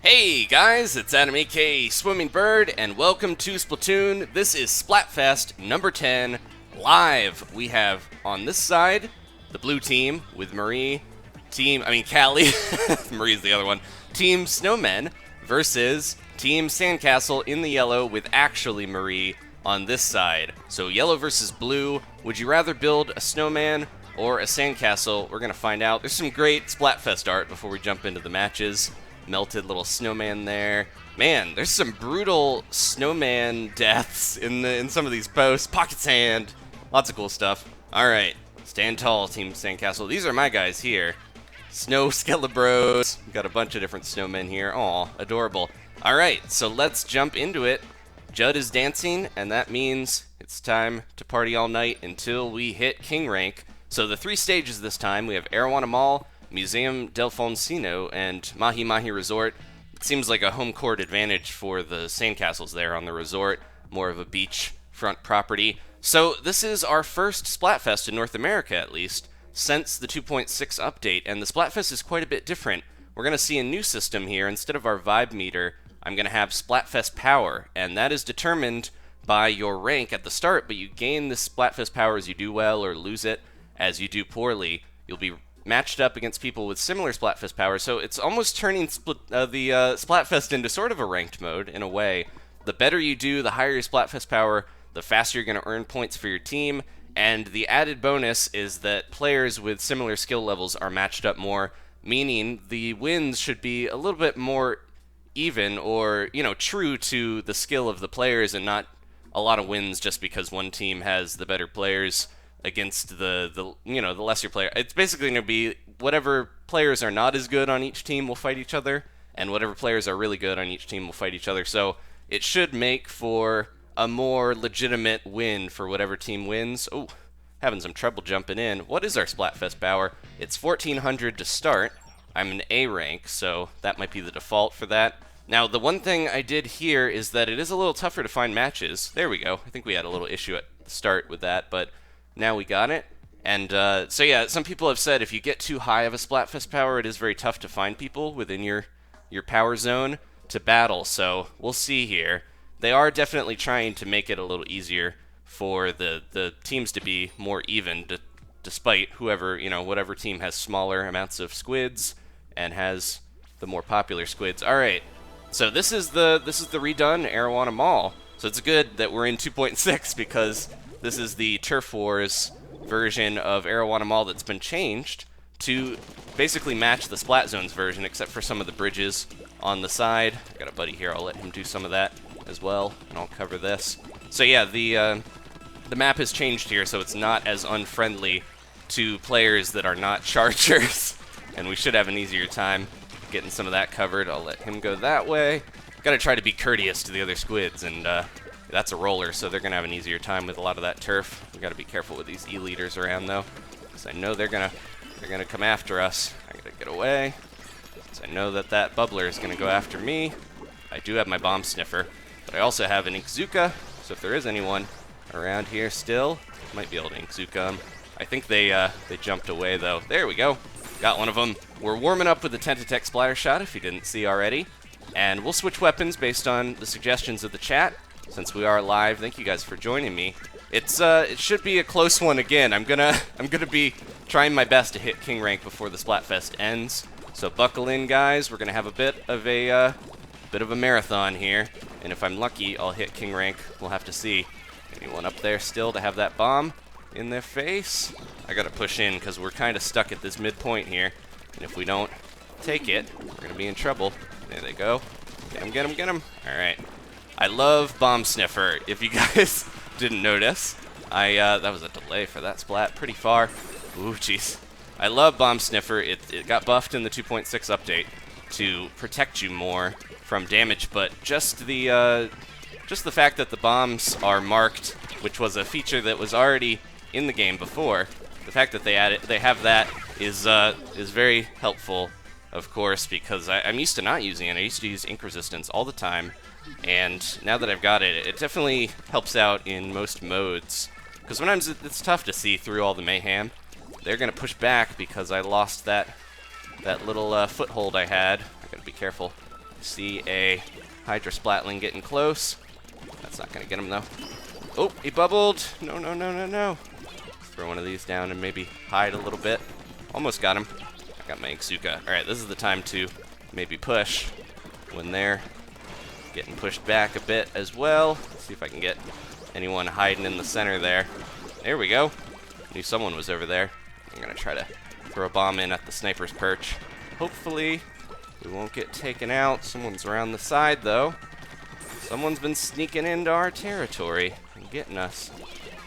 Hey guys, it's Adam aka Swimming Bird, and welcome to Splatoon. This is Splatfest number 10 live. We have on this side the blue team with Callie. Marie's the other one. Team Snowmen versus Team Sandcastle in the yellow with actually Marie on this side. So yellow versus blue. Would you rather build a snowman or a sandcastle? We're gonna find out. There's some great Splatfest art before we jump into the matches. Melted little snowman there. Man, there's some brutal snowman deaths in some of these posts. Pocket sand, lots of cool stuff. All right, stand tall, Team Sandcastle. These are my guys here. Snow Skelebros. We've got a bunch of different snowmen here. Aw, adorable. All right, so let's jump into it. Judd is dancing, and that means it's time to party all night until we hit King rank. So the three stages this time, we have Arowana Mall, Museum del Fonsino, and Mahi-Mahi Resort. It seems like a home court advantage for the sandcastles there on the resort, more of a beachfront property. So this is our first Splatfest in North America, at least, since the 2.6 update, and the Splatfest is quite a bit different. We're going to see a new system here. Instead of our vibe meter, I'm going to have Splatfest power, and that is determined by your rank at the start, but you gain this Splatfest power as you do well or lose it as you do poorly. You'll be matched up against people with similar Splatfest power, so it's almost turning the Splatfest into sort of a ranked mode, in a way. The better you do, the higher your Splatfest power, the faster you're going to earn points for your team, and the added bonus is that players with similar skill levels are matched up more, meaning the wins should be a little bit more even, or, true to the skill of the players, and not a lot of wins just because one team has the better players against the lesser player. It's basically going to be whatever players are not as good on each team will fight each other, and whatever players are really good on each team will fight each other. So it should make for a more legitimate win for whatever team wins. Oh, having some trouble jumping in. What is our Splatfest power? It's 1400 to start. I'm an A rank, so that might be the default for that. Now, the one thing I did here is that it is a little tougher to find matches. There we go. I think we had a little issue at the start with that, but now we got it. And so yeah, some people have said if you get too high of a Splatfest power, it is very tough to find people within your power zone to battle. So we'll see here. They are definitely trying to make it a little easier for the teams to be more even, despite whatever team has smaller amounts of squids and has the more popular squids. All right, so this is the redone Arowana Mall. So it's good that we're in 2.6 because this is the Turf Wars version of Arowana Mall that's been changed to basically match the Splat Zones version, except for some of the bridges on the side. I got a buddy here, I'll let him do some of that as well, and I'll cover this. So yeah, the map has changed here, so it's not as unfriendly to players that are not Chargers, and we should have an easier time getting some of that covered. I'll let him go that way. Gotta try to be courteous to the other squids, and that's a roller, so they're going to have an easier time with a lot of that turf. We've got to be careful with these E-leaders around, though, because I know they're gonna come after us. I got to get away, because I know that bubbler is going to go after me. I do have my bomb sniffer, but I also have an Inkzuka, so if there is anyone around here still, I might be able to Inkzuka them. I think they jumped away, though. There we go. Got one of them. We're warming up with the Tentatech Splattershot, if you didn't see already, and we'll switch weapons based on the suggestions of the chat. Since we are live, thank you guys for joining me. It should be a close one again. I'm gonna be trying my best to hit King rank before the Splatfest ends. So buckle in, guys. We're gonna have a bit of a marathon here, and if I'm lucky, I'll hit King rank. We'll have to see. Anyone up there still to have that bomb in their face? I gotta push in because we're kind of stuck at this midpoint here, and if we don't take it, we're gonna be in trouble. There they go. Get him! Get him! Get him! All right. I love Bomb Sniffer. If you guys didn't notice, that was a delay for that splat, pretty far. Ooh, jeez. I love Bomb Sniffer. It got buffed in the 2.6 update to protect you more from damage, but just the fact that the bombs are marked, which was a feature that was already in the game before, the fact that they have that is very helpful, of course, because I'm used to not using it. I used to use ink resistance all the time. And now that I've got it, it definitely helps out in most modes. Because sometimes it's tough to see through all the mayhem. They're going to push back because I lost that little foothold I had. I got to be careful. See a Hydra Splatling getting close. That's not gonna get him though. Oh, he bubbled. No, no, no, no, no. Throw one of these down and maybe hide a little bit. Almost got him. I got my Inkzuka. Alright, this is the time to maybe push when they're getting pushed back a bit as well. Let's see if I can get anyone hiding in the center there. There we go. Knew someone was over there. I'm gonna try to throw a bomb in at the sniper's perch. Hopefully we won't get taken out. Someone's around the side though. Someone's been sneaking into our territory and getting us.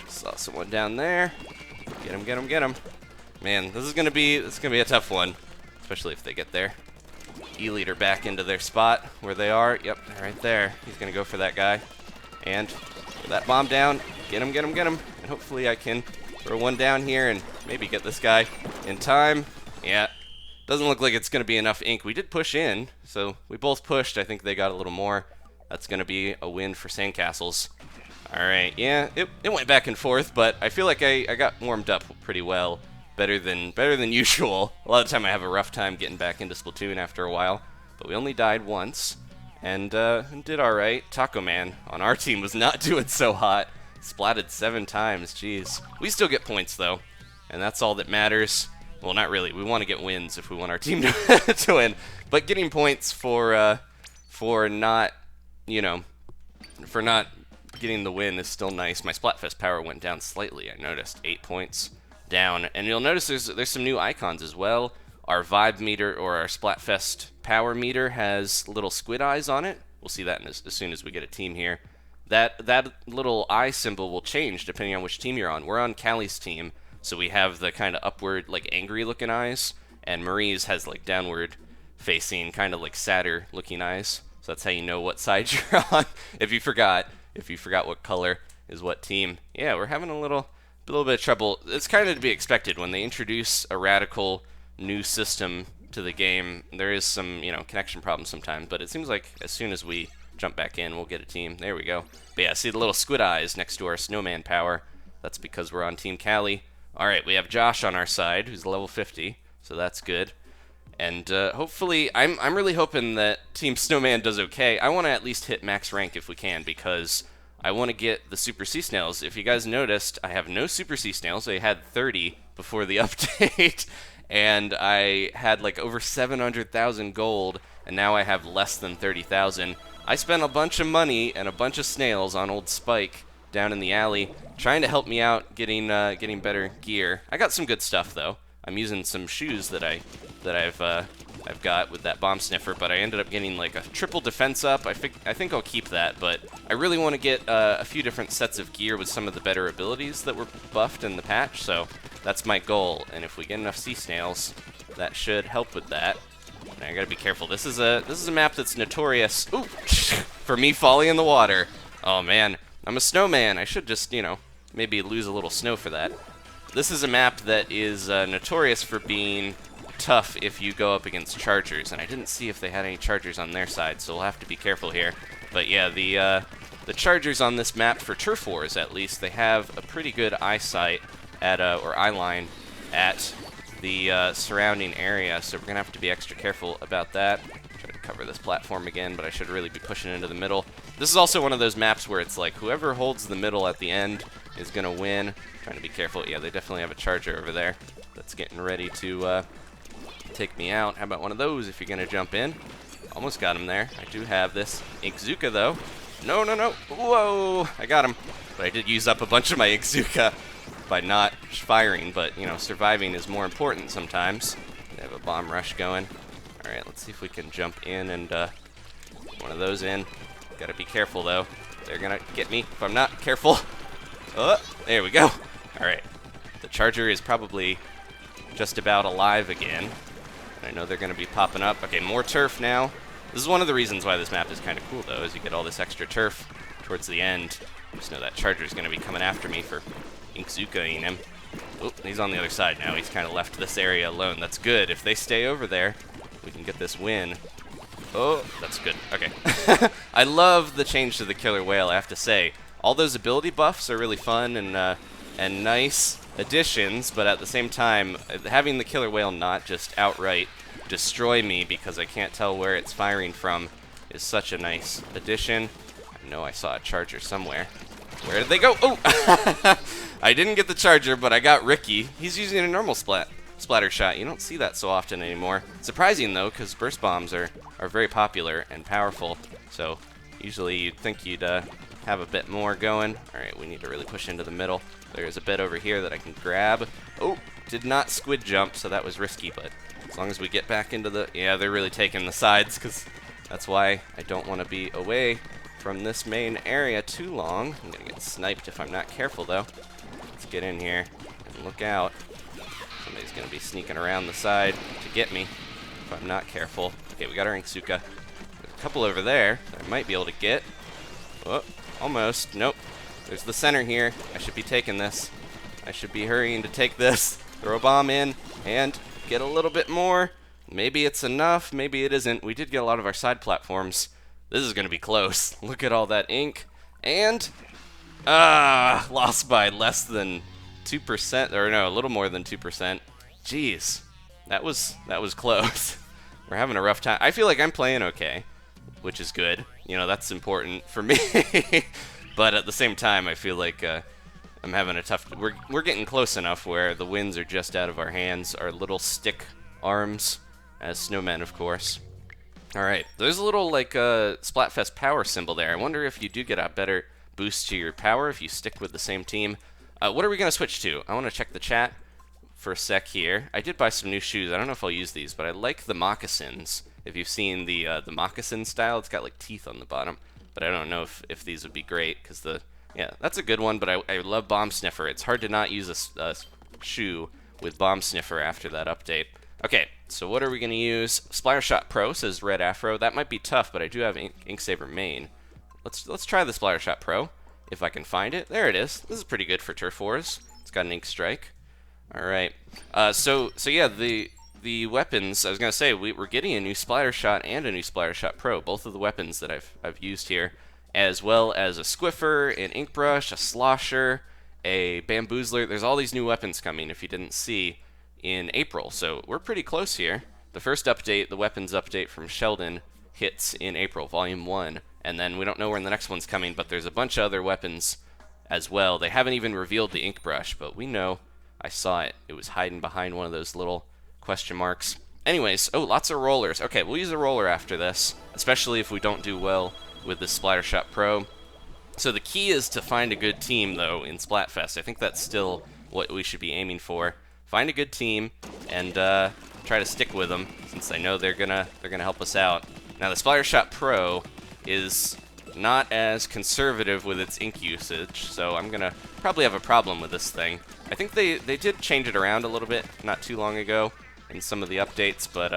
Saw someone down there. Get him, get him, get him. Man, this is gonna be a tough one, especially if they get there. E-leader back into their spot where they are. Yep, right there. He's gonna go for that guy. And throw that bomb down. Get him, get him, get him. And hopefully I can throw one down here and maybe get this guy in time. Yeah, doesn't look like it's gonna be enough ink. We did push in, so we both pushed. I think they got a little more. That's gonna be a win for Sandcastles. Alright, yeah, it went back and forth, but I feel like I got warmed up pretty well. Better than usual. A lot of the time I have a rough time getting back into Splatoon after a while, but we only died once, and did alright. Taco Man on our team was not doing so hot. Splatted 7 times, jeez. We still get points though, and that's all that matters. Well, not really. We want to get wins if we want our team to win, but getting points for not, you know, for not getting the win is still nice. My Splatfest power went down slightly, I noticed. 8 points down. And you'll notice there's some new icons as well. Our vibe meter, or our Splatfest power meter, has little squid eyes on it. We'll see that as soon as we get a team here. That little eye symbol will change depending on which team you're on. We're on Callie's team, so we have the kind of upward, like angry looking eyes, and Marie's has like downward facing, kind of like sadder looking eyes. So that's how you know what side you're on. If you forgot what color is what team. Yeah, we're having a little bit of trouble. It's kind of to be expected when they introduce a radical new system to the game. There is some, you know, connection problems sometimes, but it seems like as soon as we jump back in, we'll get a team. There we go. But yeah, see the little squid eyes next to our snowman power. That's because we're on Team Callie. Alright, we have Josh on our side, who's level 50, so that's good. And hopefully, I'm really hoping that Team Snowman does okay. I want to at least hit max rank if we can, because I want to get the Super Sea Snails. If you guys noticed, I have no Super Sea Snails. I had 30 before the update, and I had like over 700,000 gold, and now I have less than 30,000. I spent a bunch of money and a bunch of snails on old Spike down in the alley, trying to help me out getting better gear. I got some good stuff though. I'm using some shoes that I've got with that bomb sniffer, but I ended up getting like a triple defense up. I think I'll keep that, but I really want to get a few different sets of gear with some of the better abilities that were buffed in the patch, so that's my goal. And if we get enough sea snails, that should help with that. And I gotta be careful. This is a map that's notorious for me falling in the water. Oh man, I'm a snowman. I should just, you know, maybe lose a little snow for that. This is a map that is notorious for being tough if you go up against chargers, and I didn't see if they had any chargers on their side, so we'll have to be careful here. But yeah, the chargers on this map, for turf wars at least, they have a pretty good eyesight at or eye line at the surrounding area, so we're gonna have to be extra careful about that. Try to cover this platform again, but I should really be pushing into the middle. This is also one of those maps where it's like whoever holds the middle at the end is gonna win. Trying to be careful. Yeah, they definitely have a charger over there that's getting ready to take me out. How about one of those if you're gonna jump in? Almost got him there. I do have this Inkzuka though. No, no, no. Whoa! I got him. But I did use up a bunch of my Inkzuka by not firing, but you know, surviving is more important sometimes. They have a bomb rush going. Alright, let's see if we can jump in and one of those in. Gotta be careful though. They're gonna get me if I'm not careful. Oh, there we go. Alright. The charger is probably just about alive again. I know they're gonna be popping up. Okay, more turf now. This is one of the reasons why this map is kind of cool though, is you get all this extra turf towards the end. Just know that charger is gonna be coming after me for Inkzuka-ing him. Oh, he's on the other side now. He's kind of left this area alone. That's good. If they stay over there, we can get this win. Oh, that's good. Okay. I love the change to the killer whale, I have to say. All those ability buffs are really fun and nice additions, but at the same time, having the killer whale not just outright destroy me because I can't tell where it's firing from is such a nice addition. I know I saw a charger somewhere. Where did they go? Oh! I didn't get the charger, but I got Ricky. He's using a normal splatter shot. You don't see that so often anymore. Surprising, though, because burst bombs are very popular and powerful. So usually you'd think you'd have a bit more going. All right, we need to really push into the middle. There's a bit over here that I can grab. Oh, did not squid jump, so that was risky, but as long as we get back into the... Yeah, they're really taking the sides, because that's why I don't want to be away from this main area too long. I'm going to get sniped if I'm not careful, though. Let's get in here and look out. Somebody's going to be sneaking around the side to get me if I'm not careful. Okay, we got our Inksuka. There's a couple over there that I might be able to get. Oh, almost. Nope. There's the center here. I should be taking this. I should be hurrying to take this. Throw a bomb in and get a little bit more. Maybe it's enough. Maybe it isn't. We did get a lot of our side platforms. This is going to be close. Look at all that ink. And, lost by less than 2%, or no, a little more than 2%. Jeez, that was close. We're having a rough time. I feel like I'm playing okay, which is good. You know, that's important for me. But at the same time, I feel like I'm having a tough... We're getting close enough where the wins are just out of our hands. Our little stick arms, as snowmen, of course. Alright, there's a little, like, Splatfest power symbol there. I wonder if you do get a better boost to your power if you stick with the same team. What are we going to switch to? I want to check the chat for a sec here. I did buy some new shoes. I don't know if I'll use these, but I like the moccasins. If you've seen the moccasin style, it's got, like, teeth on the bottom. But I don't know if these would be great, because yeah, that's a good one, but I love Bomb Sniffer. It's hard to not use a shoe with Bomb Sniffer after that update. Okay, so what are we going to use? Splattershot Pro, says Red Afro. That might be tough, but I do have Inksaver main. Let's try the Splattershot Pro, if I can find it. There it is. This is pretty good for Turf Wars. It's got an Ink Strike. Alright, so yeah, the weapons, I was going to say, we're getting a new Splattershot and a new Splattershot Pro, both of the weapons that I've used here, as well as a Squiffer, an Inkbrush, a Slosher, a Bamboozler. There's all these new weapons coming, if you didn't see, in April, so we're pretty close here. The first update, the weapons update from Sheldon, hits in April, Volume 1, and then we don't know when the next one's coming, but there's a bunch of other weapons as well. They haven't even revealed the Inkbrush, but we know. I saw it. It was hiding behind one of those little question marks. Anyways, oh, lots of rollers. Okay, we'll use a roller after this, especially if we don't do well with the Splattershot Pro. So the key is to find a good team, though, in Splatfest. I think that's still what we should be aiming for. Find a good team and try to stick with them, since I know they're gonna help us out. Now the Splattershot Pro is not as conservative with its ink usage, so I'm gonna probably have a problem with this thing. I think they did change it around a little bit not too long ago in some of the updates, but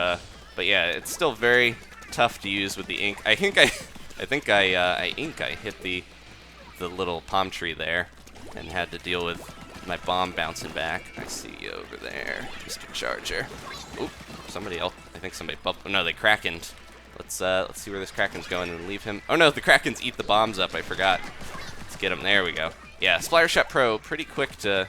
yeah, it's still very tough to use with the ink. I think I hit the little palm tree there and had to deal with my bomb bouncing back. I see you over there, Mr. Charger. Oop, somebody else. I think somebody bumped. Oh, no, they Krakened. Let's see where this Kraken's going and leave him. Oh no, the Krakens eat the bombs up. I forgot. Let's get him. There we go. Yeah, Splattershot Pro, pretty quick to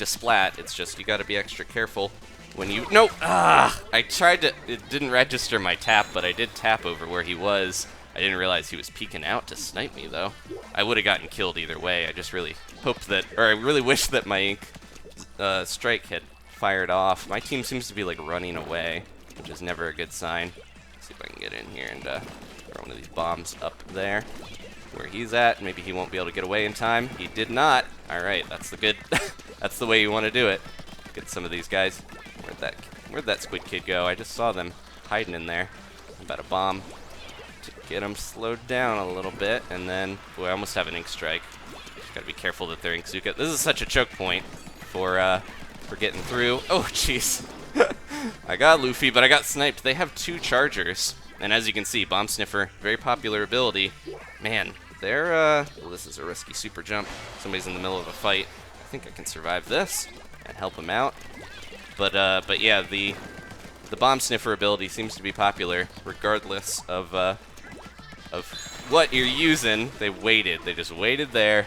splat. It's just you got to be extra careful when you. Nope. I tried to. It didn't register my tap, but I did tap over where he was. I didn't realize he was peeking out to snipe me, though. I would have gotten killed either way. I just really hoped that, or I really wished that my ink strike had fired off. My team seems to be, like, running away, which is never a good sign. Let's see if I can get in here and throw one of these bombs up there where he's at. Maybe he won't be able to get away in time. He did not. All right, that's the good. That's the way you want to do it. Get some of these guys. Where'd that squid kid go? I just saw them hiding in there. About a bomb. To get them slowed down a little bit, and then, boy, I almost have an ink strike. Just gotta be careful that they're Inkzuka. This is such a choke point for getting through. Oh, jeez. I got Luffy, but I got sniped. They have 2 chargers, and as you can see, Bomb Sniffer, very popular ability. Man, they're, well, this is a risky super jump. Somebody's in the middle of a fight. I think I can survive this and help him out. But yeah, the Bomb Sniffer ability seems to be popular, regardless of what you're using. They waited. They just waited there.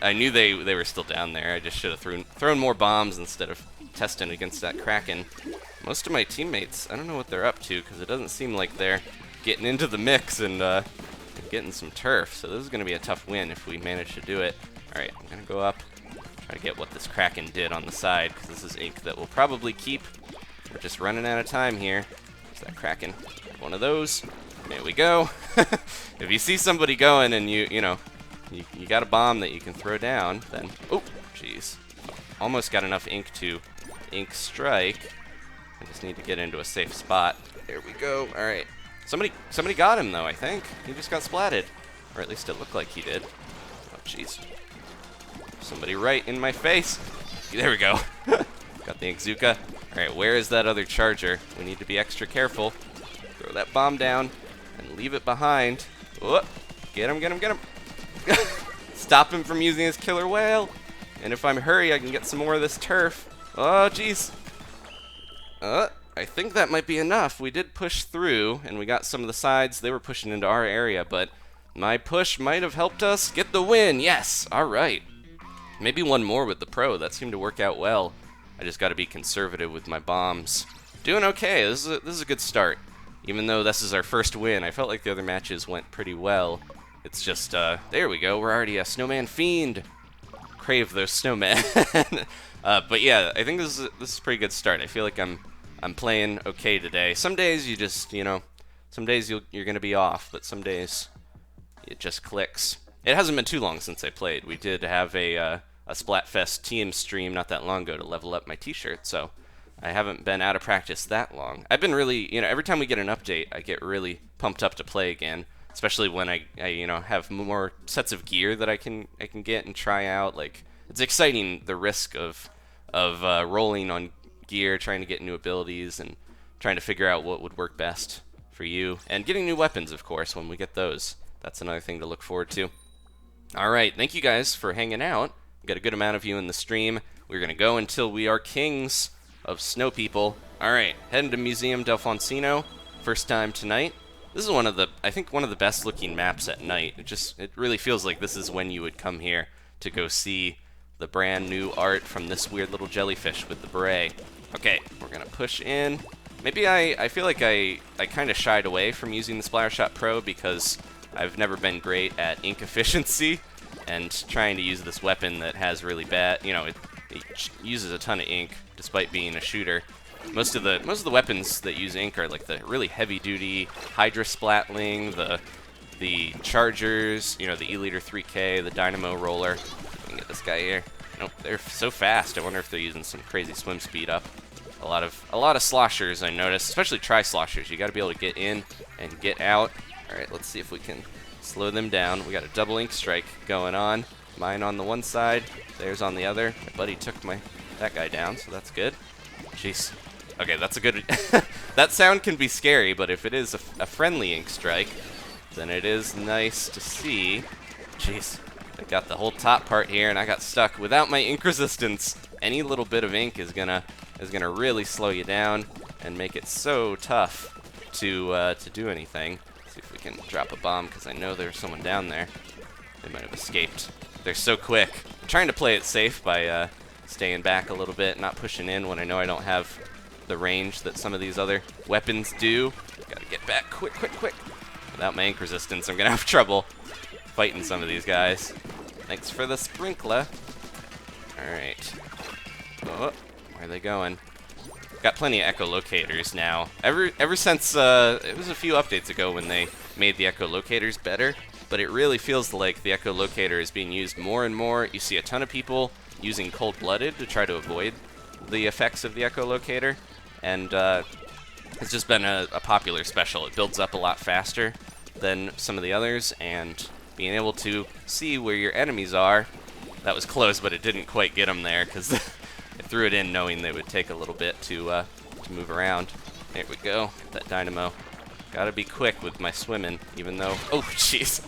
I knew they were still down there. I just should have thrown more bombs instead of testing against that Kraken. Most of my teammates, I don't know what they're up to, because it doesn't seem like they're getting into the mix and getting some turf. So this is going to be a tough win if we manage to do it. All right, I'm going to go up, try to get what this Kraken did on the side, because this is ink that we'll probably keep. We're just running out of time here. There's that Kraken. One of those. There we go. If you see somebody going and you got a bomb that you can throw down, then oh, jeez, almost got enough ink to ink strike. I just need to get into a safe spot. There we go. All right. Somebody got him though. I think he just got splatted, or at least it looked like he did. Oh, jeez. Somebody right in my face. There we go. Got the Inkzuka. All right. Where is that other charger? We need to be extra careful. Throw that bomb down and leave it behind. Oh, get him! Get him! Get him! Stop him from using his killer whale. And if I'm hurry, I can get some more of this turf. Oh, jeez. I think that might be enough. We did push through, and we got some of the sides. They were pushing into our area, but my push might have helped us get the win. Yes. All right. Maybe one more with the pro. That seemed to work out well. I just got to be conservative with my bombs. Doing okay. This is a good start. Even though this is our first win, I felt like the other matches went pretty well. It's just, there we go. We're already a snowman fiend. Crave those snowmen. But yeah, I think this is a pretty good start. I feel like I'm playing okay today. Some days you just, some days you're gonna be off, but some days it just clicks. It hasn't been too long since I played. We did have a Splatfest team stream not that long ago to level up my t-shirt, so I haven't been out of practice that long. I've been really, every time we get an update, I get really pumped up to play again, especially when I have more sets of gear that I can get and try out. Like, it's exciting, the risk of rolling on gear, trying to get new abilities, and trying to figure out what would work best for you. And getting new weapons, of course, when we get those. That's another thing to look forward to. Alright, thank you guys for hanging out. We got a good amount of you in the stream. We're going to go until we are kings of snow people. Alright, heading to Museum del Foncino. First time tonight. This is I think one of the best looking maps at night. It really feels like this is when you would come here to go see the brand new art from this weird little jellyfish with the beret. Okay, we're gonna push in. Maybe I feel like I kind of shied away from using the Splattershot Pro because I've never been great at ink efficiency, and trying to use this weapon that has really bad, it uses a ton of ink despite being a shooter. Most of the weapons that use ink are like the really heavy-duty Hydra Splatling, the Chargers, the E-Liter 3K, the Dynamo roller. We can get this guy here. Nope, they're so fast. I wonder if they're using some crazy swim speed up. A lot of sloshers I noticed, especially tri-sloshers. You got to be able to get in and get out. All right, let's see if we can slow them down. We got a double ink strike going on. Mine on the one side, theirs on the other. My buddy took that guy down, so that's good. Jeez. Okay, that's a good... That sound can be scary, but if it is a friendly ink strike, then it is nice to see. Jeez. I got the whole top part here, and I got stuck. Without my ink resistance, any little bit of ink is gonna really slow you down and make it so tough to do anything. Let's see if we can drop a bomb, because I know there's someone down there. They might have escaped. They're so quick. I'm trying to play it safe by staying back a little bit, not pushing in when I know I don't have the range that some of these other weapons do. Gotta get back quick. Without my ink resistance, I'm gonna have trouble fighting some of these guys. Thanks for the sprinkler. Alright. Oh, where are they going? Got plenty of echolocators now. Ever since, it was a few updates ago when they made the echolocators better, but it really feels like the echolocator is being used more and more. You see a ton of people using cold-blooded to try to avoid the effects of the echolocator, and it's just been a popular special. It builds up a lot faster than some of the others, and being able to see where your enemies are, that was close, but it didn't quite get them there, because I threw it in knowing they would take a little bit to move around. There we go, that Dynamo. Gotta be quick with my swimming, even though, oh jeez,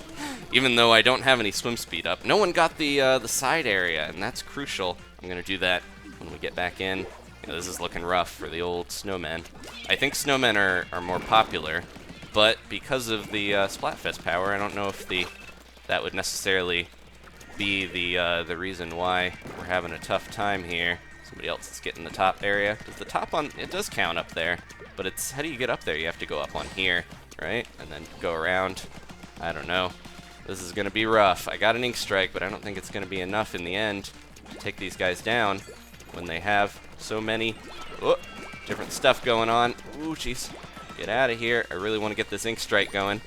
even though I don't have any swim speed up. No one got the side area, and that's crucial. I'm gonna do that when we get back in. This is looking rough for the old snowmen. I think snowmen are more popular, but because of the Splatfest power, I don't know if that would necessarily be the reason why we're having a tough time here. Somebody else is getting the top area. Does the top on... It does count up there, but it's... How do you get up there? You have to go up on here. right? And then go around. I don't know. This is going to be rough. I got an ink strike, but I don't think it's going to be enough in the end to take these guys down when they have so many different stuff going on. Ooh, jeez. Get out of here. I really want to get this ink strike going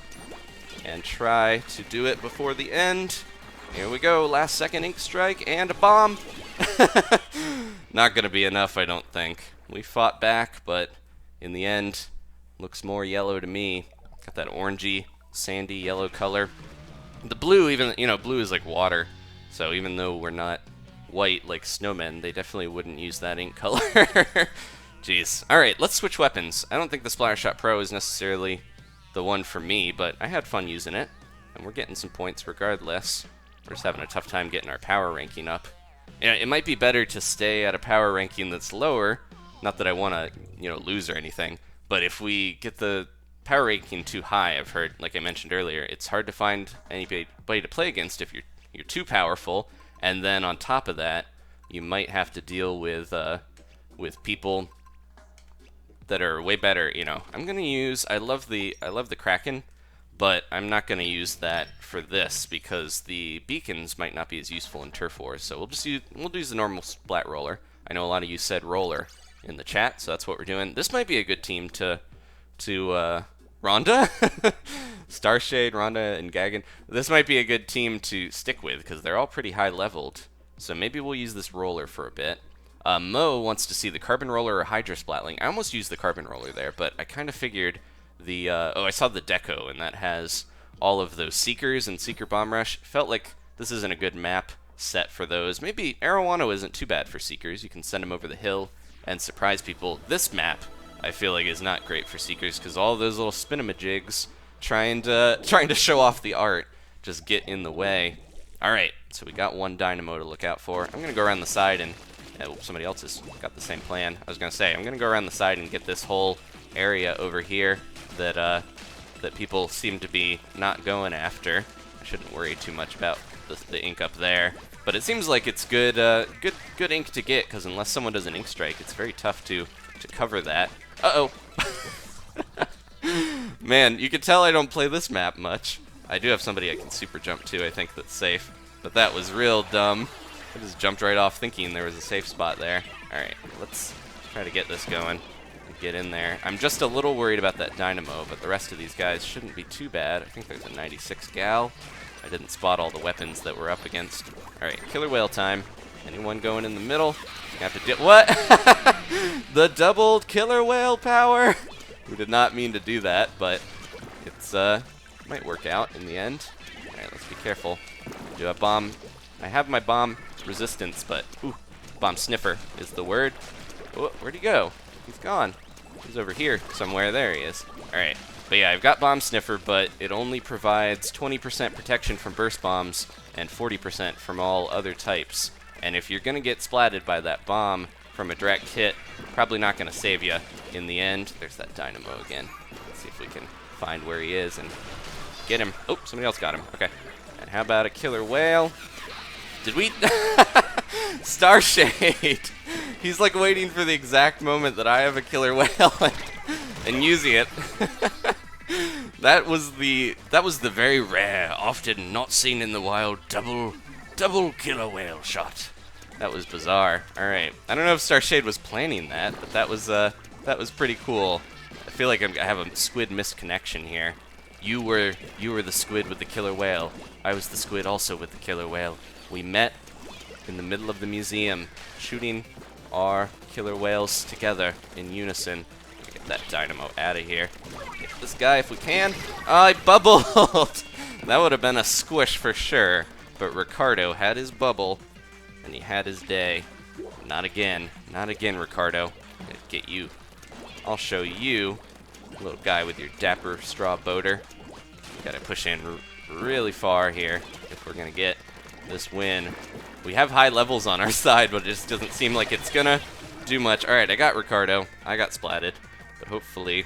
and try to do it before the end. Here we go. Last second ink strike and a bomb. Not going to be enough, I don't think. We fought back, but in the end, looks more yellow to me. Got that orangey, sandy yellow color. The blue, even, you know, blue is like water. So even though we're not white like snowmen, they definitely wouldn't use that ink color. Jeez. Alright, let's switch weapons. I don't think the Splattershot Pro is necessarily the one for me, but I had fun using it. And we're getting some points regardless. We're just having a tough time getting our power ranking up. Yeah, it might be better to stay at a power ranking that's lower. Not that I want to, you know, lose or anything. But if we get the power ranking too high, I've heard, like I mentioned earlier, it's hard to find anybody to play against if you're too powerful. And then on top of that, you might have to deal with people that are way better. You know, I'm gonna use. I love the Kraken, but I'm not gonna use that for this because the beacons might not be as useful in Turf Wars. So we'll use the normal Splat Roller. I know a lot of you said Roller in the chat, so that's what we're doing. This might be a good team to Rhonda, Starshade, Rhonda, and Gagan. This might be a good team to stick with because they're all pretty high leveled. So maybe we'll use this roller for a bit. Mo wants to see the Carbon Roller or Hydra Splatling. I almost used the Carbon Roller there, but I kind of figured the... I saw the Deco, and that has all of those Seekers and Seeker Bomb Rush. Felt like this isn't a good map set for those. Maybe Arowana isn't too bad for Seekers. You can send them over the hill and surprise people. This map, I feel like, is not great for Seekers because all those little spinamajigs trying to show off the art just get in the way. Alright, so we got one Dynamo to look out for. I'm going to go around the side and... somebody else has got the same plan. I was going to say, I'm going to go around the side and get this whole area over here that people seem to be not going after. I shouldn't worry too much about the ink up there. But it seems like it's good ink to get, because unless someone does an ink strike, it's very tough to cover that. Uh-oh. Man, you can tell I don't play this map much. I do have somebody I can super jump to, I think that's safe. But that was real dumb. I just jumped right off thinking there was a safe spot there. Alright, let's try to get this going and get in there. I'm just a little worried about that Dynamo, but the rest of these guys shouldn't be too bad. I think there's a 96 gal. I didn't spot all the weapons that we're up against. Alright, Killer Whale time. Anyone going in the middle? You have to what? The doubled Killer Whale power! We did not mean to do that, but it's might work out in the end. Alright, let's be careful. Do a bomb. I have my bomb resistance, but ooh, bomb sniffer is the word. Oh, where'd he go? He's gone. He's over here somewhere. There he is. Alright. But yeah, I've got bomb sniffer, but it only provides 20% protection from burst bombs and 40% from all other types. And if you're going to get splatted by that bomb from a direct hit, probably not going to save you in the end. There's that Dynamo again. Let's see if we can find where he is and get him. Oh, somebody else got him. Okay. And how about a Killer Whale? Did we? Starshade! He's like waiting for the exact moment that I have a Killer Whale and using it. That was the very rare, often not seen in the wild, double Killer Whale shot. That was bizarre. Alright. I don't know if Starshade was planning that, but that was pretty cool. I feel like I have a squid misconnection here. You were the squid with the Killer Whale. I was the squid also with the Killer Whale. We met in the middle of the museum, shooting our Killer Whales together in unison. Get that Dynamo out of here. Get this guy if we can. I bubbled! That would have been a squish for sure. But Ricardo had his bubble, and he had his day. Not again. Not again, Ricardo. I'm gonna get you. I'll show you, little guy with your dapper straw boater. We gotta push in really far here if we're gonna get this win. We have high levels on our side, but it just doesn't seem like it's gonna do much. Alright, I got Ricardo. I got splatted. But hopefully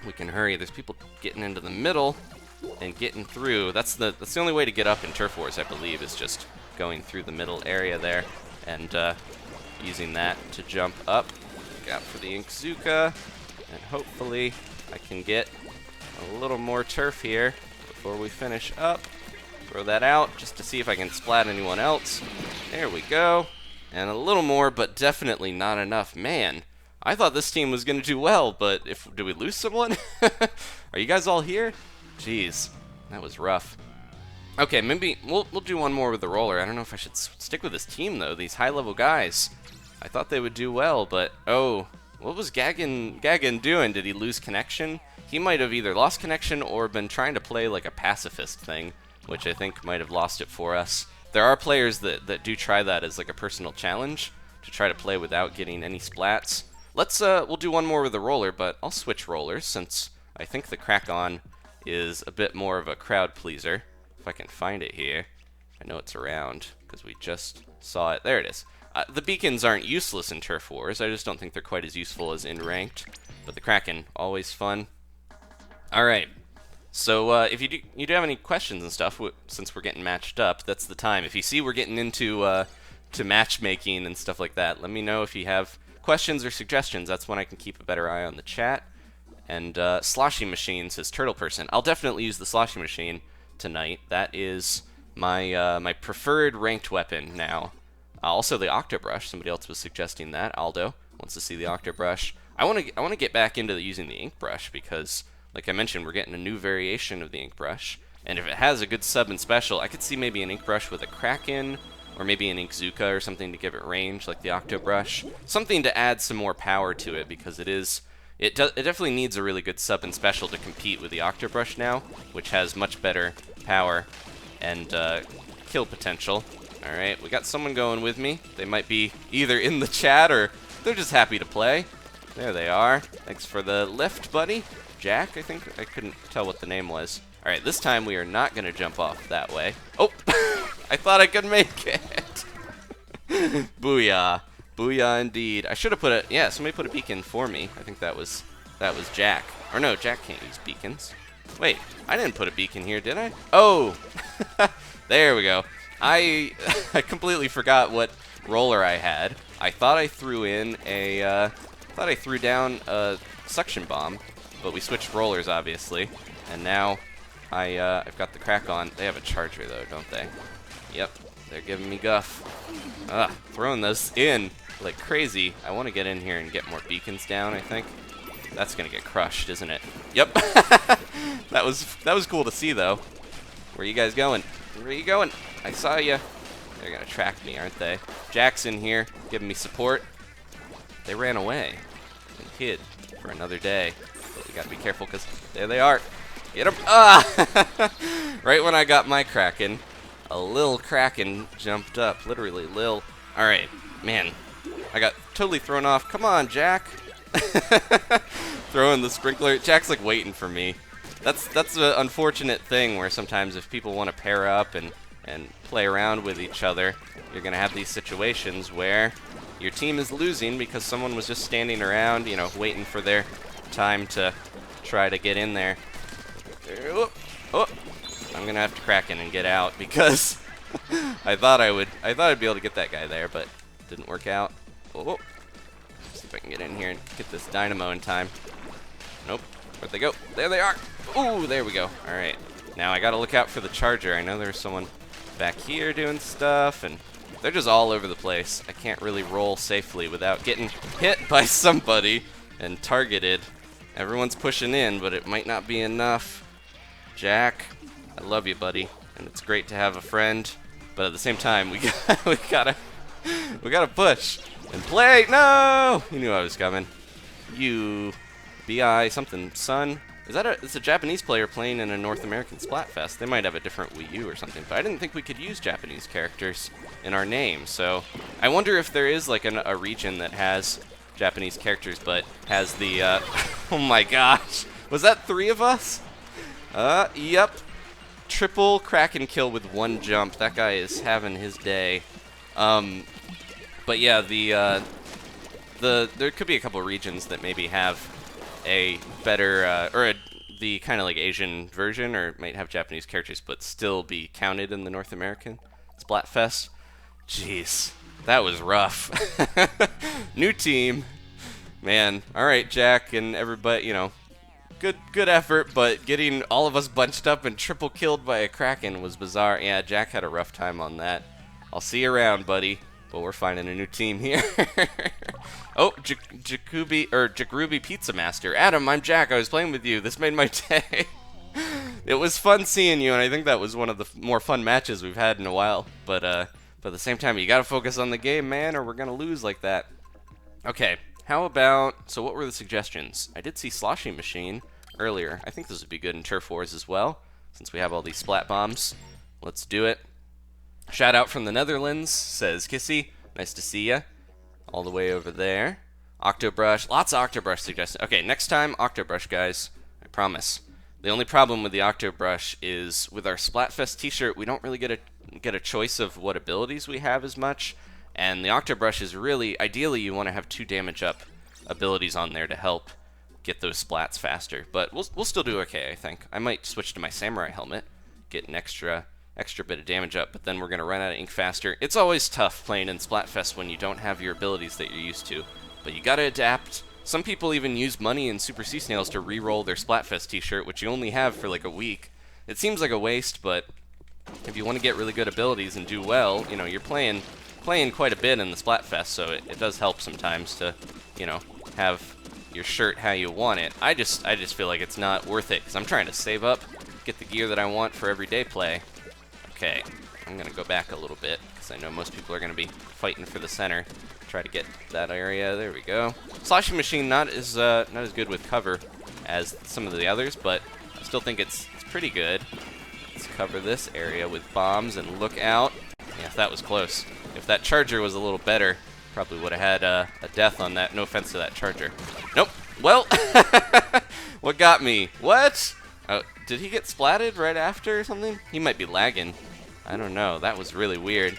we can hurry. There's people getting into the middle and getting through. That's the only way to get up in Turf Wars, I believe, is just going through the middle area there and using that to jump up. Look out for the Inkzuka, and hopefully I can get a little more turf here before we finish up. Throw that out just to see if I can splat anyone else. There we go. And a little more, but definitely not enough. Man, I thought this team was going to do well, but did we lose someone? Are you guys all here? Jeez, that was rough. Okay, maybe we'll do one more with the roller. I don't know if I should stick with this team, though. These high-level guys. I thought they would do well, but... Oh, what was Gagan doing? Did he lose connection? He might have either lost connection or been trying to play like a pacifist thing, which I think might have lost it for us. There are players that do try that as like a personal challenge, to try to play without getting any splats. We'll do one more with the roller, but I'll switch rollers since I think the crack-on is a bit more of a crowd pleaser. If I can find it here. I know it's around, because we just saw it. There it is. The beacons aren't useless in Turf Wars. I just don't think they're quite as useful as in Ranked. But the Kraken, always fun. Alright. So, if you do have any questions and stuff, since we're getting matched up, that's the time. If you see we're getting into to matchmaking and stuff like that, let me know if you have questions or suggestions. That's when I can keep a better eye on the chat. And sloshing machine says Turtle Person. I'll definitely use the sloshing machine tonight. That is my my preferred ranked weapon now. Also the Octobrush. Somebody else was suggesting that. Aldo wants to see the Octobrush. I want to get back into using the Inkbrush because, like I mentioned, we're getting a new variation of the Inkbrush. And if it has a good sub and special, I could see maybe an Inkbrush with a Kraken, or maybe an Inkzuka or something to give it range, like the Octobrush. Something to add some more power to it, because it definitely needs a really good sub and special to compete with the Octobrush now, which has much better power and kill potential. Alright, we got someone going with me. They might be either in the chat or they're just happy to play. There they are. Thanks for the lift, buddy. Jack, I think? I couldn't tell what the name was. Alright, this time we are not going to jump off that way. Oh! I thought I could make it! Booyah. Booyah indeed. I should have put yeah, somebody put a beacon for me. I think that was Jack. Or no, Jack can't use beacons. Wait, I didn't put a beacon here, did I? Oh! There we go. I completely forgot what roller I had. I thought I threw in down a suction bomb, but we switched rollers obviously, and now I've got the crack on. They have a charger though, don't they? Yep, they're giving me guff. Throwing those in like crazy. I want to get in here and get more beacons down, I think. That's gonna get crushed, isn't it? Yep. That was cool to see though. Where you guys going? Where are you going? I saw you. They're gonna track me, aren't they? Jack's in here, giving me support. They ran away and hid for another day. But we gotta be careful because there they are. Get them! Ah! Right when I got my Kraken, a lil Kraken jumped up. Literally, lil. Alright, man. I got totally thrown off. Come on, Jack. Throwing the sprinkler. Jack's like waiting for me. That's an unfortunate thing where sometimes if people want to pair up and play around with each other, you're going to have these situations where your team is losing because someone was just standing around, you know, waiting for their time to try to get in there. Oh, I'm going to have to crack in and get out because I thought I'd be able to get that guy there, but it didn't work out. Oh, see if I can get in here and get this Dynamo in time. Nope. Where'd they go? There they are. Ooh, there we go. All right. Now I got to look out for the charger. I know there's someone back here doing stuff, and they're just all over the place. I can't really roll safely without getting hit by somebody and targeted. Everyone's pushing in, but it might not be enough. Jack, I love you, buddy, and it's great to have a friend, but at the same time, we gotta push and play. No, you knew I was coming. You, bi something, son. It's a Japanese player playing in a North American Splatfest. They might have a different Wii U or something, but I didn't think we could use Japanese characters in our name, so I wonder if there is like a region that has Japanese characters but has the, oh my gosh. Was that 3 of us? Yep. Triple Kraken kill with 1 jump. That guy is having his day. But yeah, there could be a couple regions that maybe have a better, the kind of like Asian version, or might have Japanese characters, but still be counted in the North American Splatfest. Jeez, that was rough. New team, man. All right, Jack and everybody, you know, good effort, but getting all of us bunched up and triple killed by a Kraken was bizarre. Yeah, Jack had a rough time on that. I'll see you around, buddy. But we're finding a new team here. Oh, Jackruby Pizza Master. Adam, I'm Jack. I was playing with you. This made my day. It was fun seeing you, and I think that was one of the more fun matches we've had in a while. But at the same time, you gotta focus on the game, man, or we're gonna lose like that. Okay, how about... So what were the suggestions? I did see Sloshing Machine earlier. I think this would be good in Turf Wars as well, since we have all these splat bombs. Let's do it. Shout out from the Netherlands, says Kissy. Nice to see ya. All the way over there. Octobrush. Lots of Octobrush suggestions. Okay, next time, Octobrush, guys. I promise. The only problem with the Octobrush is with our Splatfest t-shirt, we don't really get a choice of what abilities we have as much. And the Octobrush is really, ideally, you want to have 2 damage up abilities on there to help get those splats faster. But we'll still do okay, I think. I might switch to my Samurai helmet, get an extra bit of damage up, but then we're going to run out of ink faster. It's always tough playing in Splatfest when you don't have your abilities that you're used to, but you got to adapt. Some people even use money and Super Sea Snails to re-roll their Splatfest t-shirt, which you only have for like a week. It seems like a waste, but if you want to get really good abilities and do well, you know, you're playing quite a bit in the Splatfest, so it does help sometimes to, you know, have your shirt how you want it. I just feel like it's not worth it, because I'm trying to save up, get the gear that I want for everyday play. Okay, I'm going to go back a little bit, because I know most people are going to be fighting for the center. Try to get that area. There we go. Sloshing Machine not as good with cover as some of the others, but I still think it's pretty good. Let's cover this area with bombs and look out. Yeah, that was close. If that charger was a little better, probably would have had a death on that. No offense to that charger. Nope. Well, what got me? What? Oh, did he get splatted right after or something? He might be lagging. I don't know. That was really weird.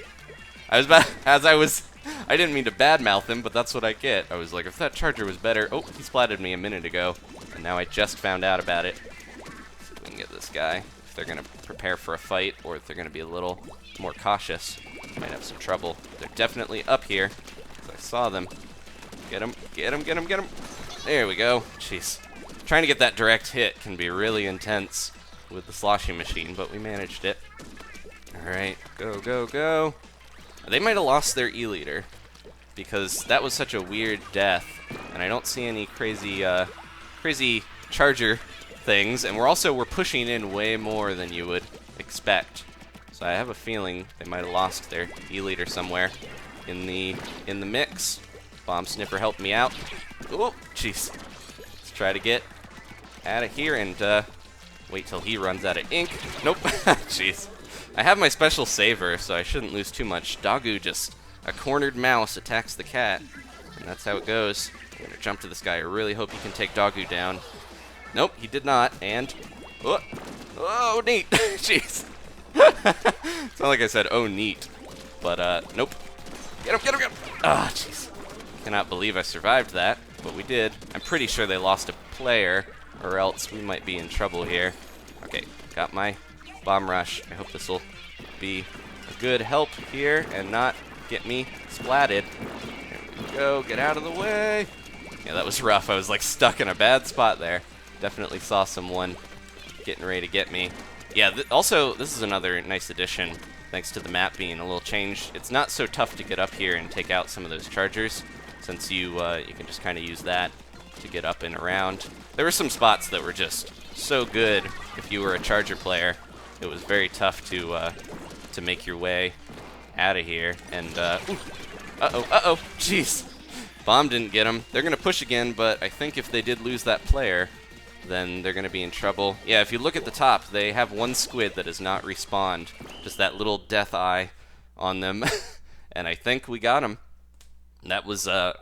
I didn't mean to badmouth him, but that's what I get. I was like, if that charger was better... Oh, he splatted me a minute ago, and now I just found out about it. Let's see if we can get this guy. If they're going to prepare for a fight, or if they're going to be a little more cautious, might have some trouble. They're definitely up here, because I saw them. Get him, get him, get him, get him. There we go. Jeez. Trying to get that direct hit can be really intense with the Sloshing Machine, but we managed it. Alright, go, go, go. They might have lost their E-leader, because that was such a weird death, and I don't see any crazy charger things, and we're pushing in way more than you would expect. So I have a feeling they might have lost their E-leader somewhere in the mix. Bomb Sniffer helped me out. Oh, jeez. Let's try to get out of here and wait till he runs out of ink. Nope. Jeez. I have my special saver, so I shouldn't lose too much. Doggo just, a cornered mouse attacks the cat, and that's how it goes. I'm gonna jump to this guy. I really hope he can take Doggo down. Nope, he did not, and... Oh, neat! Jeez. It's not like I said, oh, neat. But, nope. Get him, get him, get him! Ah, jeez. Cannot believe I survived that, but we did. I'm pretty sure they lost a player, or else we might be in trouble here. Okay, got my bomb rush. I hope this will be a good help here and not get me splatted. There we go. Get out of the way. Yeah, that was rough. I was like stuck in a bad spot there. Definitely saw someone getting ready to get me. Yeah, also, this is another nice addition, thanks to the map being a little changed. It's not so tough to get up here and take out some of those chargers, since you can just kind of use that to get up and around. There were some spots that were just so good if you were a charger player. It was very tough to make your way out of here. And uh-oh, jeez. Bomb didn't get him. They're gonna push again, but I think if they did lose that player, then they're gonna be in trouble. Yeah, if you look at the top, they have one squid that has not respawned, just that little death eye on them, and I think we got him. That was a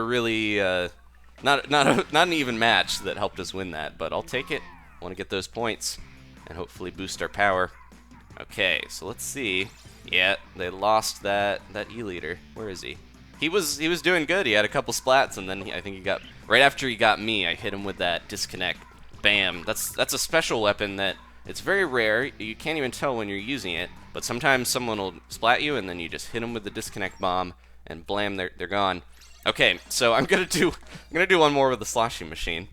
really not an even match that helped us win that, but I'll take it. I want to get those points and hopefully boost our power. Okay, so let's see. Yeah, they lost that E-leader. Where is he? He was doing good. He had a couple splats, and then I think he got right after he got me. I hit him with that disconnect. Bam. That's a special weapon that it's very rare. You can't even tell when you're using it. But sometimes someone will splat you, and then you just hit them with the disconnect bomb, and blam, they're gone. Okay, so I'm gonna do one more with the Sloshing Machine.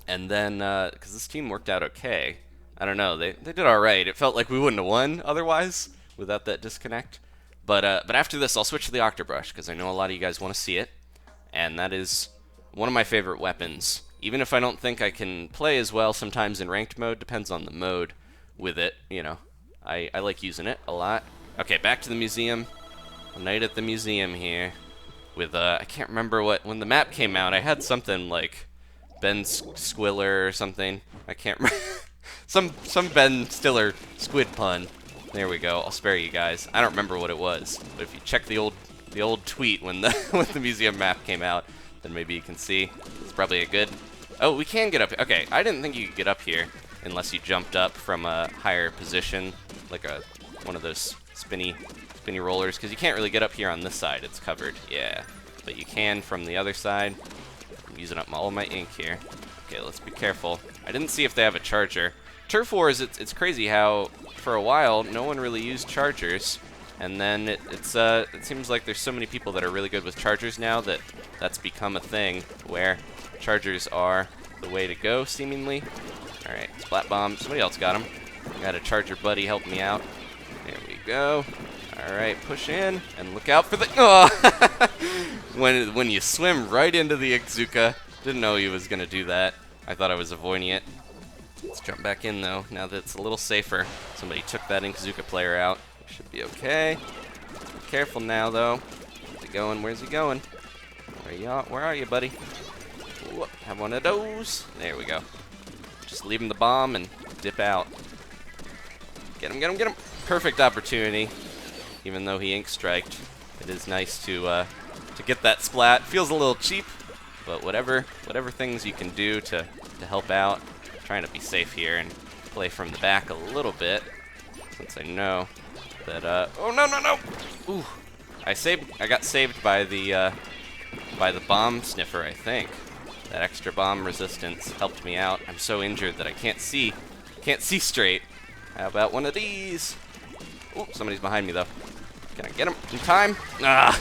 And then, because this team worked out okay, I don't know, they did all right. It felt like we wouldn't have won otherwise without that disconnect. But after this, I'll switch to the Octobrush because I know a lot of you guys want to see it, and that is one of my favorite weapons. Even if I don't think I can play as well sometimes in ranked mode, depends on the mode with it, you know. I like using it a lot. Okay, back to the museum. A night at the museum here with, I can't remember when the map came out, I had something like Ben Squiller or something. I can't remember. some Ben Stiller squid pun. There we go. I'll spare you guys. I don't remember what it was, but if you check the old tweet when the when the museum map came out, then maybe you can see. It's probably a good. Oh, we can get up. Okay, I didn't think you could get up here unless you jumped up from a higher position, like one of those spinny rollers, because you can't really get up here on this side. It's covered. Yeah, but you can from the other side. I'm using up all of my ink here. Okay, let's be careful. I didn't see if they have a charger. Turf Wars, it's crazy how for a while no one really used chargers, and then it seems like there's so many people that are really good with chargers now that that's become a thing where chargers are the way to go, seemingly. All right, Splat Bomb. Somebody else got him. Got a charger buddy helping me out. There we go. All right, push in and look out for the. Oh! when you swim right into the Ixzuka, didn't know he was gonna do that. I thought I was avoiding it. Let's jump back in though. Now that it's a little safer. Somebody took that Inkzuka player out. Should be okay. Be careful now though. Where's he going? Where's he going? Where are you, buddy? Ooh, have one of those. There we go. Just leave him the bomb and dip out. Get him, get him, get him. Perfect opportunity. Even though he ink striked, it is nice to get that splat. Feels a little cheap, but whatever things you can do to help out. I'm trying to be safe here and play from the back a little bit, since I know that. Oh no! Ooh, I got saved by the bomb sniffer. I think that extra bomb resistance helped me out. I'm so injured that I can't see straight. How about one of these? Oh, somebody's behind me though. Can I get him in time? Ah,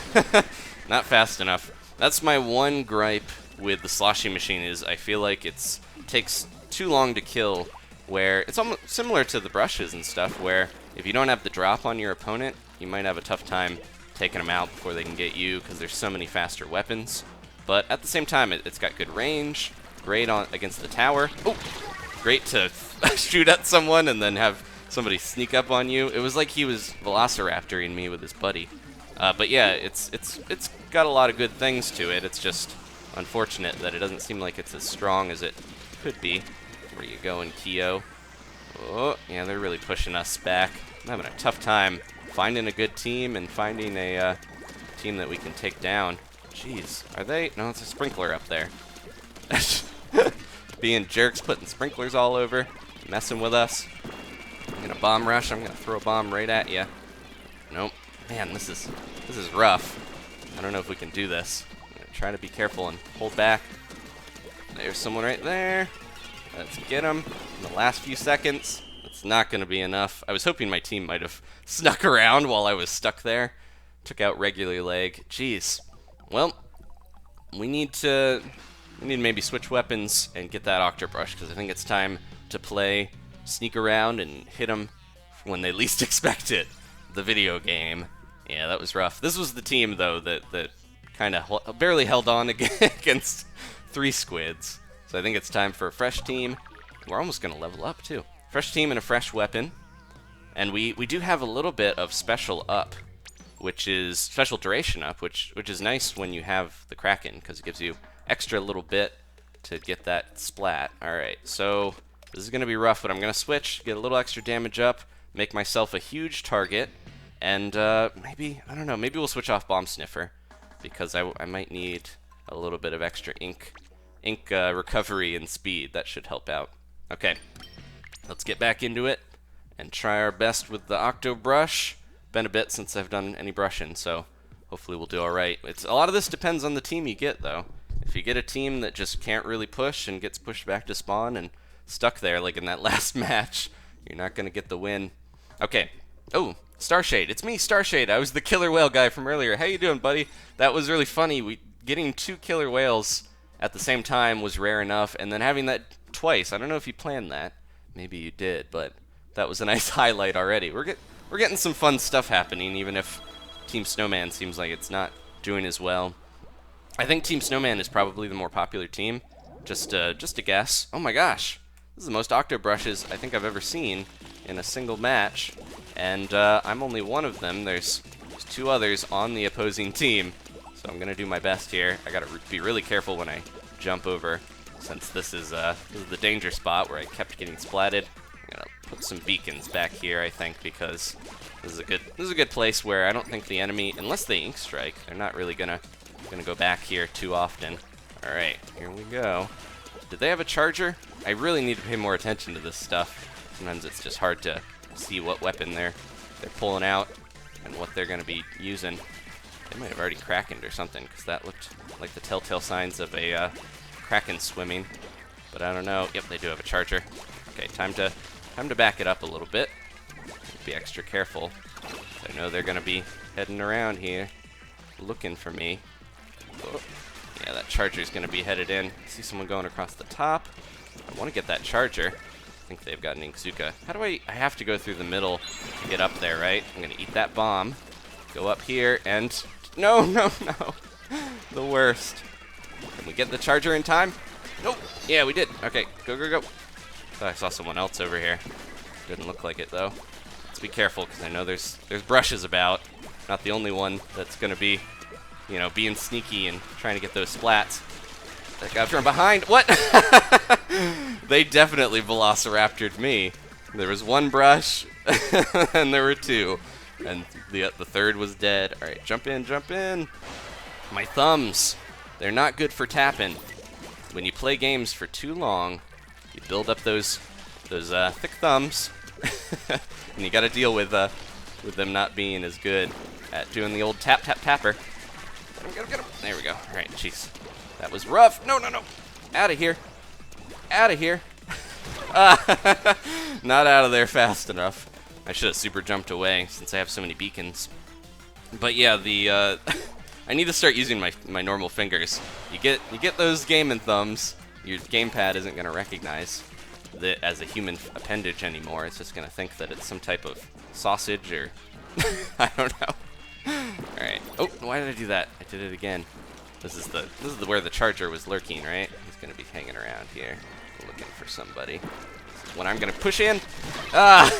not fast enough. That's my one gripe with the sloshing machine is I feel like it takes too long to kill, where it's almost similar to the brushes and stuff, where if you don't have the drop on your opponent, you might have a tough time taking them out before they can get you because there's so many faster weapons. But at the same time, it's got good range, great against the tower. Oh, great to shoot at someone and then have somebody sneak up on you. It was like he was velociraptoring me with his buddy. But yeah, it's got a lot of good things to it. It's just unfortunate that it doesn't seem like it's as strong as it could be. Where you going, Kyo? Oh, yeah, they're really pushing us back. I'm having a tough time finding a good team and finding a team that we can take down. Jeez, are they? No, it's a sprinkler up there. Being jerks, putting sprinklers all over, messing with us. I'm gonna bomb rush. I'm gonna throw a bomb right at you. Nope. Man, this is rough. I don't know if we can do this. I'm gonna try to be careful and hold back. There's someone right there. Let's get him in the last few seconds. It's not gonna be enough. I was hoping my team might have snuck around while I was stuck there. Took out regular leg. Jeez. Well, we need to maybe switch weapons and get that Octobrush because I think it's time to play sneak around and hit them when they least expect it. The video game. Yeah, that was rough. This was the team though that kind of barely held on against 3 squids. So I think it's time for a fresh team. We're almost gonna level up too. Fresh team and a fresh weapon. And we do have a little bit of special up, which is special duration up, which is nice when you have the Kraken because it gives you extra little bit to get that splat. All right, so this is gonna be rough, but I'm gonna switch, get a little extra damage up, make myself a huge target, and maybe, I don't know, maybe we'll switch off Bomb Sniffer because I might need a little bit of extra ink recovery and speed. That should help out. Okay, let's get back into it and try our best with the Octobrush. Been a bit since I've done any brushing, so hopefully we'll do all right. A lot of this depends on the team you get, though. If you get a team that just can't really push and gets pushed back to spawn and stuck there, like in that last match, you're not going to get the win. Okay. Oh, Starshade. It's me, Starshade. I was the killer whale guy from earlier. How you doing, buddy? That was really funny. Getting 2 killer whales at the same time was rare enough, and then having that twice, I don't know if you planned that. Maybe you did, but that was a nice highlight already. We're getting some fun stuff happening, even if Team Snowman seems like it's not doing as well. I think Team Snowman is probably the more popular team. Just a guess. Oh my gosh, this is the most Octobrushes I think I've ever seen in a single match, and I'm only one of them. There's 2 others on the opposing team, so I'm gonna do my best here. I gotta be really careful when I jump over, since this is the danger spot where I kept getting splatted. I'm gonna put some beacons back here, I think, because this is a good place where I don't think the enemy, unless they ink strike, they're not really gonna go back here too often. All right, here we go. Did they have a charger? I really need to pay more attention to this stuff. Sometimes it's just hard to see what weapon they're pulling out and what they're gonna be using. They might have already krakened or something, because that looked like the telltale signs of a kraken swimming. But I don't know. Yep, they do have a charger. Okay, time to back it up a little bit. Be extra careful. I know they're gonna be heading around here, looking for me. Oh, yeah, that charger's gonna be headed in. I see someone going across the top. I want to get that charger. I think they've got an Inkzuka. How do I have to go through the middle to get up there, right? I'm gonna eat that bomb. Go up here and no. The worst. Can we get the charger in time? Nope. Yeah, we did. Okay, go. Thought I saw someone else over here. Didn't look like it though. Let's be careful, because I know there's brushes about. Not the only one that's gonna be, you know, being sneaky and trying to get those splats. That guy from behind. What? They definitely velociraptored me. There was 1 brush, and there were 2, and the third was dead. All right, jump in. My thumbs. They're not good for tapping. When you play games for too long, you build up those thick thumbs, and you got to deal with them not being as good at doing the old tapper. Get him. There we go. All right, jeez, that was rough. No. Out of here. Not out of there fast enough. I should have super jumped away since I have so many beacons. But yeah, I need to start using my normal fingers. You get those gaming thumbs, your gamepad isn't going to recognize it as a human appendage anymore. It's just going to think that it's some type of sausage or I don't know. All right. Oh, why did I do that? I did it again. This is where the charger was lurking, right? He's going to be hanging around here, looking for somebody. This is when I'm going to push in. Ah!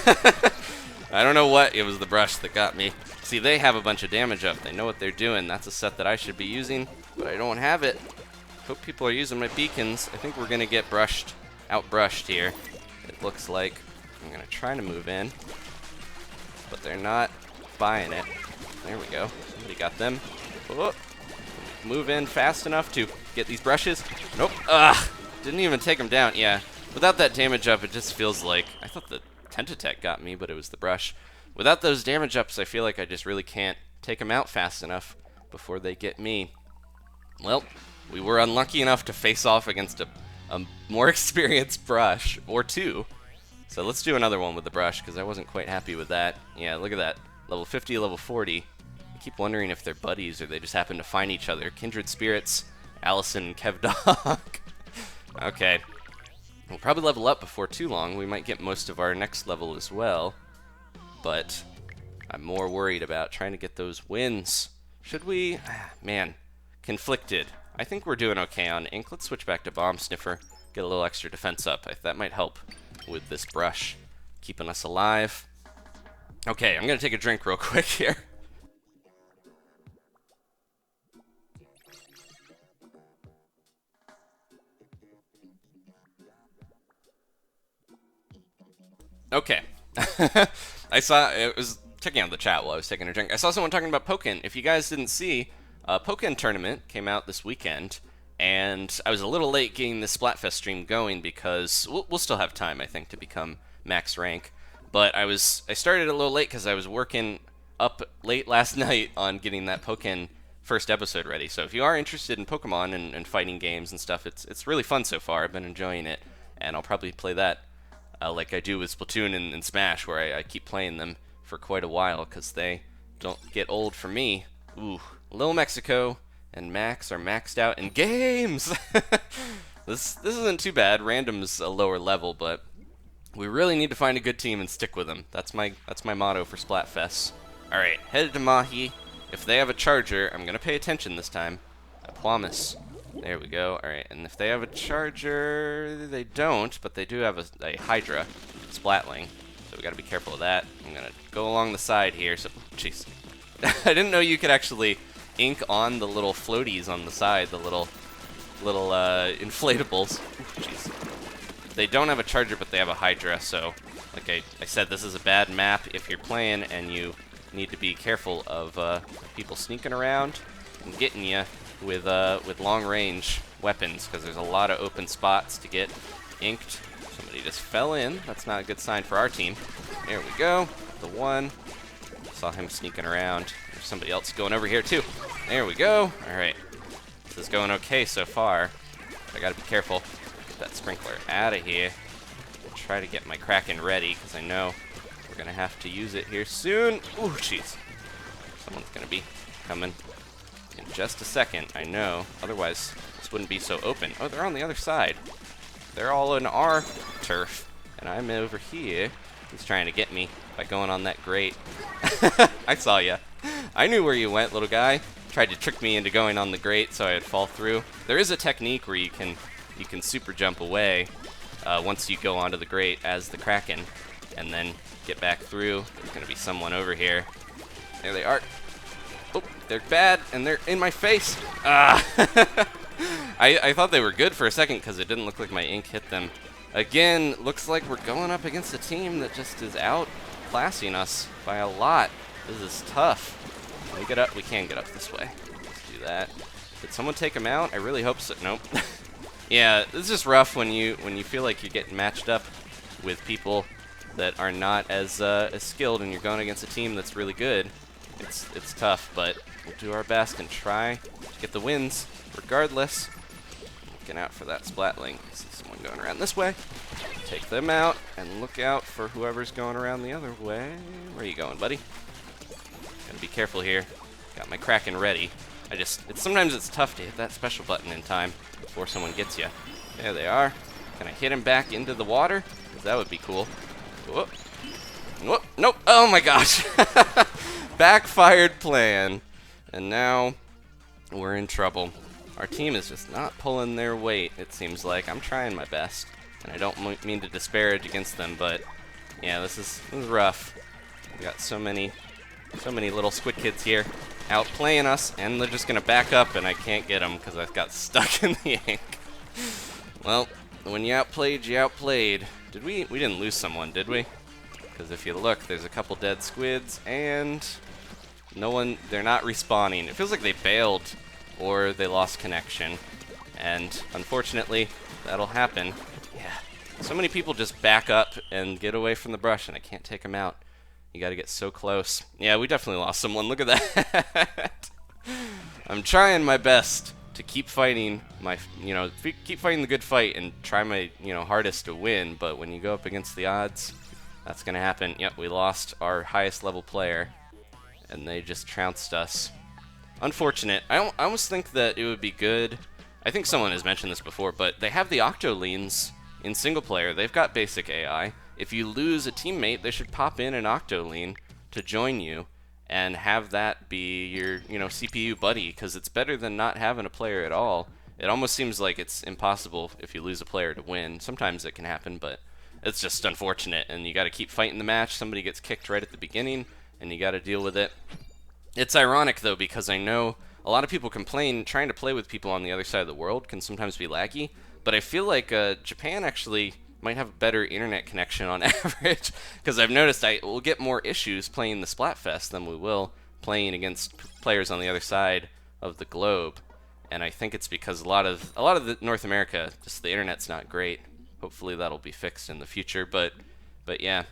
I don't know what. It was the brush that got me. See, they have a bunch of damage up. They know what they're doing. That's a set that I should be using, but I don't have it. Hope people are using my beacons. I think we're going to get outbrushed here. It looks like. I'm going to try to move in, but they're not buying it. There we go. Somebody got them. Oh. Move in fast enough to get these brushes. Nope. Didn't even take them down. Yeah. Without that damage up, it just feels like... I thought the Tentatek got me, but it was the brush. Without those damage ups, I feel like I just really can't take them out fast enough before they get me. Well, we were unlucky enough to face off against a more experienced brush, or 2. So let's do another one with the brush, because I wasn't quite happy with that. Yeah, look at that. Level 50, level 40. I keep wondering if they're buddies or they just happen to find each other. Kindred spirits, Allison and Kevdog. Okay. We'll probably level up before too long. We might get most of our next level as well. But I'm more worried about trying to get those wins. Should we? Man, conflicted. I think we're doing okay on Ink. Let's switch back to Bomb Sniffer. Get a little extra defense up. That might help with this brush, keeping us alive. Okay, I'm going to take a drink real quick here. Okay. I saw, it was checking out the chat while I was taking a drink. I saw someone talking about Pokken. If you guys didn't see, Pokken Tournament came out this weekend, and I was a little late getting the Splatfest stream going because we'll still have time, I think, to become max rank. But I started a little late because I was working up late last night on getting that Pokken first episode ready. So if you are interested in Pokemon and fighting games and stuff, it's really fun so far. I've been enjoying it, and I'll probably play that like I do with Splatoon and Smash, where I keep playing them for quite a while because they don't get old for me. Ooh, Little Mexico and Max are maxed out in games. This isn't too bad. Random's a lower level, but we really need to find a good team and stick with them. That's my motto for Splatfest. All right, headed to Mahi. If they have a charger, I'm gonna pay attention this time. I promise. There we go. All right, and if they have a charger, they don't, but they do have a Hydra, Splatling. So we gotta be careful of that. I'm gonna go along the side here. So, jeez, I didn't know you could actually ink on the little floaties on the side, the little inflatables. Jeez. They don't have a charger, but they have a Hydra. So, like I said, this is a bad map if you're playing and you need to be careful of people sneaking around and getting you with long-range weapons, because there's a lot of open spots to get inked. Somebody just fell in. That's not a good sign for our team. There we go. The one. Saw him sneaking around. There's somebody else going over here too. There we go. All right. This is going okay so far. But I gotta be careful. Get that sprinkler out of here. Try to get my Kraken ready, because I know we're gonna have to use it here soon. Ooh, jeez. Someone's gonna be coming in just a second, I know. Otherwise, this wouldn't be so open. Oh, they're on the other side. They're all in our turf, and I'm over here. He's trying to get me by going on that grate. I saw ya. I knew where you went, little guy. Tried to trick me into going on the grate so I'd fall through. There is a technique where you can super jump away once you go onto the grate as the Kraken, and then get back through. There's gonna be someone over here. There they are. Oh, they're bad, and they're in my face. Ah! I thought they were good for a second because it didn't look like my ink hit them. Again, looks like we're going up against a team that just is outclassing us by a lot. This is tough. Can we get up? We can get up this way. Let's do that. Did someone take him out? I really hope so. Nope. Yeah, this is just rough when you feel like you're getting matched up with people that are not as skilled, and you're going against a team that's really good. It's tough, but we'll do our best and try to get the wins regardless. Looking out for that Splatling. I see someone going around this way. Take them out, and look out for whoever's going around the other way. Where are you going, buddy? Gotta be careful here. Got my Kraken ready. Sometimes it's tough to hit that special button in time before someone gets you. There they are. Can I hit him back into the water? 'Cause that would be cool. Whoop. Whoop. Nope. Oh my gosh. Backfired plan. And now we're in trouble. Our team is just not pulling their weight, it seems like. I'm trying my best. And I don't mean to disparage against them, but yeah, this is rough. We got so many little squid kids here outplaying us, and they're just gonna back up, and I can't get them because I've got stuck in the ink. Well, when you outplayed, you outplayed. We didn't lose someone, did we? Because if you look, there's a couple dead squids, and they're not respawning. It feels like they bailed, or they lost connection, and unfortunately, that'll happen. Yeah, so many people just back up and get away from the brush, and I can't take them out. You gotta get so close. Yeah, we definitely lost someone. Look at that. I'm trying my best to keep fighting keep fighting the good fight and try my, hardest to win, but when you go up against the odds, that's gonna happen. Yep, we lost our highest level player, and they just trounced us. Unfortunate. I almost think that it would be good. I think someone has mentioned this before, but they have the Octolings in single player. They've got basic AI. If you lose a teammate, they should pop in an Octoling to join you and have that be your, CPU buddy, because it's better than not having a player at all. It almost seems like it's impossible if you lose a player to win. Sometimes it can happen, but it's just unfortunate, and you got to keep fighting the match. Somebody gets kicked right at the beginning, and you got to deal with it. It's ironic, though, because I know a lot of people complain trying to play with people on the other side of the world can sometimes be laggy, but I feel like Japan actually might have a better internet connection on average, because I've noticed I will get more issues playing the Splatfest than we will playing against players on the other side of the globe, and I think it's because a lot of North America, just the internet's not great. Hopefully that'll be fixed in the future, but yeah.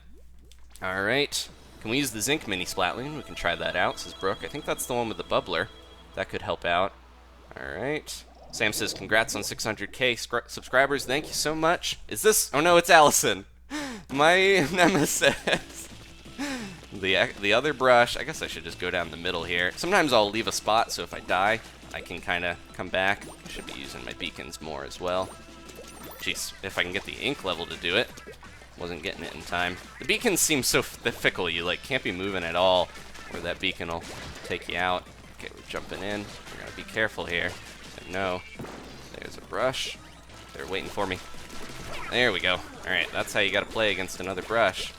All right, can we use the Zinc Mini Splatling? We can try that out, says Brooke. I think that's the one with the bubbler. That could help out. All right. Sam says, congrats on 600K subscribers. Thank you so much. Is this? Oh no, it's Allison. My nemesis. The other brush. I guess I should just go down the middle here. Sometimes I'll leave a spot, so if I die, I can kind of come back. Should be using my beacons more as well. Jeez, if I can get the ink level to do it. Wasn't getting it in time. The beacons seem so fickle. You like can't be moving at all, or that beacon will take you out. Okay, we're jumping in. We're gonna be careful here. And no, there's a brush. They're waiting for me. There we go. All right, that's how you gotta play against another brush.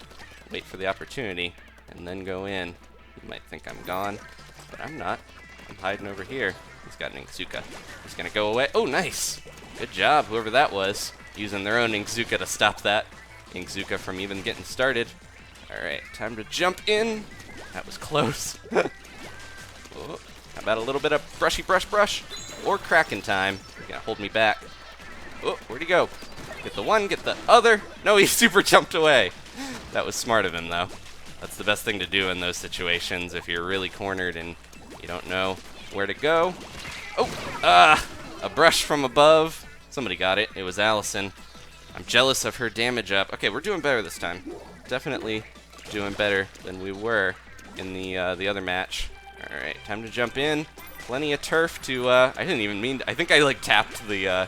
Wait for the opportunity, and then go in. You might think I'm gone, but I'm not. I'm hiding over here. He's got an Inkzuka. He's gonna go away. Oh, nice. Good job, whoever that was, using their own Inkzuka to stop that Inkzuka from even getting started. Alright, time to jump in. That was close. Oh, how about a little bit of brushy brush? Or Kraken time. You're gonna hold me back. Oh, where'd he go? Get the one, get the other. No, he super jumped away. That was smart of him, though. That's the best thing to do in those situations if you're really cornered and you don't know where to go. Oh, a brush from above. Somebody got it. It was Allison. I'm jealous of her damage up. Okay, we're doing better this time. Definitely doing better than we were in the other match. All right, time to jump in. Plenty of turf to. I didn't even mean. I think I like tapped the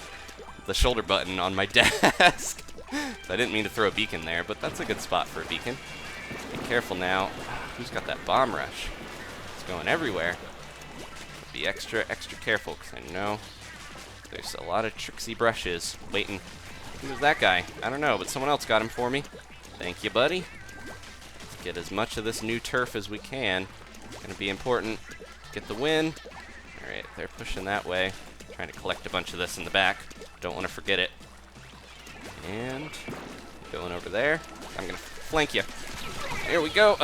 shoulder button on my desk. So I didn't mean to throw a beacon there, but that's a good spot for a beacon. Be careful now. Who's got that bomb rush? It's going everywhere. Be extra careful, because I know there's a lot of tricksy brushes waiting. Who's that guy? I don't know, but someone else got him for me. Thank you, buddy. Let's get as much of this new turf as we can. Gonna be important. Get the win. Alright, they're pushing that way. Trying to collect a bunch of this in the back. Don't want to forget it. And going over there. I'm gonna flank you. There we go.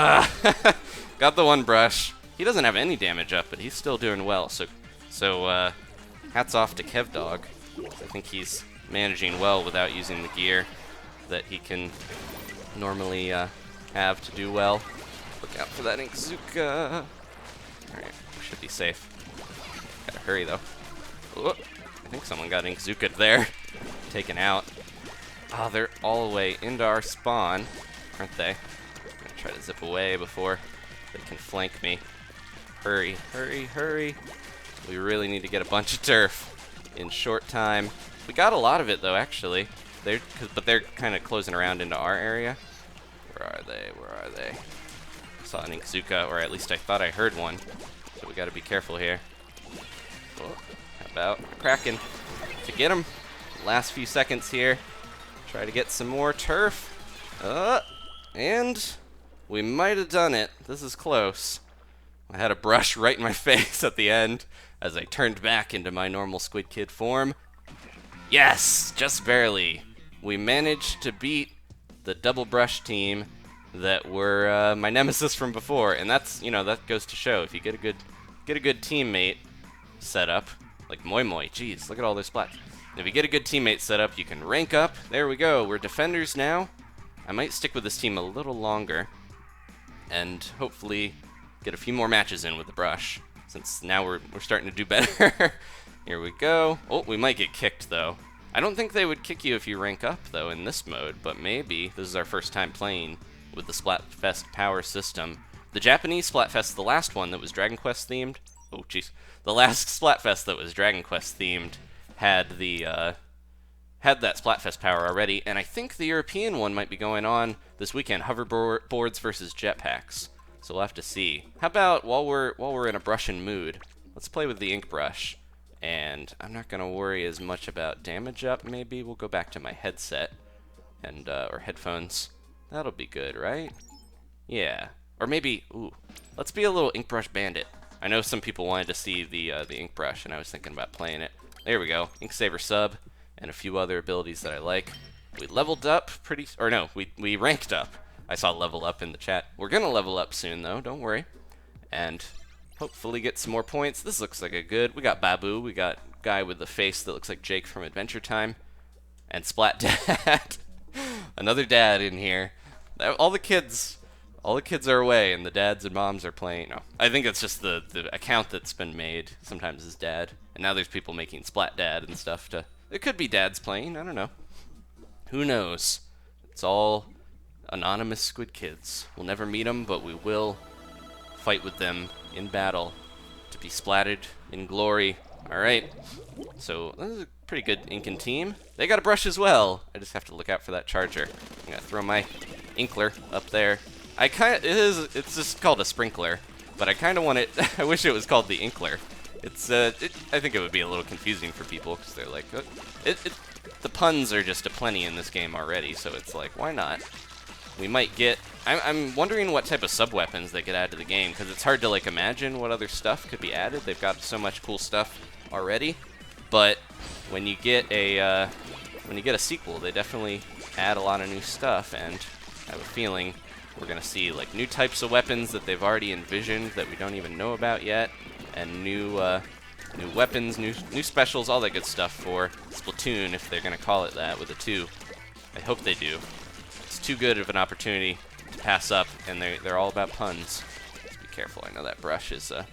Got the one brush. He doesn't have any damage up, but he's still doing well. So hats off to KevDog. I think he's managing well without using the gear that he can normally have to do well. Look out for that Inkzuka. Alright, we should be safe. Gotta hurry though. Oh, I think someone got Inkzuka there. Taken out. Oh, they're all the way into our spawn, aren't they? I'm gonna try to zip away before they can flank me. Hurry, hurry, hurry. We really need to get a bunch of turf in short time. We got a lot of it though, actually. But they're kind of closing around into our area. Where are they? Where are they? I saw an Inkzuka, or at least I thought I heard one. So we gotta be careful here. Oh, how about Kraken to get him? Last few seconds here. Try to get some more turf. And we might have done it. This is close. I had a brush right in my face at the end as I turned back into my normal Squid Kid form. Yes, just barely. We managed to beat the double brush team that were my nemesis from before, and that's, you know, that goes to show if you get a good teammate set up, like Moi Moi. Jeez, look at all those splats. If you get a good teammate set up, you can rank up. There we go. We're defenders now. I might stick with this team a little longer and hopefully get a few more matches in with the brush, since now we're starting to do better. Here we go. Oh, we might get kicked, though. I don't think they would kick you if you rank up, though, in this mode, but maybe. This is our first time playing with the Splatfest power system. The Japanese Splatfest, the last one that was Dragon Quest themed. Oh, jeez. The last Splatfest that was Dragon Quest themed had had that Splatfest power already, and I think the European one might be going on this weekend. Hoverboards versus jetpacks. So we'll have to see. How about while we're in a brushing mood, let's play with the Inkbrush. And I'm not gonna worry as much about damage up. Maybe we'll go back to my headset and or headphones. That'll be good, right? Yeah. Or maybe, ooh, let's be a little Inkbrush bandit. I know some people wanted to see the Inkbrush, and I was thinking about playing it. There we go. Inksaver sub and a few other abilities that I like. We leveled up we ranked up. I saw level up in the chat. We're gonna level up soon though, don't worry. And hopefully get some more points. This looks like a good. We got Babu. We got guy with the face that looks like Jake from Adventure Time, and Splat Dad. Another dad in here. All the kids are away, and the dads and moms are playing. No, I think it's just the account that's been made. Sometimes is dad, and now there's people making Splat Dad and stuff. It could be dads playing. I don't know. Who knows? It's all anonymous Squid Kids. We'll never meet them, but we will fight with them in battle to be splatted in glory Alright, so this is a pretty good Inkin team. They got a brush as well. I just have to look out for that charger. I'm gonna throw my Inkler up there. It's just called a sprinkler, but I kind of want it, I wish it was called the Inkler. I think it would be a little confusing for people, because they're like, the puns are just aplenty in this game already, so it's like, why not? We might get, I'm wondering what type of sub-weapons they could add to the game, because it's hard to like imagine what other stuff could be added. They've got so much cool stuff already, but when you get a sequel, they definitely add a lot of new stuff, and I have a feeling we're gonna see like new types of weapons that they've already envisioned that we don't even know about yet, and new weapons, new specials, all that good stuff for Splatoon, if they're gonna call it that with a 2. I hope they do. It's too good of an opportunity to pass up, and they're all about puns. Just be careful. I know that brush is a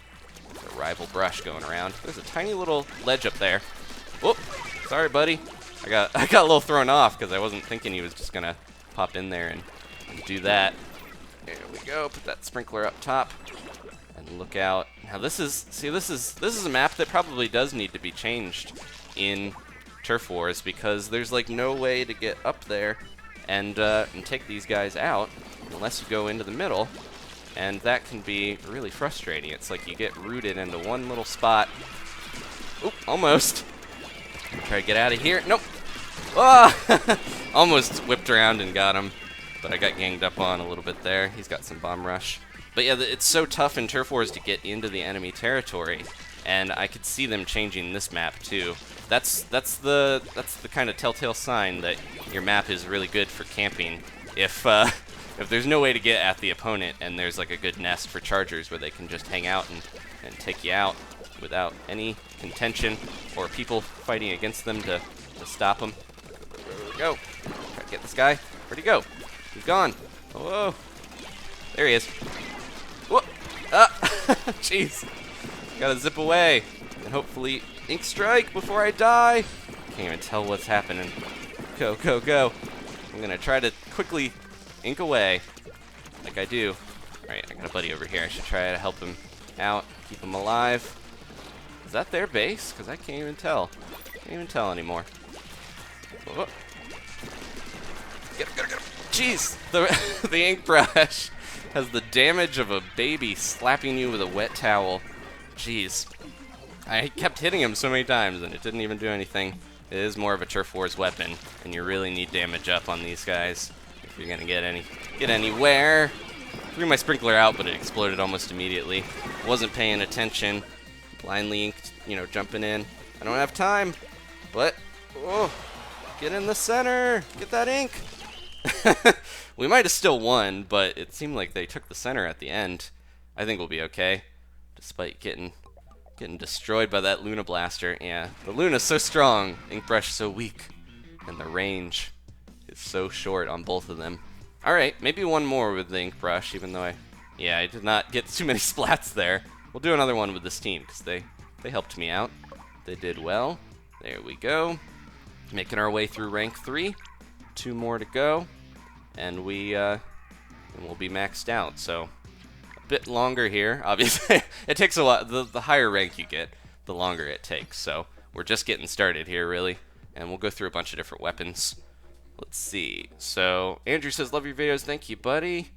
rival brush going around. There's a tiny little ledge up there. Whoop! Sorry, buddy. I got a little thrown off because I wasn't thinking he was just gonna pop in there and do that. There we go. Put that sprinkler up top. And look out. Now this is a map that probably does need to be changed in Turf Wars, because there's like no way to get up there and take these guys out unless you go into the middle, and that can be really frustrating. It's like you get rooted into one little spot. Oop, almost. Try to get out of here. Nope. Ah! Almost whipped around and got him, but I got ganged up on a little bit there. He's got some bomb rush. But yeah, it's so tough in Turf Wars to get into the enemy territory, and I could see them changing this map too. That's the kind of telltale sign that your map is really good for camping. If there's no way to get at the opponent, and there's like a good nest for chargers where they can just hang out and take you out without any contention or people fighting against them to stop them. There we go. Try to get this guy. Where'd he go? He's gone. Whoa. There he is. Whoa. Ah! Jeez. Gotta zip away. And hopefully ink strike before I die. Can't even tell what's happening. Go, go, go. I'm gonna try to quickly ink away. Like I do. Alright, I got a buddy over here. I should try to help him out. Keep him alive. Is that their base? Because I can't even tell. Can't even tell anymore. Whoa. Get him, get him, get him. Jeez! The Inkbrush has the damage of a baby slapping you with a wet towel. Jeez. I kept hitting him so many times and it didn't even do anything. It is more of a Turf Wars weapon, and you really need damage up on these guys if you're gonna get anywhere. Threw my sprinkler out, but it exploded almost immediately. Wasn't paying attention. Blindly inked, jumping in. I don't have time, but get in the center. Get that ink. We might have still won, but it seemed like they took the center at the end. I think we'll be okay, despite getting destroyed by that Luna Blaster. Yeah, the Luna's so strong, Inkbrush so weak, and the range is so short on both of them. Alright, maybe one more with the Inkbrush, even though I did not get too many splats there. We'll do another one with this team, because they helped me out. They did well. There we go. Making our way through rank 3. 2 more to go. And we'll be maxed out, so a bit longer here. Obviously, it takes a lot. The higher rank you get, the longer it takes. So we're just getting started here, really, and we'll go through a bunch of different weapons. Let's see. So Andrew says, "Love your videos, thank you, buddy."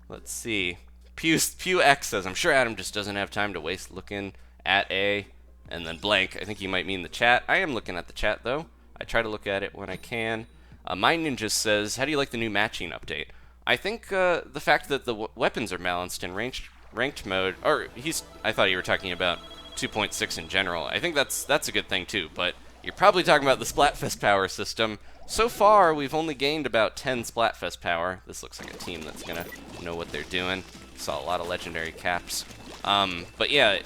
Let's see. Pew X says, "I'm sure Adam just doesn't have time to waste looking at A and then blank." I think you might mean the chat. I am looking at the chat though. I try to look at it when I can. My Ninja says, "How do you like the new matching update?" I think the fact that the weapons are balanced in ranked mode, or I thought you were talking about 2.6 in general. I think that's a good thing too, but you're probably talking about the Splatfest power system. So far, we've only gained about 10 Splatfest power. This looks like a team that's gonna know what they're doing. Saw a lot of legendary caps. But yeah,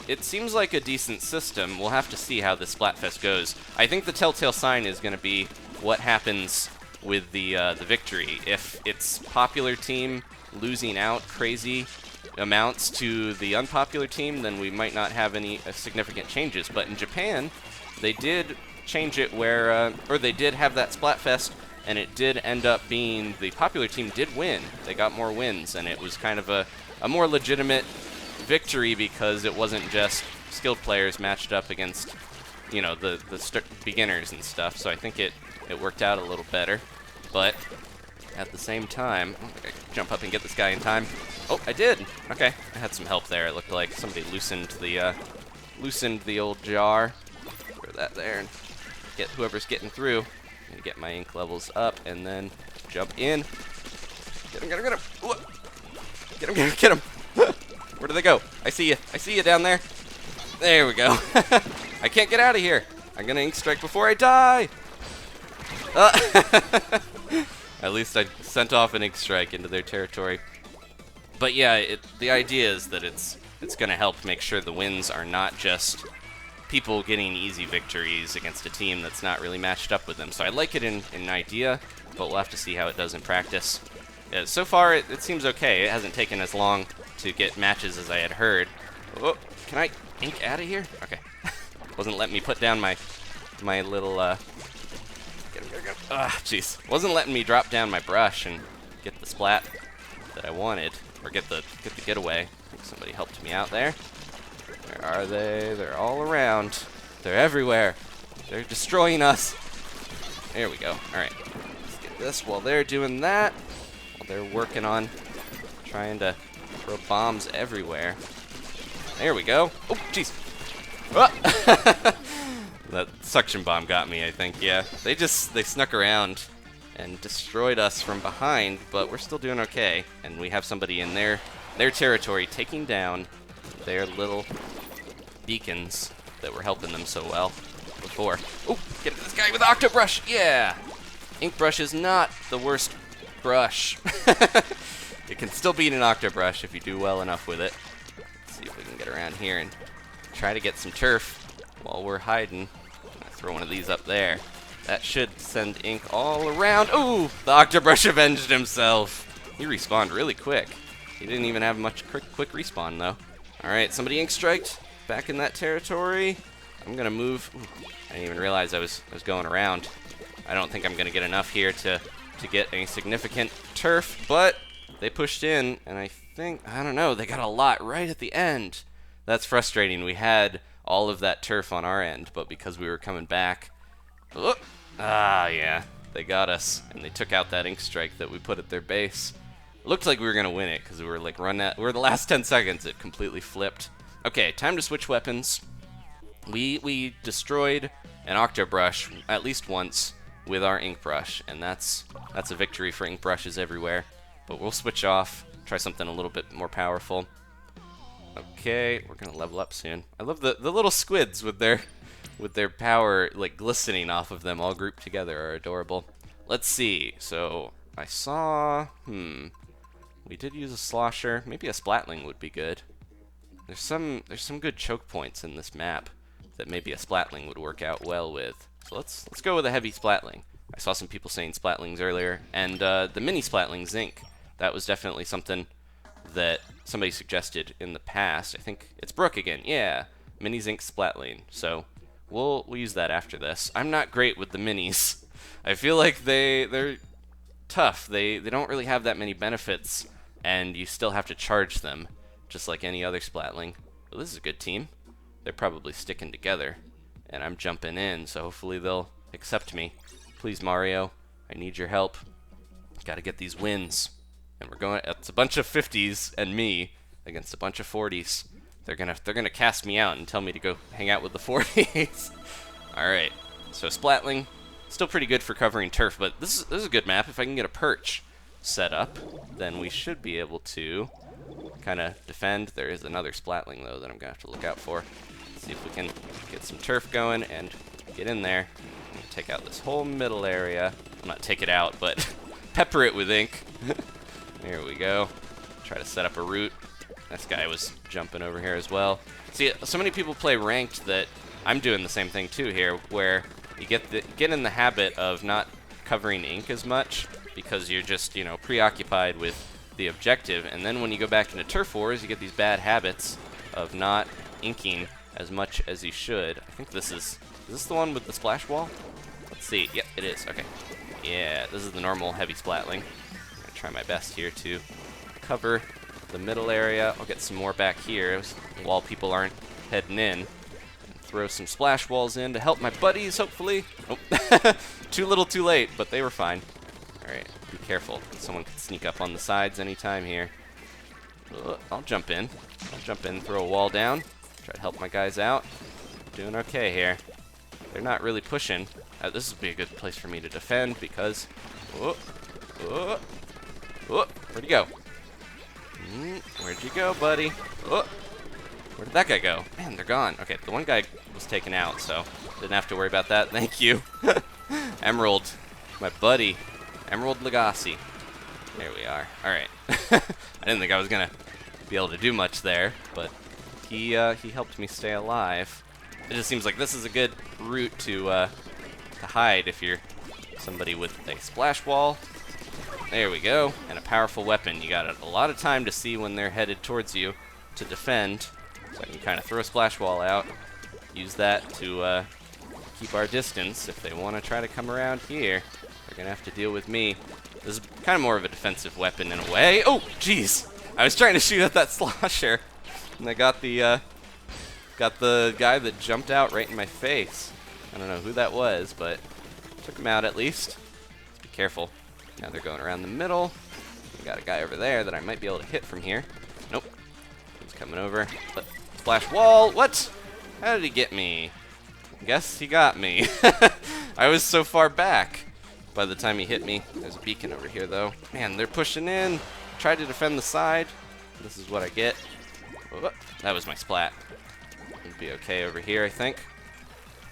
it seems like a decent system. We'll have to see how the Splatfest goes. I think the telltale sign is gonna be what happens with the victory. If it's popular team losing out crazy amounts to the unpopular team, then we might not have any significant changes. But in Japan, they did change it where, or they did have that Splatfest, and it did end up being the popular team did win. They got more wins, and it was kind of a more legitimate victory because it wasn't just skilled players matched up against, you know, the beginners and stuff. So I think it worked out a little better. But at the same time, I can jump up and get this guy in time. Oh, I did. Okay, I had some help there. It looked like somebody loosened the old jar. Throw that there and get whoever's getting through. And get my ink levels up and then jump in. Get him, get him, get him. Get him, get him, get him. Where do they go? I see you. I see you down there. There we go. I can't get out of here. I'm gonna ink strike before I die. At least I sent off an ink strike into their territory. But yeah, the idea is that it's going to help make sure the wins are not just people getting easy victories against a team that's not really matched up with them. So I like it in idea, but we'll have to see how it does in practice. So far, it seems okay. It hasn't taken as long to get matches as I had heard. Oh, can I ink out of here? Okay. Wasn't letting me put down my little... Get him, get him, get him. Ah, jeez. Wasn't letting me drop down my brush and get the splat that I wanted. Or get the getaway. I think somebody helped me out there. Where are they? They're all around. They're everywhere. They're destroying us. There we go. Alright. Let's get this while they're doing that. While they're working on trying to throw bombs everywhere. There we go. Oh, jeez. Ah! That suction bomb got me, I think. Yeah. They snuck around and destroyed us from behind, but we're still doing okay. And we have somebody in their territory taking down their little beacons that were helping them so well before. Oh, get this guy with Octobrush! Yeah! Inkbrush is not the worst brush. It can still beat an Octobrush if you do well enough with it. Let's see if we can get around here and try to get some turf while we're hiding. I'm gonna throw one of these up there. That should send ink all around. Ooh, the Octobrush avenged himself. He respawned really quick. He didn't even have much quick respawn, though. All right, somebody ink striked. Back in that territory. I'm going to move. Ooh, I didn't even realize I was going around. I don't think I'm going to get enough here to get any significant turf, but they pushed in, and I don't know, they got a lot right at the end. That's frustrating. We had all of that turf on our end, but because we were coming back... Oh, yeah, they got us, and they took out that ink strike that we put at their base. It looked like we were going to win it, because we were like we're the last 10 seconds, it completely flipped. Okay, time to switch weapons. We destroyed an Octobrush at least once with our Inkbrush, and that's a victory for Inkbrushes everywhere. But we'll switch off, try something a little bit more powerful. Okay, we're going to level up soon. I love the little squids with their power like glistening off of them all grouped together are adorable. Let's see. So I saw we did use a slosher. Maybe a Splatling would be good. There's some good choke points in this map that maybe a Splatling would work out well with. So let's go with a heavy Splatling. I saw some people saying Splatlings earlier, and the mini Splatling Zinc. That was definitely something that somebody suggested in the past. I think it's Brooke again. Yeah, mini Zinc Splatling. So we'll use that after this. I'm not great with the minis. I feel like they're tough. They don't really have that many benefits, and you still have to charge them, just like any other Splatling. Well, this is a good team. They're probably sticking together, and I'm jumping in, so hopefully they'll accept me. Please, Mario, I need your help. Gotta get these wins. And we're going. It's a bunch of 50s and me against a bunch of 40s. They're gonna cast me out and tell me to go hang out with the 40s. All right. So Splatling, still pretty good for covering turf, but this is a good map. If I can get a perch set up, then we should be able to kind of defend. There is another Splatling though that I'm gonna have to look out for. Let's see if we can get some turf going and get in there. Take out this whole middle area. Not take it out, but pepper it with ink. There we go. Try to set up a route. This guy was jumping over here as well. See, so many people play ranked that I'm doing the same thing too here, where you get in the habit of not covering ink as much because you're just, you know, preoccupied with the objective, and then when you go back into turf wars, you get these bad habits of not inking as much as you should. I think this is this the one with the splash wall? Let's see. Yep, it is. Okay. Yeah, this is the normal heavy Splatling. I'm gonna try my best here to cover the middle area. I'll get some more back here while people aren't heading in. Throw some splash walls in to help my buddies, hopefully. Oh, too little too late, but they were fine. Alright, be careful. Someone could sneak up on the sides anytime here. I'll jump in. I'll jump in, throw a wall down. Try to help my guys out. Doing okay here. They're not really pushing. This would be a good place for me to defend because... where'd he go? Where'd you go, buddy? Where did that guy go? Man, they're gone. Okay, the one guy was taken out, so didn't have to worry about that. Thank you. Emerald, my buddy. Emerald Legacy. There we are. Alright. I didn't think I was going to be able to do much there, but he helped me stay alive. It just seems like this is a good route to hide if you're somebody with a splash wall. There we go. And a powerful weapon. You got a lot of time to see when they're headed towards you to defend. So I can kind of throw a splash wall out, use that to keep our distance. If they want to try to come around here, they're going to have to deal with me. This is kind of more of a defensive weapon in a way. Oh, jeez! I was trying to shoot at that slosher, and I got the guy that jumped out right in my face. I don't know who that was, but took him out at least. Let's be careful. Now they're going around the middle. We got a guy over there that I might be able to hit from here. Nope. He's coming over. Splash wall. What? How did he get me? Guess he got me. I was so far back by the time he hit me. There's a beacon over here, though. Man, they're pushing in. Tried to defend the side. This is what I get. Oh, that was my splat. It'll be okay over here, I think.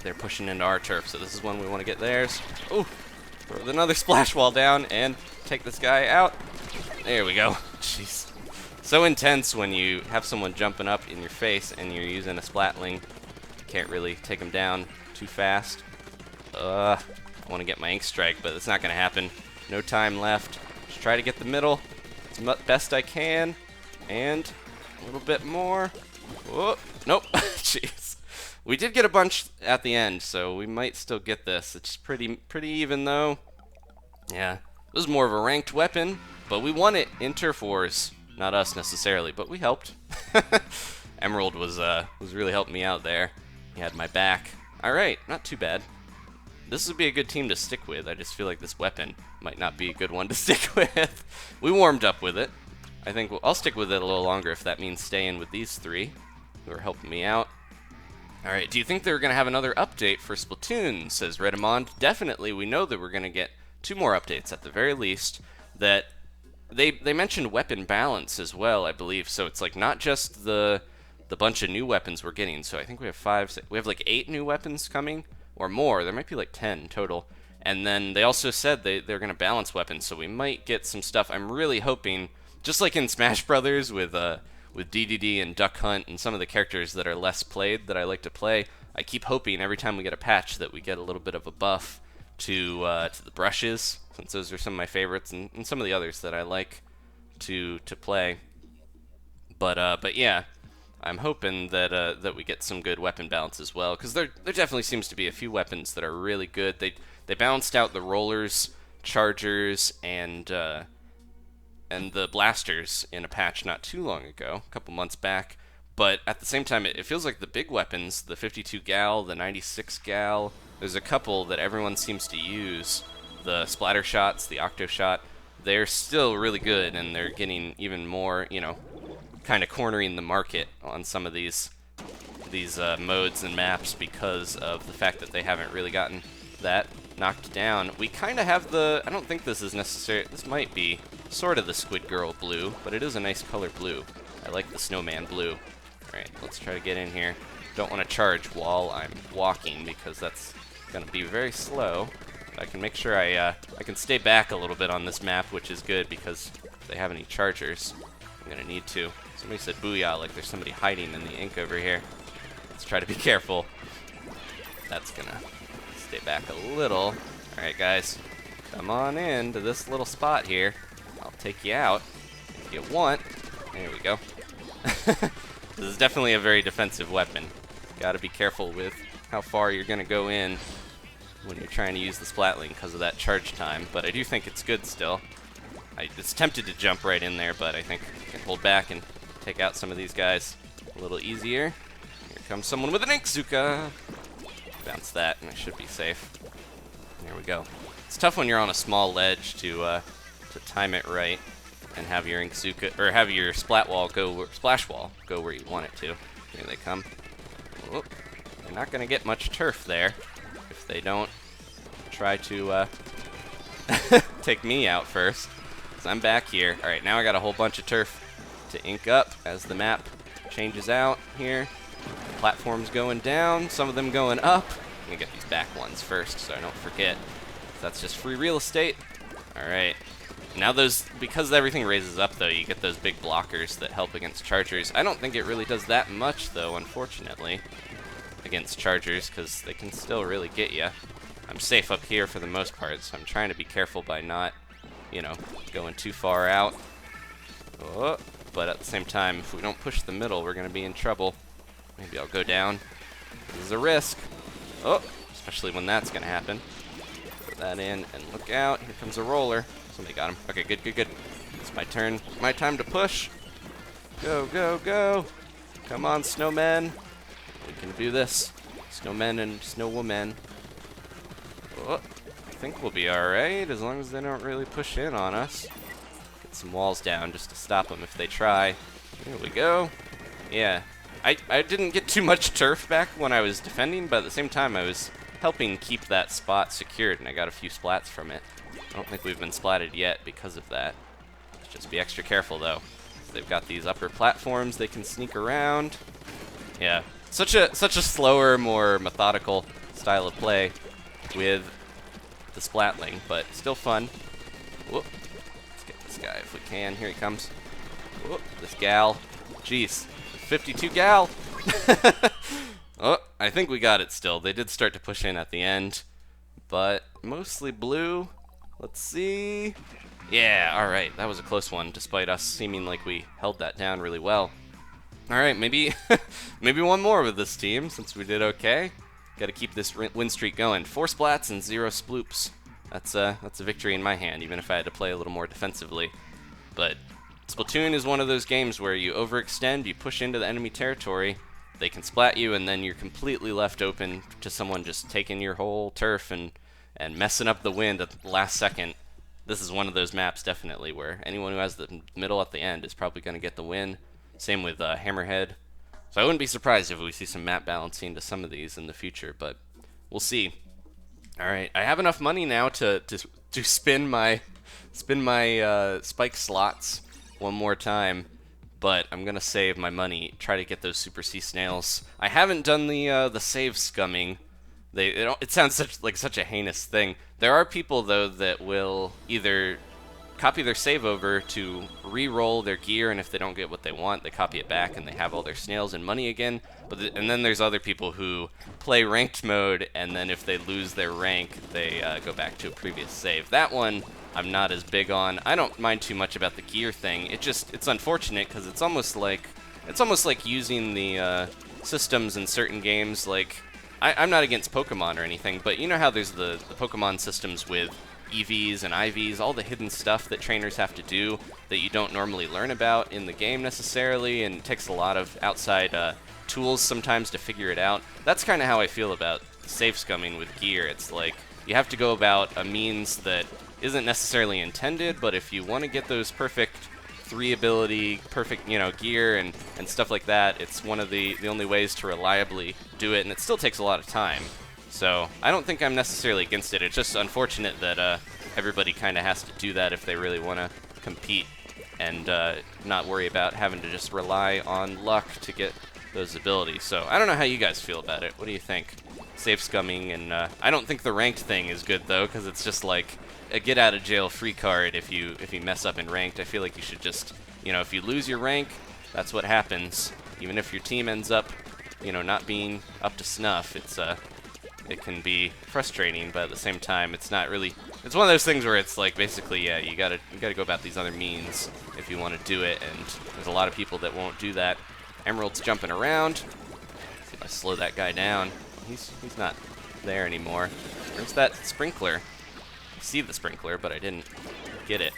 They're pushing into our turf, so this is when we want to get theirs. Oh, throw another splash wall down and take this guy out. There we go. Jeez. So intense when you have someone jumping up in your face and you're using a Splatling. Can't really take them down too fast. I want to get my ink strike, but it's not going to happen. No time left. Just try to get the middle as best I can. And a little bit more. Whoa. Nope. Jeez. We did get a bunch at the end, so we might still get this. It's pretty even, though. Yeah. This is more of a ranked weapon, but we won it in Turf Wars. Not us necessarily, but we helped. Emerald was really helping me out there. He had my back. Alright, not too bad. This would be a good team to stick with. I just feel like this weapon might not be a good one to stick with. We warmed up with it. I think I'll stick with it a little longer if that means staying with these three who are helping me out. Alright, do you think they're going to have another update for Splatoon, says Redamond. Definitely, we know that we're going to get 2 more updates at the very least. That they mentioned weapon balance as well, I believe. So it's like not just the bunch of new weapons we're getting. So I think we have like 8 new weapons coming or more. There might be like 10 total. And then they also said they're going to balance weapons, so we might get some stuff. I'm really hoping, just like in Smash Brothers with DDD and Duck Hunt and some of the characters that are less played that I like to play, I keep hoping every time we get a patch that we get a little bit of a buff to the brushes, since those are some of my favorites, and some of the others that I like to play. But yeah, I'm hoping that we get some good weapon balance as well, because there definitely seems to be a few weapons that are really good. They balanced out the rollers, chargers, and the blasters in a patch not too long ago, a couple months back. But at the same time, it feels like the big weapons, the 52 gal, the 96 gal, there's a couple that everyone seems to use. The splatter shots, the octo shot, they're still really good, and they're getting even more, kind of cornering the market on some of these modes and maps because of the fact that they haven't really gotten that knocked down. We kind of have I don't think this is necessary, this might be sort of the Squid Girl blue, but it is a nice color blue. I like the snowman blue. Alright, let's try to get in here. Don't want to charge while I'm walking because that's going to be very slow. But I can make sure I can stay back a little bit on this map, which is good because if they have any chargers, I'm going to need to. Somebody said booyah, like there's somebody hiding in the ink over here. Let's try to be careful. That's going to stay back a little. Alright guys, come on in to this little spot here. I'll take you out if you want. There we go. This is definitely a very defensive weapon. Gotta be careful with how far you're gonna go in when you're trying to use the Splatling because of that charge time, but I do think it's good still. I was tempted to jump right in there, but I think I can hold back and take out some of these guys a little easier. Here comes someone with an Inkzooka. Bounce that, and I should be safe. There we go. It's tough when you're on a small ledge to time it right and have your Inkzooka, or have your splash wall go where you want it to. Here they come. Whoop. You're not gonna get much turf there if they don't try to take me out first. So I'm back here. All right, now I got a whole bunch of turf to ink up as the map changes out here. Platforms going down, some of them going up. I'm gonna get these back ones first so I don't forget. That's just free real estate. All right. Now those, because everything raises up though, you get those big blockers that help against chargers. I don't think it really does that much though, unfortunately, against chargers, because they can still really get you. I'm safe up here for the most part, so I'm trying to be careful by not, you know, going too far out. Oh, but at the same time, if we don't push the middle, we're going to be in trouble. Maybe I'll go down. This is a risk. Oh, especially when that's going to happen. Put that in and look out. Here comes a roller. Somebody got him. Okay, good, good, good. It's my turn. My time to push. Go, go, go. Come on, snowmen. We can do this. Snowmen and snowwoman. Oh, I think we'll be alright as long as they don't really push in on us. Get some walls down just to stop them if they try. There we go. Yeah. I didn't get too much turf back when I was defending, but at the same time I was helping keep that spot secured, and I got a few splats from it. I don't think we've been splatted yet because of that. Let's just be extra careful though. They've got these upper platforms they can sneak around. Yeah. Such a slower, more methodical style of play with the Splatling, but still fun. Whoop. Let's get this guy if we can. Here he comes. Whoop. This gal. Jeez. 52 gal. Oh, I think we got it still. They did start to push in at the end, but mostly blue. Let's see. Yeah, alright. That was a close one, despite us seeming like we held that down really well. Alright, maybe maybe one more with this team, since we did okay. Got to keep this win streak going. 4 splats and 0 sploops. That's a victory in my hand, even if I had to play a little more defensively. But Splatoon is one of those games where you overextend, you push into the enemy territory, they can splat you, and then you're completely left open to someone just taking your whole turf and messing up the wind at the last second. This is one of those maps, definitely, where anyone who has the middle at the end is probably going to get the win. Same with Hammerhead. So I wouldn't be surprised if we see some map balancing to some of these in the future, but we'll see. All right, I have enough money now to spin my spike slots one more time, but I'm gonna save my money, try to get those Super Sea Snails. I haven't done the save scumming. It sounds like such a heinous thing. There are people though that will either copy their save over to re-roll their gear, and if they don't get what they want, they copy it back and they have all their snails and money again. And then there's other people who play ranked mode, and then if they lose their rank, they go back to a previous save. That one I'm not as big on. I don't mind too much about the gear thing. It's unfortunate because it's almost like using the systems in certain games. Like I'm not against Pokemon or anything, but you know how there's the Pokemon systems with EVs and IVs, all the hidden stuff that trainers have to do that you don't normally learn about in the game necessarily, and it takes a lot of outside tools sometimes to figure it out. That's kind of how I feel about save scumming with gear. It's like you have to go about a means that isn't necessarily intended, but if you want to get those perfect 3 ability, perfect, gear and stuff like that, it's one of the only ways to reliably do it, and it still takes a lot of time. So I don't think I'm necessarily against it. It's just unfortunate that everybody kind of has to do that if they really want to compete and not worry about having to just rely on luck to get those abilities. So I don't know how you guys feel about it. What do you think? Save scumming, and I don't think the ranked thing is good though, because it's just like a get out of jail free card if you mess up in ranked. I feel like you should just, if you lose your rank, that's what happens. Even if your team ends up, not being up to snuff, it can be frustrating, but at the same time, it's not really. It's one of those things where it's like basically, yeah, you gotta go about these other means if you want to do it, and there's a lot of people that won't do that. Emerald's jumping around. See if I slow that guy down. He's not there anymore. Where's that sprinkler? I see the sprinkler, but I didn't get it.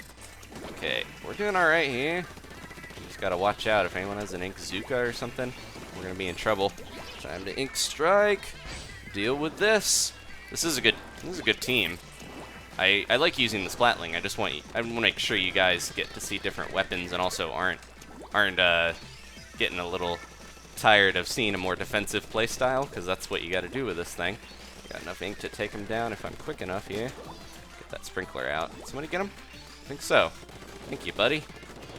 Okay, we're doing all right here. We just gotta watch out if anyone has an Inkzooka or something. We're gonna be in trouble. Time to Ink Strike. Deal with this. This is a good team. I like using the Splatling. I want to make sure you guys get to see different weapons and also aren't getting a little tired of seeing a more defensive playstyle, because that's what you got to do with this thing. Got enough ink to take him down if I'm quick enough here. Get that sprinkler out. Somebody get him? I think so. Thank you, buddy.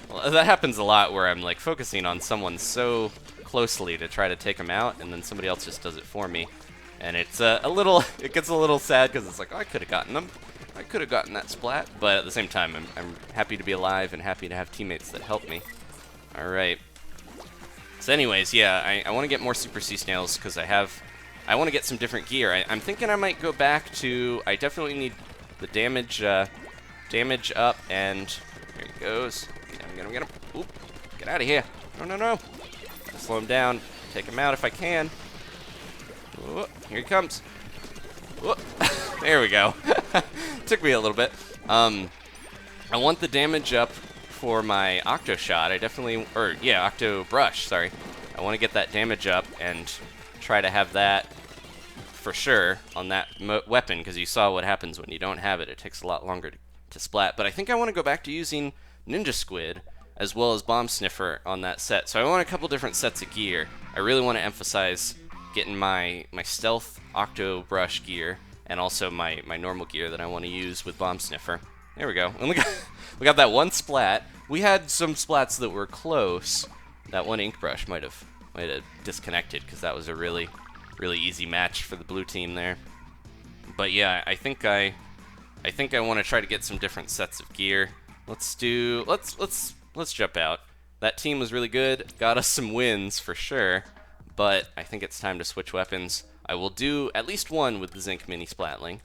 Well, that happens a lot where I'm like focusing on someone so closely to try to take him out, and then somebody else just does it for me. And it's it gets a little sad because it's like, oh, I could have gotten him. I could have gotten that splat, but at the same time, I'm happy to be alive and happy to have teammates that help me. All right. So anyways, yeah, I want to get more Super Sea Snails because I want to get some different gear. I'm thinking I might go back to, I definitely need the damage up, and here he goes. Get him. Oop, get out of here. No. Slow him down, take him out if I can. Ooh, here he comes. Ooh, there we go. Took me a little bit. I want the damage up for my Octoshot. Octobrush, sorry. I want to get that damage up and try to have that for sure on that weapon, because you saw what happens when you don't have it. It takes a lot longer to splat. But I think I want to go back to using Ninja Squid as well as Bomb Sniffer on that set. So I want a couple different sets of gear. I really want to emphasize getting my stealth Octobrush gear and also my normal gear that I want to use with Bomb Sniffer. There we go. And we got that one splat. We had some splats that were close. That one Inkbrush might have disconnected because that was a really easy match for the blue team there. But yeah, I think I want to try to get some different sets of gear. Let's jump out. That team was really good, got us some wins for sure, but I think it's time to switch weapons. I will do at least one with the Zinc Mini Splatling.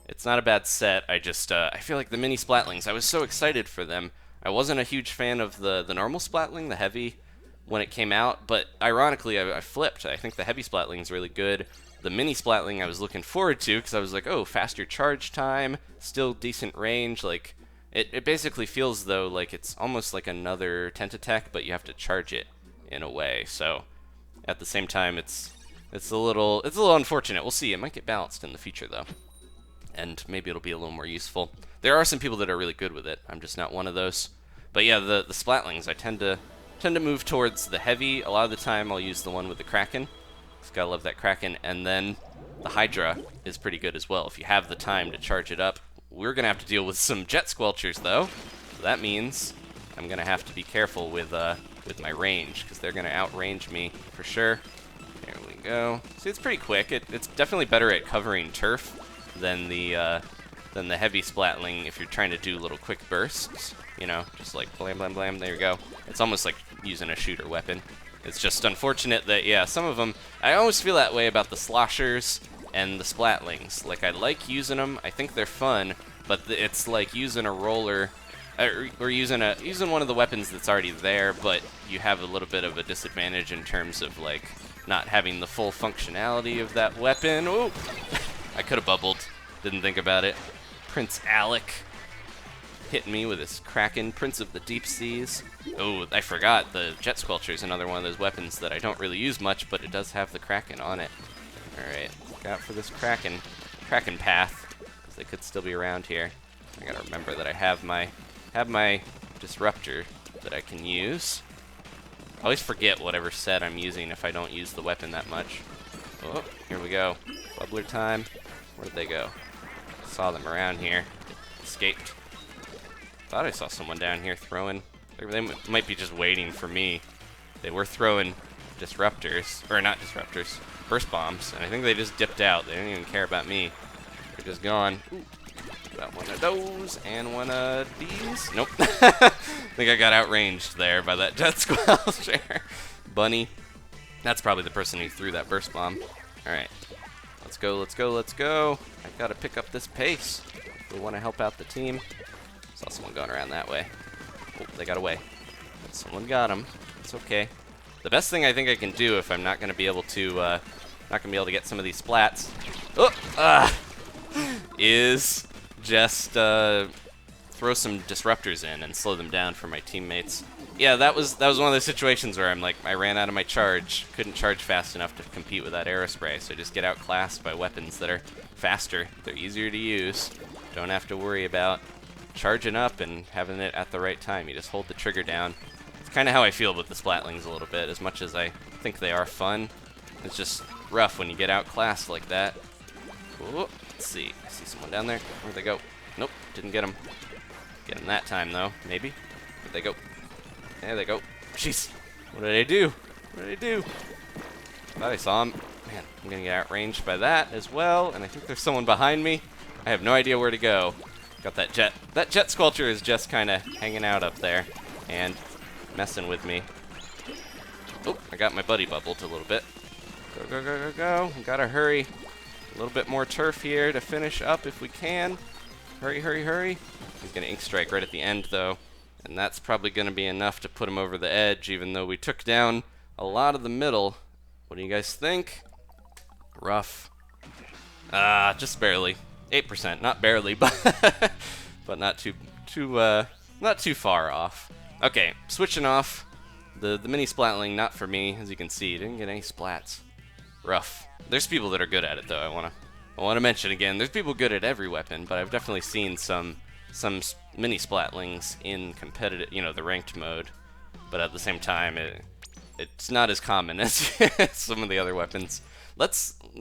It's not a bad set. I feel like the Mini Splatlings, I was so excited for them. I wasn't a huge fan of the normal Splatling, the heavy, when it came out, but ironically I flipped. I think the heavy Splatling is really good. The Mini Splatling I was looking forward to because I was like, oh, faster charge time, still decent range. Like it basically feels though like it's almost like another Tentatek, but you have to charge it in a way. So at the same time, it's a little unfortunate. We'll see. It might get balanced in the future though, and maybe it'll be a little more useful. There are some people that are really good with it. I'm just not one of those. But yeah, the Splatlings, I tend to move towards the heavy. A lot of the time I'll use the one with the Kraken. Just gotta love that Kraken. And then the Hydra is pretty good as well if you have the time to charge it up. We're gonna have to deal with some Jet Squelchers though. So that means I'm gonna have to be careful with my range, because they're gonna outrange me for sure. There we go. See, it's pretty quick. It's definitely better at covering turf than the heavy Splatling if you're trying to do little quick bursts. You know, just like blam, blam, blam, there you go. It's almost like using a shooter weapon. It's just unfortunate that, yeah, some of them, I always feel that way about the sloshers and the Splatlings. Like, I like using them, I think they're fun, but it's like using a roller, or using one of the weapons that's already there, but you have a little bit of a disadvantage in terms of, like, not having the full functionality of that weapon. Ooh! I could have bubbled, didn't think about it. Prince Alec hitting me with his Kraken, Prince of the Deep Seas. Oh, I forgot, the Jet Squelcher is another one of those weapons that I don't really use much, but it does have the Kraken on it. Alright, look out for this Kraken path, because they could still be around here. I gotta remember that I have my Disruptor that I can use. I always forget whatever set I'm using if I don't use the weapon that much. Oh, here we go. Bubbler time. Where'd they go? Saw them around here. Escaped. Thought I saw someone down here throwing. They might be just waiting for me. They were throwing disruptors, or not disruptors, burst bombs, and I think they just dipped out. They didn't even care about me. They're just gone. Ooh, got one of those and one of these. Nope. I think I got outranged there by that Jet Squelcher. Bunny. That's probably the person who threw that burst bomb. All right. Let's go, let's go, let's go. I've got to pick up this pace. We want to help out the team. Saw someone going around that way. Oh, they got away. Someone got him. It's okay. The best thing I think I can do if I'm not going to be able to, get some of these splats, is just throw throw some disruptors in and slow them down for my teammates. Yeah, that was one of those situations where I'm like, I ran out of my charge, couldn't charge fast enough to compete with that Aerospray, so just get outclassed by weapons that are faster, they're easier to use, don't have to worry about charging up and having it at the right time. You just hold the trigger down. It's kind of how I feel with the Splatlings a little bit, as much as I think they are fun. It's just rough when you get outclassed like that. Ooh, let's see. I see someone down there. Where'd they go? Nope, didn't get them. Get them that time, though. Maybe. Where'd they go? There they go. Jeez. What did I do? What did I do? Thought I saw him. Man, I'm going to get outranged by that as well. And I think there's someone behind me. I have no idea where to go. Got that jet. That jet squelcher is just kind of hanging out up there and messing with me. Oh, I got my buddy bubbled a little bit. Go, go, go, go, go. We gotta hurry. A little bit more turf here to finish up if we can. Hurry, hurry, hurry. He's gonna ink strike right at the end though. And that's probably gonna be enough to put him over the edge, even though we took down a lot of the middle. What do you guys think? Rough. Just barely. 8%, not barely, but but not too far off. Okay, switching off. The mini Splatling, not for me, as you can see. Didn't get any splats. Rough. There's people that are good at it though. I wanna mention again. There's people good at every weapon, but I've definitely seen some mini Splatlings in competitive, the ranked mode. But at the same time, it's not as common as some of the other weapons.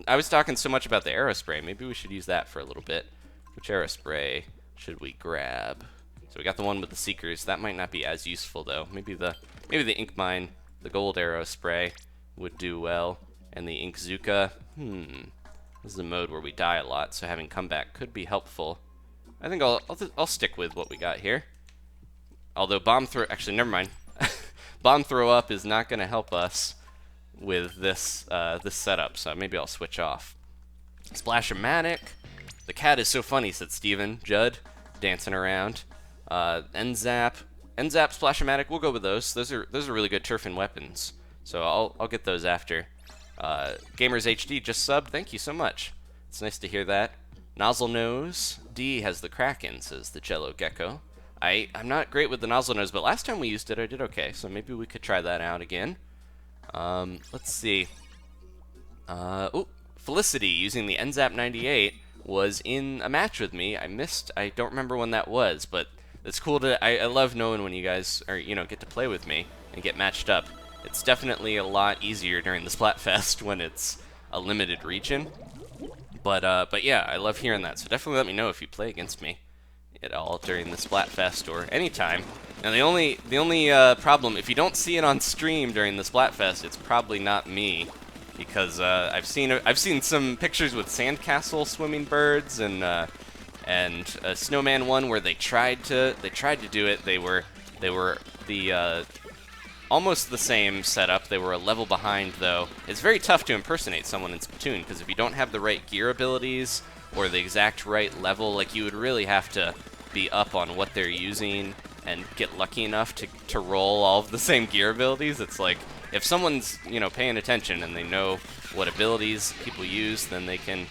I was talking so much about the Aerospray. Maybe we should use that for a little bit. Which Aerospray should we grab? So we got the one with the Seekers. That might not be as useful though. Maybe the Ink Mine, the gold Aerospray would do well. And the Inkzuka, this is a mode where we die a lot, so having comeback could be helpful. I think I'll stick with what we got here. Although actually never mind. Bomb throw up is not going to help us with this setup, so maybe I'll switch off. Splash-o-matic. The cat is so funny, said Steven Judd, dancing around. N-zap, Splash-o-matic. We'll go with those. Those are really good turfing weapons. So I'll get those after. Gamers HD just subbed. Thank you so much. It's nice to hear that. Nozzle Nose. D has the Kraken, says the Jello Gecko. I'm not great with the Nozzle Nose, but last time we used it, I did okay. So maybe we could try that out again. Let's see. Felicity using the N-zap 98 was in a match with me. I don't remember when that was, but it's cool I love knowing when you guys are, get to play with me and get matched up. It's definitely a lot easier during the Splatfest when it's a limited region. But yeah, I love hearing that. So definitely let me know if you play against me at all during the Splatfest or anytime. Now the only problem, if you don't see it on stream during the Splatfest, it's probably not me, because I've seen some pictures with SANDCASTLE swimming birds and a SNOWMAN one where they tried to do it. They were the almost the same setup. They were a level behind though. It's very tough to impersonate someone in Splatoon because if you don't have the right gear abilities or the exact right level, like you would really have to be up on what they're using and get lucky enough to roll all of the same gear abilities. It's like if someone's paying attention and they know what abilities people use, then they can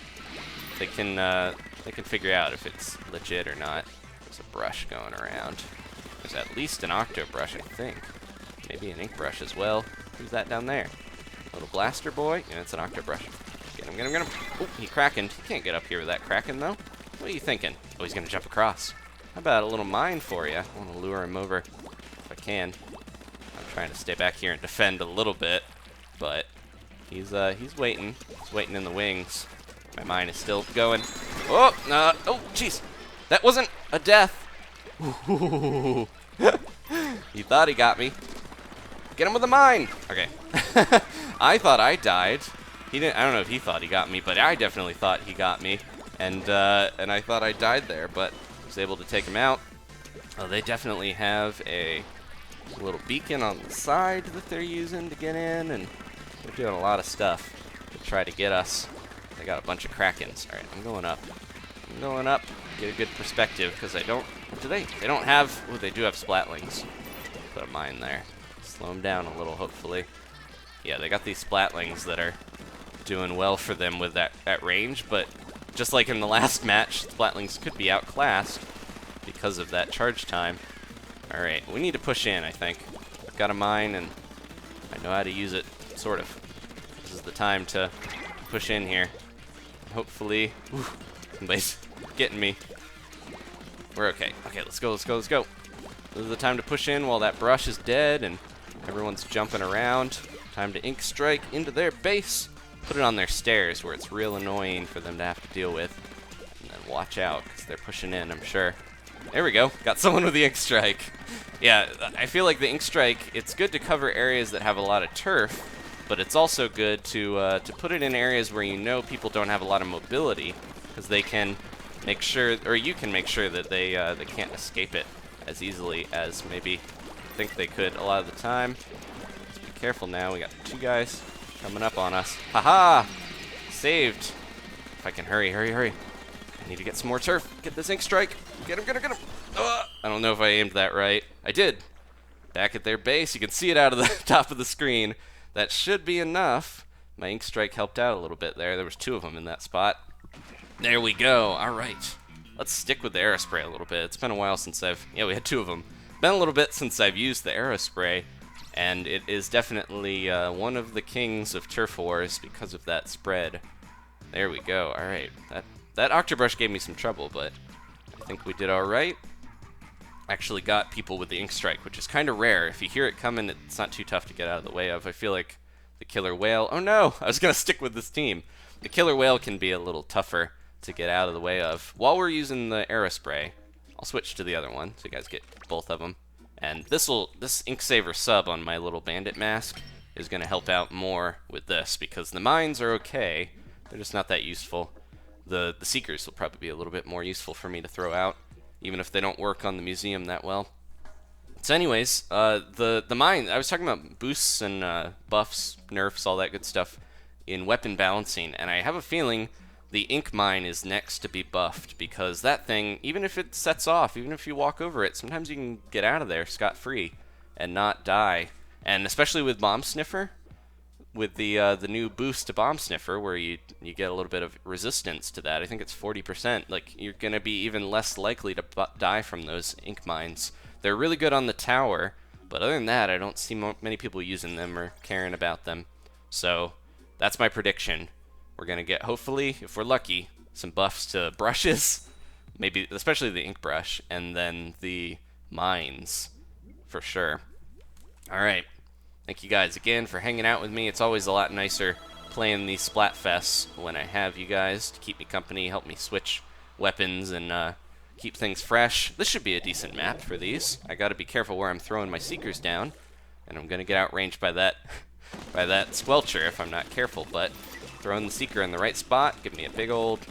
figure out if it's legit or not. There's a brush going around. There's at least an Octobrush, I think. Maybe an Inkbrush as well. Who's that down there? Little blaster boy? Yeah, it's an Octobrush. Get him, get him, get him. Oh, he krakened. He can't get up here with that kraken, though. What are you thinking? Oh, he's going to jump across. How about a little mine for you? I want to lure him over if I can. I'm trying to stay back here and defend a little bit, but he's waiting. He's waiting in the wings. My mine is still going. Oh, oh, jeez. That wasn't a death. Ooh. He thought he got me. Get him with a mine. Okay. I thought I died. He didn't. I don't know if he thought he got me, but I definitely thought he got me. And I thought I died there, but I was able to take him out. Oh, they definitely have a little beacon on the side that they're using to get in, and they're doing a lot of stuff to try to get us. They got a bunch of krakens. All right, I'm going up. I'm going up. Get a good perspective because I don't. They don't have. Oh, they do have Splatlings. Put a mine there. Slow them down a little, hopefully. Yeah, they got these Splatlings that are doing well for them with that range, but just like in the last match, Splatlings could be outclassed because of that charge time. Alright, we need to push in, I think. I've got a mine, and I know how to use it, sort of. This is the time to push in here. Hopefully... Whew, somebody's getting me. We're okay. Okay, let's go, let's go, let's go. This is the time to push in while that brush is dead, and everyone's jumping around. Time to ink strike into their base. Put it on their stairs where it's real annoying for them to have to deal with. And then watch out, because they're pushing in, I'm sure. There we go. Got someone with the ink strike. Yeah, I feel like the ink strike, it's good to cover areas that have a lot of turf, but it's also good to put it in areas where you know people don't have a lot of mobility, because they can make sure, or you can make sure that they can't escape it as easily as maybe think they could a lot of the time. Let's be careful now. We got 2 guys coming up on us. Haha! Saved. If I can hurry, hurry, hurry. I need to get some more turf. Get this ink strike. Get him, get him, get him. I don't know if I aimed that right. I did. Back at their base. You can see it out of the top of the screen. That should be enough. My ink strike helped out a little bit there. There was 2 of them in that spot. There we go. All right. Let's stick with the Aerospray a little bit. It's been a while since yeah, we had 2 of them. Been a little bit since I've used the Aerospray, and it is definitely one of the kings of turf wars because of that spread. There we go. All right. That Octobrush gave me some trouble, but I think we did all right. Actually got people with the ink strike, which is kind of rare. If you hear it coming, it's not too tough to get out of the way of. I feel like the killer whale... Oh no! I was going to stick with this team. The killer whale can be a little tougher to get out of the way of. While we're using the Aerospray, I'll switch to the other one so you guys get both of them. And this ink saver sub on my little bandit mask is going to help out more with this, because the mines are okay. They're just not that useful. The seekers will probably be a little bit more useful for me to throw out, even if they don't work on the museum that well. So anyways, the mine, I was talking about boosts and buffs, nerfs, all that good stuff in weapon balancing, and I have a feeling the ink mine is next to be buffed, because that thing, even if it sets off, even if you walk over it, sometimes you can get out of there scot-free and not die. And especially with Bomb Sniffer, with the new boost to Bomb Sniffer, where you get a little bit of resistance to that. I think it's 40%. Like, you're going to be even less likely to die from those ink mines. They're really good on the tower, but other than that, I don't see many people using them or caring about them. So that's my prediction. We're going to get, hopefully, if we're lucky, some buffs to brushes, maybe especially the Inkbrush, and then the mines, for sure. All right. Thank you guys again for hanging out with me. It's always a lot nicer playing these Splatfests when I have you guys to keep me company, help me switch weapons, and keep things fresh. This should be a decent map for these. I got to be careful where I'm throwing my Seekers down, and I'm going to get outranged by that Squelcher if I'm not careful, but throwing the Seeker in the right spot, give me a big old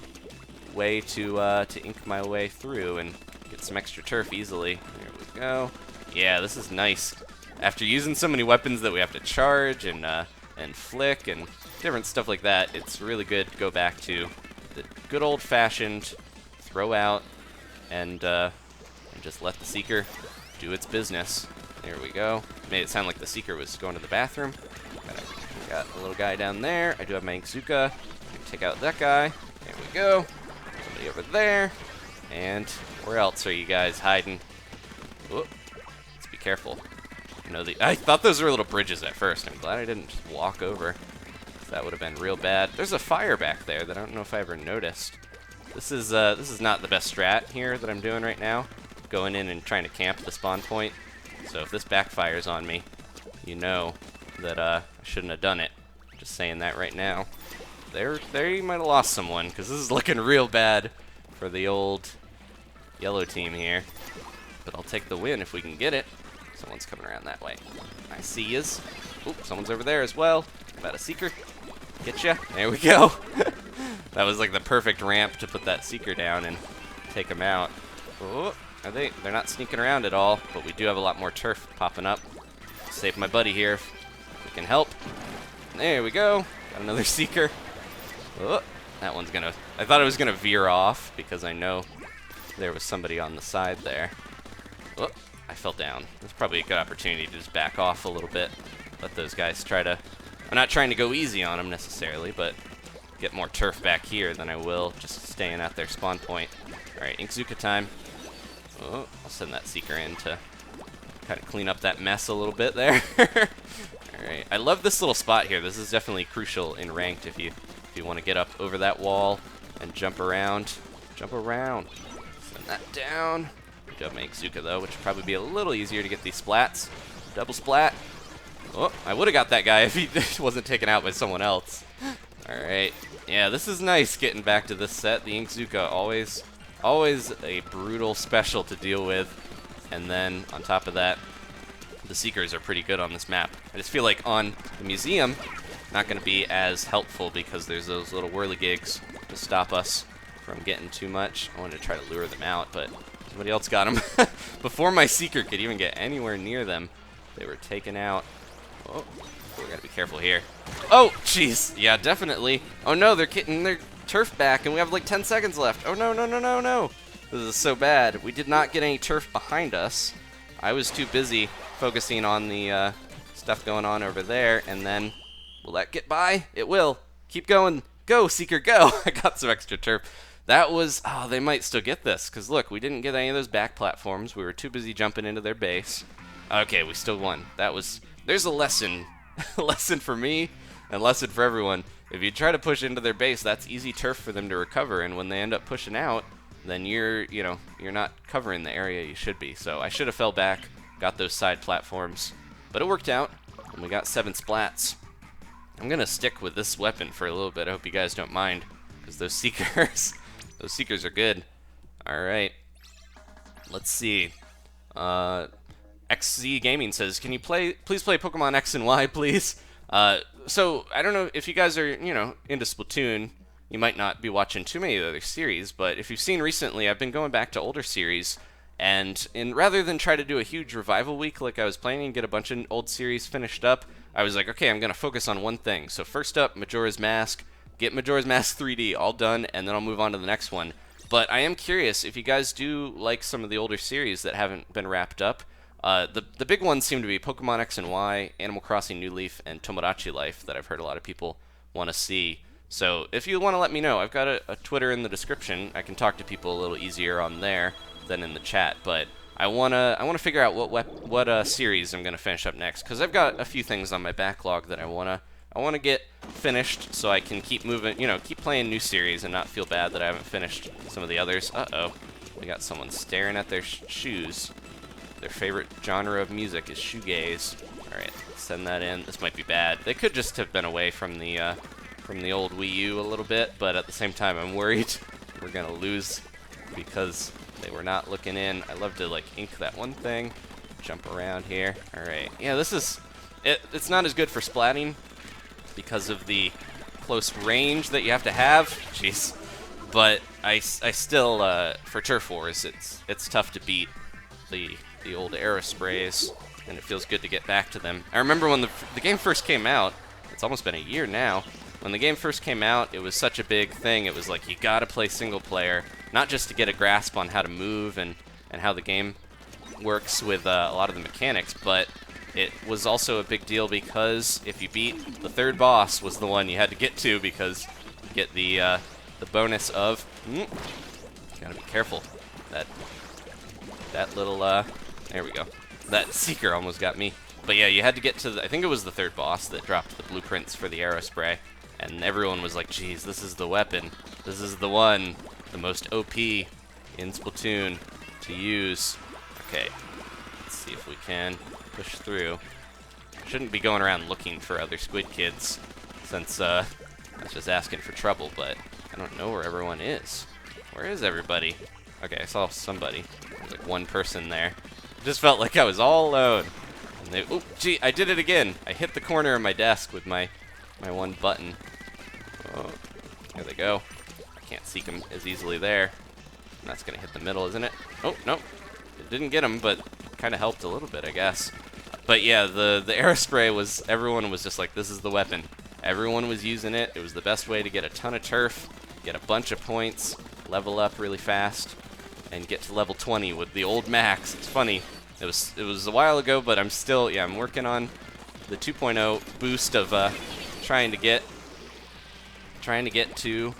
way to ink my way through and get some extra turf easily. There we go. Yeah, this is nice. After using so many weapons that we have to charge and flick and different stuff like that, it's really good to go back to the good old-fashioned throw out and just let the Seeker do its business. There we go. Made it sound like the Seeker was going to the bathroom. Got a little guy down there. I do have my Inkzuka. Take out that guy. There we go. Somebody over there. And where else are you guys hiding? Whoop. Let's be careful. I thought those were little bridges at first. I'm glad I didn't just walk over. That would have been real bad. There's a fire back there that I don't know if I ever noticed. This is not the best strat here that I'm doing right now. Going in and trying to camp the spawn point. So if this backfires on me, you know that I shouldn't have done it. Just saying that right now. There you might have lost someone, because this is looking real bad for the old yellow team here. But I'll take the win if we can get it. Someone's coming around that way. I see yous. Oop, someone's over there as well. About a Seeker. Get ya. There we go. That was like the perfect ramp to put that Seeker down and take him out. Oh, they're not sneaking around at all, but we do have a lot more turf popping up. Save my buddy here if we can help. There we go. Got another Seeker. Oh, that one's gonna... I thought it was gonna veer off because I know there was somebody on the side there. Oh, I fell down. That's probably a good opportunity to just back off a little bit. Let those guys try to... I'm not trying to go easy on them necessarily, but get more turf back here than I will just staying at their spawn point. Alright, Inkzuka time. Oh, I'll send that Seeker in to kind of clean up that mess a little bit there. Alright, I love this little spot here. This is definitely crucial in ranked if you want to get up over that wall and jump around. Jump around. Send that down. Good job, Zuka though, which would probably be a little easier to get these splats. Double splat. Oh, I would have got that guy if he wasn't taken out by someone else. Alright. Yeah, this is nice getting back to this set. The Inkzuka, always a brutal special to deal with. And then, on top of that, the Seekers are pretty good on this map. I just feel like on the museum, not going to be as helpful because there's those little whirligigs to stop us from getting too much. I wanted to try to lure them out, but somebody else got them. Before my Seeker could even get anywhere near them, they were taken out. Oh, we gotta be careful here. Oh, jeez. Yeah, definitely. Oh no, they're getting their turf back, and we have like 10 seconds left. Oh no, no, no, no, no. This is so bad. We did not get any turf behind us. I was too busy focusing on the stuff going on over there, and then will that get by? It will. Keep going. Go, Seeker, go. I got some extra turf. That was, oh, they might still get this, because look, we didn't get any of those back platforms. We were too busy jumping into their base. Okay, we still won. That was, there's a lesson. A lesson for me and lesson for everyone. If you try to push into their base, that's easy turf for them to recover, and when they end up pushing out, then you're not covering the area you should be. So I should have fell back, got those side platforms, but it worked out, and we got 7 splats. I'm gonna stick with this weapon for a little bit. I hope you guys don't mind, because those Seekers, those Seekers are good. All right, let's see. XZ Gaming says, "Can you please play Pokemon X and Y, please?" So I don't know if you guys are, into Splatoon. You might not be watching too many of the other series, but if you've seen recently, I've been going back to older series, and rather than try to do a huge revival week like I was planning and get a bunch of old series finished up, I was like, okay, I'm going to focus on one thing. So first up, Majora's Mask. Get Majora's Mask 3D all done, and then I'll move on to the next one. But I am curious if you guys do like some of the older series that haven't been wrapped up. The big ones seem to be Pokemon X and Y, Animal Crossing New Leaf, and Tomodachi Life that I've heard a lot of people want to see. So if you want to let me know, I've got a Twitter in the description. I can talk to people a little easier on there than in the chat. But I wanna figure out what series I'm gonna finish up next, because I've got a few things on my backlog that I wanna get finished so I can keep moving, keep playing new series and not feel bad that I haven't finished some of the others. Uh-oh, we got someone staring at their shoes. Their favorite genre of music is shoegaze. Alright, send that in. This might be bad. They could just have been away from the old Wii U a little bit, but at the same time I'm worried we're gonna lose because they were not looking in. I love to ink that one thing, jump around here. Alright, yeah, this is, it's not as good for splatting because of the close range that you have to have. Jeez. But I still, for Turf Wars, it's tough to beat the old Aerosprays, and it feels good to get back to them. I remember when the game first came out, it's almost been a year now, when the game first came out, it was such a big thing. It was like, you gotta play single player, not just to get a grasp on how to move and how the game works with a lot of the mechanics, but it was also a big deal because if you beat the third boss was the one you had to get to, because you get the bonus of, gotta be careful, that little, there we go. That Seeker almost got me. But yeah, you had to get to I think it was the third boss that dropped the blueprints for the Aerospray, and everyone was like, geez, this is the weapon. This is the one, the most OP in Splatoon to use. Okay, let's see if we can push through. Shouldn't be going around looking for other Squid Kids, since that's just asking for trouble, but I don't know where everyone is. Where is everybody? Okay, I saw somebody. There's like one person there. It just felt like I was all alone. And they, oh, gee, I did it again. I hit the corner of my desk with my one button. Oh, there they go. I can't seek them as easily there. And that's gonna hit the middle, isn't it? Oh, no. It didn't get them, but kind of helped a little bit, I guess. But yeah, the Aerospray was, everyone was just like, this is the weapon. Everyone was using it. It was the best way to get a ton of turf, get a bunch of points, level up really fast, and get to level 20 with the old max. It's funny. It was a while ago, but I'm still, I'm working on the 2.0 boost of trying to get to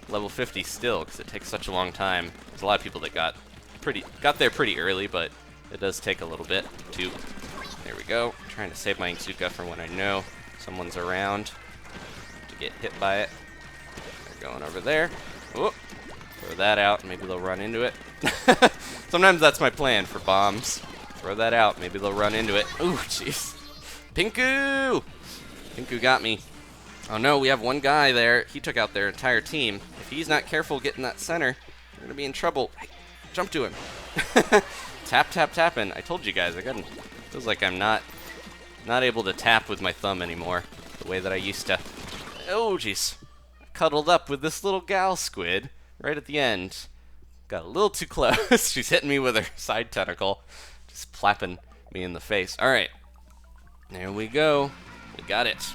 level 50 still, because it takes such a long time. There's a lot of people that got got there pretty early, but it does take a little bit to. There we go. Trying to save my Inkzuka from when I know someone's around to get hit by it. They're going over there. Whoop. Throw that out. Maybe they'll run into it. Sometimes that's my plan for bombs. Throw that out. Maybe they'll run into it. Ooh, jeez. Pinku! Pinku got me. Oh no, we have one guy there. He took out their entire team. If he's not careful getting that center, we're going to be in trouble. Hey, jump to him. Tap, tap, tapping. I told you guys. Feels like I'm not able to tap with my thumb anymore the way that I used to. Oh, jeez. Cuddled up with this little gal squid right at the end. Got a little too close. She's hitting me with her side tentacle. Just plapping me in the face. All right. There we go. We got it.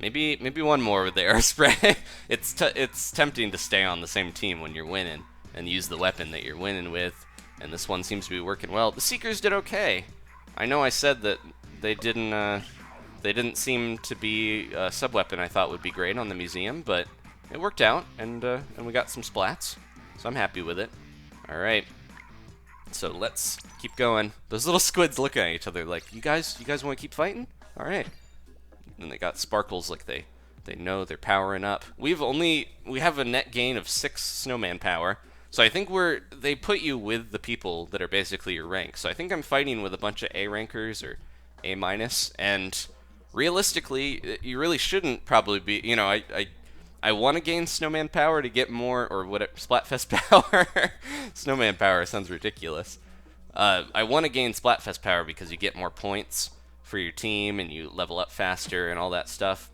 Maybe one more with the Aerospray. It's tempting to stay on the same team when you're winning and use the weapon that you're winning with. And this one seems to be working well. The Seekers did okay. I know I said that they didn't seem to be a sub-weapon I thought would be great on the museum, but it worked out, and we got some splats, so I'm happy with it. All right, so let's keep going. Those little squids looking at each other like, you guys want to keep fighting? All right. And they got sparkles like they know they're powering up. We have a net gain of 6 snowman power. So I think they put you with the people that are basically your rank. So I think I'm fighting with a bunch of A rankers or A minus, and realistically, you really shouldn't probably be. You know, I want to gain snowman power to get more, or what? Splatfest power. Snowman power sounds ridiculous. I want to gain Splatfest power because you get more points for your team and you level up faster and all that stuff.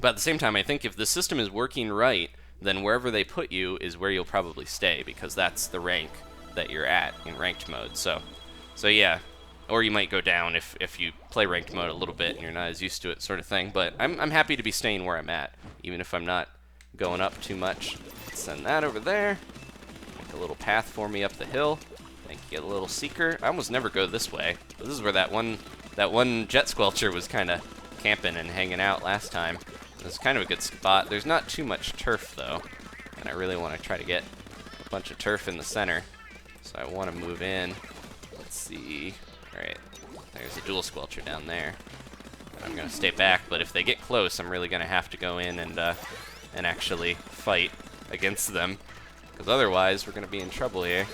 But at the same time, I think if the system is working right, then wherever they put you is where you'll probably stay, because that's the rank that you're at in ranked mode. So yeah, or you might go down if you play ranked mode a little bit and you're not as used to it, sort of thing. But I'm happy to be staying where I'm at, even if I'm not going up too much. Send that over there. Make a little path for me up the hill. Thank you, a little seeker. I almost never go this way. This is where that one jet squelcher was kind of camping and hanging out last time. It's kind of a good spot. There's not too much turf, though, and I really want to try to get a bunch of turf in the center. So I want to move in. Let's see. All right, there's a dual squelcher down there. And I'm going to stay back, but if they get close, I'm really going to have to go in and actually fight against them, because otherwise we're going to be in trouble here.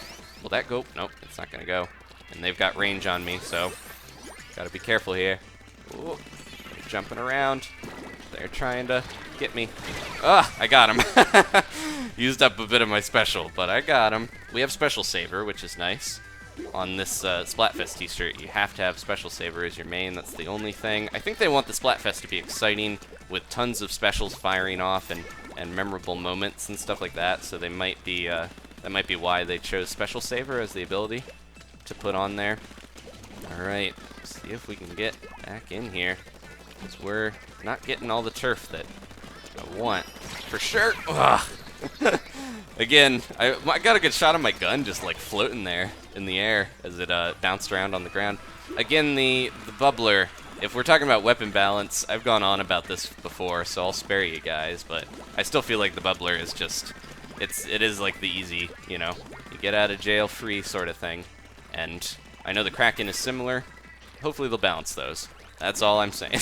Will that go? Nope, it's not going to go. And they've got range on me, so got to be careful here. Ooh, jumping around. They're trying to get me. Ah, I got him. Used up a bit of my special, but I got him. We have Special Saver, which is nice. On this Splatfest t-shirt, you have to have Special Saver as your main. That's the only thing. I think they want the Splatfest to be exciting with tons of specials firing off and memorable moments and stuff like that. So they might be that might be why they chose Special Saver as the ability to put on there. All right, see if we can get back in here, because we're not getting all the turf that I want. For sure. Ugh. Again, I got a good shot of my gun just like floating there in the air as it bounced around on the ground. Again, the bubbler, if we're talking about weapon balance, I've gone on about this before, so I'll spare you guys, but I still feel like the bubbler is just, it is like the easy, you know, you get out of jail free sort of thing. And I know the Kraken is similar. Hopefully they'll balance those. That's all I'm saying.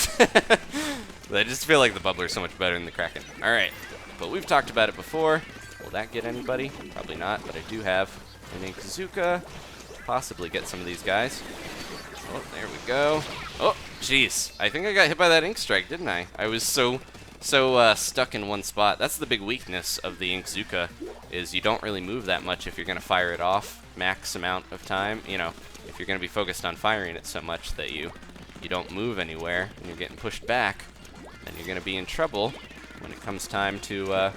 I just feel like the bubbler is so much better than the Kraken. All right, but we've talked about it before. Will that get anybody? Probably not, but I do have an Inkzuka. Possibly get some of these guys. Oh, there we go. Oh, jeez. I think I got hit by that ink strike, didn't I? I was so stuck in one spot. That's the big weakness of the Inkzuka, is you don't really move that much if you're going to fire it off max amount of time. You know, if you're going to be focused on firing it so much that you don't move anywhere and you're getting pushed back, then you're going to be in trouble when it comes time to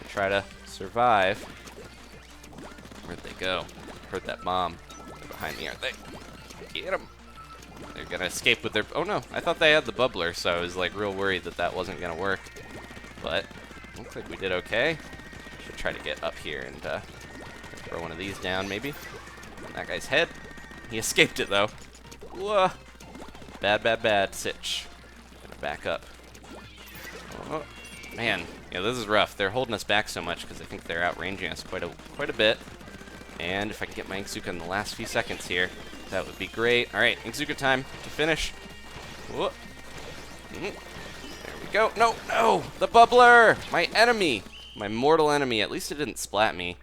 try to survive. Where'd they go? Heard that bomb. They're behind me, aren't they? Get them. They're going to escape with their... Oh, no. I thought they had the bubbler, so I was, like, real worried that that wasn't going to work. But looks like we did okay. Should try to get up here and throw one of these down, maybe. On that guy's head. He escaped it, though. Whoa. Bad, bad, bad. Sitch. Gonna back up. Oh, man. Yeah, this is rough. They're holding us back so much because I think they're outranging us quite a bit. And if I can get my Inkzuka in the last few seconds here, that would be great. All right, Inkzuka time to finish. Whoop. There we go. No, no, the bubbler, my enemy, my mortal enemy. At least it didn't splat me.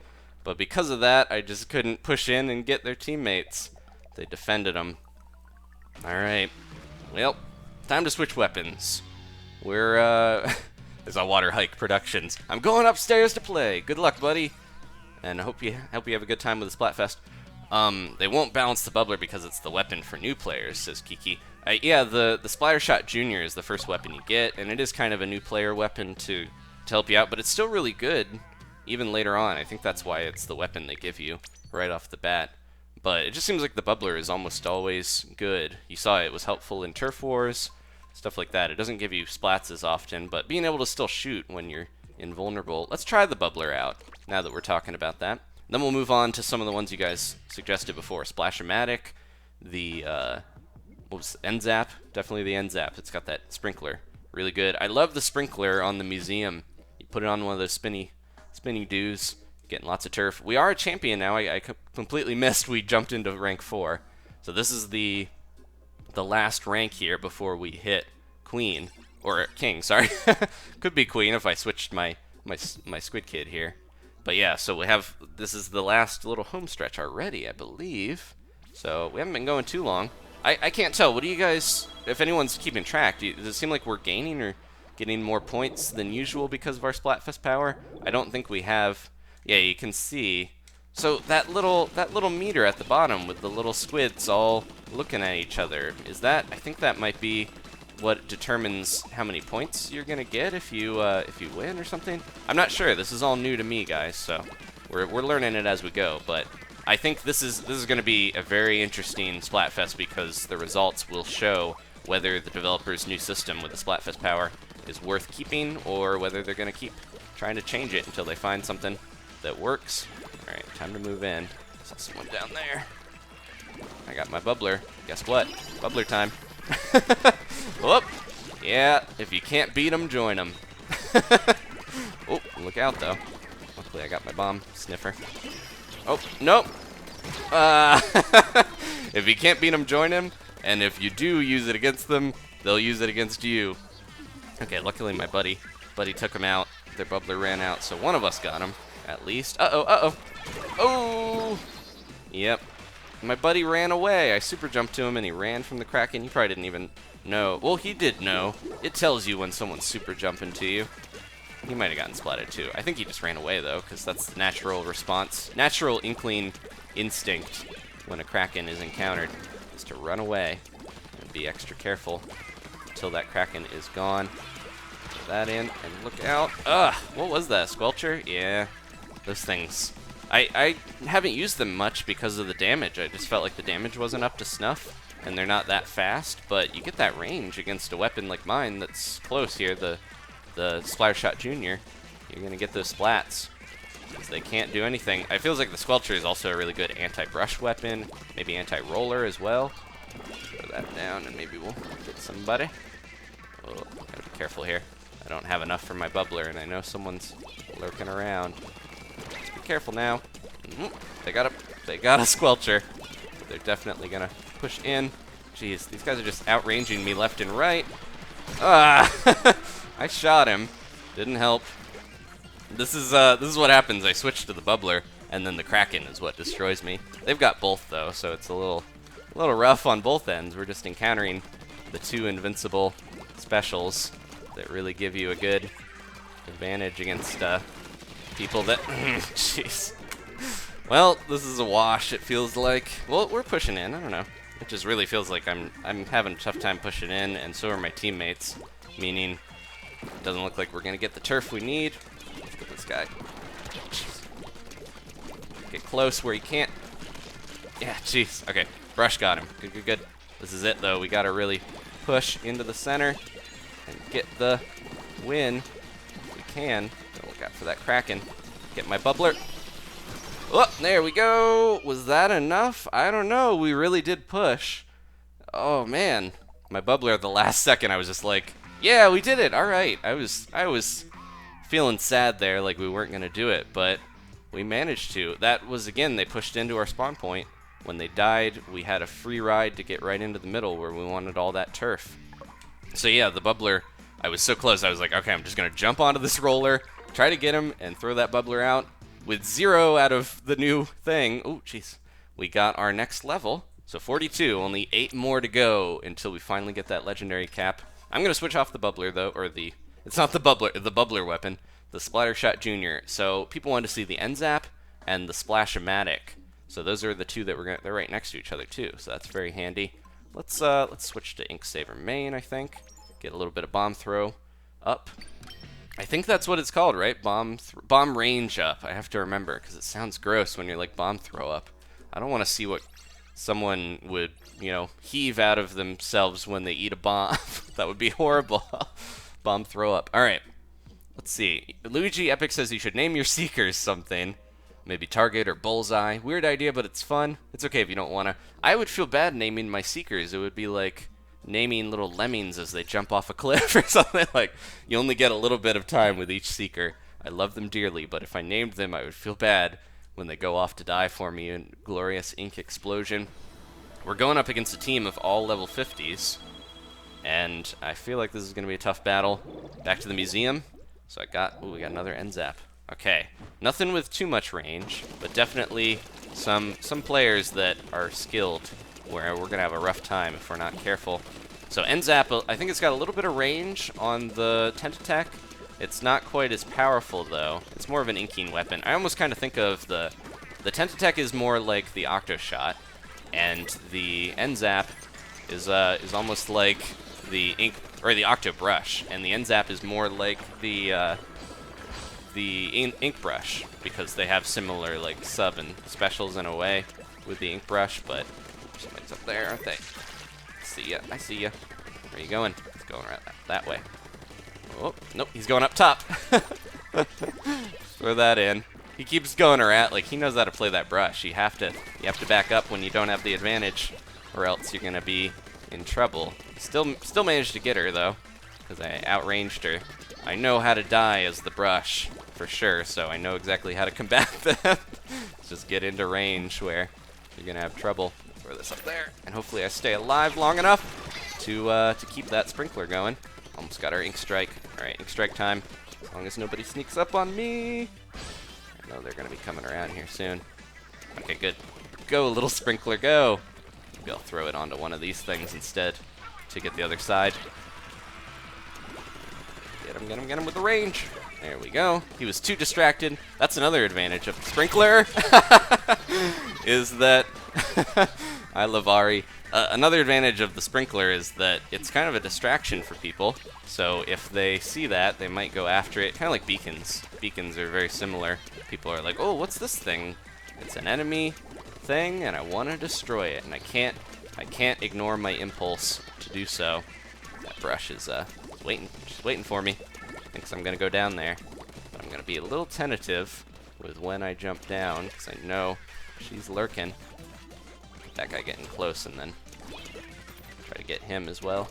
But because of that, I just couldn't push in and get their teammates. They defended them. All right. Well, time to switch weapons. We're, there's a Water Hike Productions. I'm going upstairs to play. Good luck, buddy. And I hope you have a good time with the Splatfest. They won't balance the bubbler because it's the weapon for new players, says Kiki. Yeah, the Splattershot Junior is the first weapon you get, and it is kind of a new player weapon to help you out, but it's still really good, even later on. I think that's why it's the weapon they give you right off the bat. But it just seems like the bubbler is almost always good. You saw it was helpful in Turf Wars, stuff like that. It doesn't give you splats as often, but being able to still shoot when you're invulnerable. Let's try the bubbler out, now that we're talking about that. Then we'll move on to some of the ones you guys suggested before. Splash-o-matic, the, what was N-zap? Definitely the N-zap. It's got that sprinkler. Really good. I love the sprinkler on the museum. You put it on one of those spinny doos, getting lots of turf. We are a champion now. I completely missed we jumped into rank 4. So this is the last rank here before we hit Queen. Or King, sorry. Could be Queen if I switched my Squid Kid here. But yeah, so this is the last little home stretch already, I believe. So we haven't been going too long. I can't tell. What do you guys, if anyone's keeping track, does it seem like we're gaining or getting more points than usual because of our Splatfest power? I don't think we have. Yeah, you can see. So that little meter at the bottom with the little squids all looking at each other, is that, I think that might be what determines how many points you're gonna get if you win or something. I'm not sure. This is all new to me, guys, so we're learning it as we go. But I think this is going to be a very interesting Splatfest because the results will show whether the developers' new system with the Splatfest power is worth keeping or whether they're going to keep trying to change it until they find something that works. All right, time to move in. Saw someone down there. I got my bubbler. Guess what? Bubbler time. Whoop. Yeah, if you can't beat them, join them. Oh, look out, though. Luckily, I got my bomb sniffer. Oh, nope. If you can't beat them, join them. And if you do use it against them, they'll use it against you. Okay, luckily my buddy took him out. Their bubbler ran out, so one of us got him, at least. Uh-oh, uh-oh. Oh! Yep. My buddy ran away. I super jumped to him, and he ran from the Kraken. He probably didn't even know. Well, he did know. It tells you when someone's super jumping to you. He might have gotten splatted, too. I think he just ran away, though, because that's the natural response. Natural Inkling instinct when a Kraken is encountered is to run away and be extra careful until that Kraken is gone. Put that in, and look out. Ugh! What was that? Squelcher? Yeah. Those things. I haven't used them much because of the damage. I just felt like the damage wasn't up to snuff, and they're not that fast, but you get that range against a weapon like mine that's close here, the Splattershot Junior. You're going to get those splats, because they can't do anything. It feels like the Squelcher is also a really good anti-brush weapon, maybe anti-roller as well. Throw that down, and maybe we'll get somebody. Oh, gotta be careful here. I don't have enough for my bubbler, and I know someone's lurking around. Just be careful now. They got a Squelcher. They're definitely gonna push in. Jeez, these guys are just outranging me left and right. Ah, I shot him. Didn't help. This is what happens. I switch to the bubbler, and then the Kraken is what destroys me. They've got both though, so it's a little rough on both ends. We're just encountering the two invincible specials that really give you a good advantage against people that. Jeez. Well, this is a wash. It feels like. Well, we're pushing in. I don't know. It just really feels like I'm having a tough time pushing in, and so are my teammates. Meaning, it doesn't look like we're gonna get the turf we need. Let's get this guy. Get close where he can't. Yeah, jeez. Okay, Brush got him. Good, good, good. This is it, though. We gotta really push into the center and get the win if we can. Don't look out for that Kraken. Get my bubbler. Oh, there we go. Was that enough? I don't know. We really did push. Oh, man. My bubbler at the last second, I was just like, yeah, we did it. All right. I was feeling sad there, like we weren't going to do it, but we managed to. That was, again, they pushed into our spawn point. When they died, we had a free ride to get right into the middle where we wanted all that turf. So yeah, the bubbler, I was so close. I was like, okay, I'm just going to jump onto this roller, try to get him, and throw that bubbler out. With 0 out of the new thing, oh, jeez, we got our next level. So 42, only 8 more to go until we finally get that legendary cap. I'm going to switch off the bubbler, though, or it's not the bubbler weapon, the Splattershot Junior. So people wanted to see the N-zap and the Splash-o-matic. So those are the two that they're right next to each other, too, so that's very handy. Let's switch to Ink Saver main, I think. Get a little bit of bomb throw up. I think that's what it's called, right? Bomb range up. I have to remember, because it sounds gross when you're like bomb throw up. I don't want to see what someone would, you know, heave out of themselves when they eat a bomb. That would be horrible. Bomb throw up. All right. Let's see. Luigi Epic says you should name your seekers something. Maybe target or bullseye. Weird idea, but it's fun. It's okay if you don't want to. I would feel bad naming my seekers. It would be like naming little lemmings as they jump off a cliff or something. Like, you only get a little bit of time with each seeker. I love them dearly, but if I named them, I would feel bad when they go off to die for me in glorious ink explosion. We're going up against a team of all level 50s, and I feel like this is going to be a tough battle. Back to the museum. So we got another N-zap. Okay, nothing with too much range, but definitely some players that are skilled where we're going to have a rough time if we're not careful. So N-zap, I think it's got a little bit of range on the Tentatek. It's not quite as powerful, though. It's more of an inking weapon. I almost kind of think of the Tentatek is more like the Octoshot, and the N-zap is almost like the Octobrush, and the N-zap is more like the Inkbrush, because they have similar like sub and specials in a way with the Inkbrush, but somebody's up there, aren't they? See ya, I see ya. Where are you going? It's going right that way. Oh, nope, he's going up top. Throw that in. He keeps going around, like he knows how to play that brush. You have to back up when you don't have the advantage, or else you're gonna be in trouble. Still managed to get her though, because I outranged her. I know how to die as the brush for sure, so I know exactly how to combat them. Just get into range where you're gonna have trouble. Throw this up there, and hopefully I stay alive long enough to keep that sprinkler going. Almost got our ink strike. All right, ink strike time. As long as nobody sneaks up on me. I know they're gonna be coming around here soon. Okay, good. Go, little sprinkler, go. Maybe I'll throw it onto one of these things instead to get the other side. Get him with the range. There we go. He was too distracted. That's another advantage of the sprinkler, is that I love Ari. Another advantage of the sprinkler is that it's kind of a distraction for people. So if they see that, they might go after it. Kind of like beacons. Beacons are very similar. People are like, oh, what's this thing? It's an enemy thing, and I want to destroy it, and I can't ignore my impulse to do so. That brush is just waiting for me. Thinks I'm gonna go down there, but I'm gonna be a little tentative with when I jump down, because I know she's lurking. Get that guy getting close, and then try to get him as well.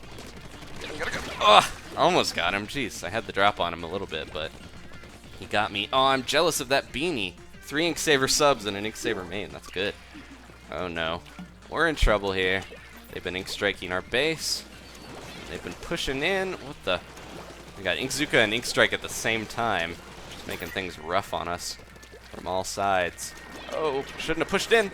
Get him, gotta go. Oh, almost got him. Jeez, I had the drop on him a little bit, but he got me. Oh, I'm jealous of that beanie. 3 Ink Saver subs and an Ink Saver main. That's good. Oh no, we're in trouble here. They've been ink striking our base. They've been pushing in. What the? We got Inkzuka and Ink Strike at the same time. Just making things rough on us from all sides. Oh, shouldn't have pushed in.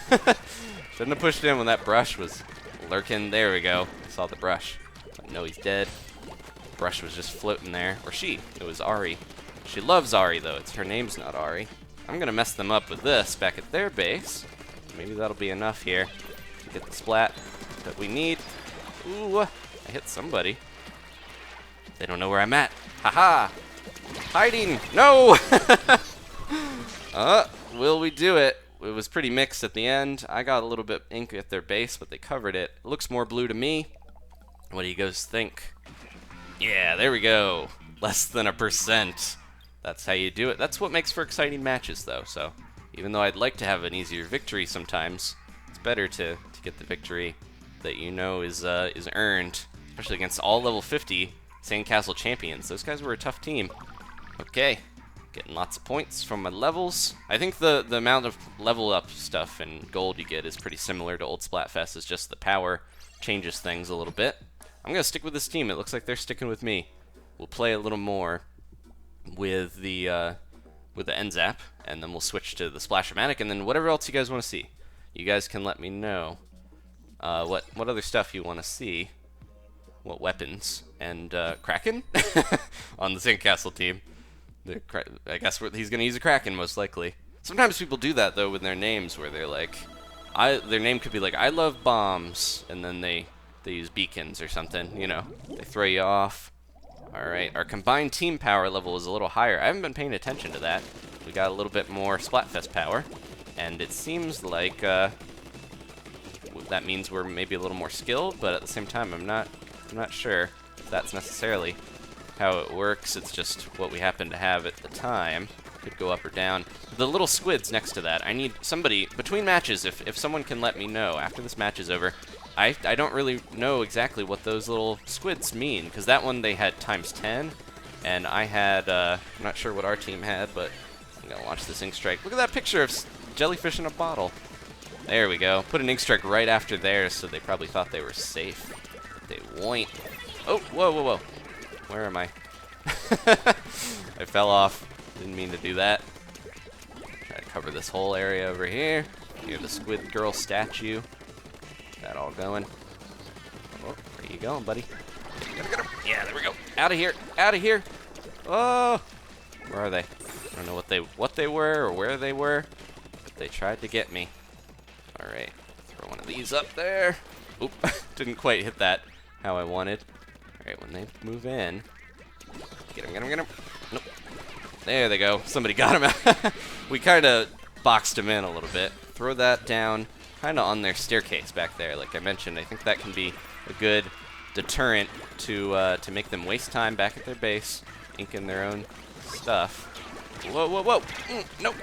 Shouldn't have pushed in when that brush was lurking. There we go. I saw the brush. I know he's dead. The brush was just floating there. Or she. It was Ari. She loves Ari, though. Her name's not Ari. I'm going to mess them up with this back at their base. Maybe that'll be enough here to get the splat that we need. Ooh, I hit somebody. They don't know where I'm at. Haha! Hiding! No! Will we do it? It was pretty mixed at the end. I got a little bit ink at their base, but they covered it. It looks more blue to me. What do you guys think? Yeah, there we go. Less than 1%. That's how you do it. That's what makes for exciting matches, though. So, even though I'd like to have an easier victory sometimes, it's better to get the victory that you know is earned, especially against all level 50 SANDCASTLE champions. Those guys were a tough team. Okay, Getting lots of points from my levels. I think the amount of level up stuff and gold you get is pretty similar to old Splatfest. It's just the power changes things a little bit. I'm going to stick with this team. It looks like they're sticking with me. We'll play a little more with the N-zap, and then we'll switch to the Splash-o-matic, and then whatever else you guys want to see. You guys can let me know what other stuff you want to see. What weapons. And Kraken on the SANDCASTLE team. I guess he's going to use a Kraken, most likely. Sometimes people do that, though, with their names, where they're like, their name could be like, I love bombs, and then they use beacons or something, you know. They throw you off. Alright, our combined team power level is a little higher. I haven't been paying attention to that. We got a little bit more Splatfest power, and it seems like that means we're maybe a little more skilled, but at the same time, I'm not sure if that's necessarily how it works. It's just what we happen to have at the time. Could go up or down. The little squids next to that, I need somebody, between matches, if someone can let me know after this match is over. I don't really know exactly what those little squids mean, because that one they had ×10, and I had, I'm not sure what our team had, but I'm going to launch this ink strike. Look at that picture of jellyfish in a bottle. There we go. Put an ink strike right after theirs, so they probably thought they were safe. They won't. Oh, whoa, whoa, whoa. Where am I? I fell off. Didn't mean to do that. Try to cover this whole area over here. Near the squid girl statue. That all going. Oh, where you going, buddy? Get him. Yeah, there we go. Out of here. Out of here. Oh, where are they? I don't know what they were or where they were, but they tried to get me. All right, throw one of these up there. Oop, didn't quite hit that how I wanted. All right, when they move in, get him, get him, get him. Nope. There they go. Somebody got him. We kind of boxed him in a little bit. Throw that down. Kind of on their staircase back there, like I mentioned. I think that can be a good deterrent to make them waste time back at their base, inking their own stuff. Whoa, whoa, whoa! Nope.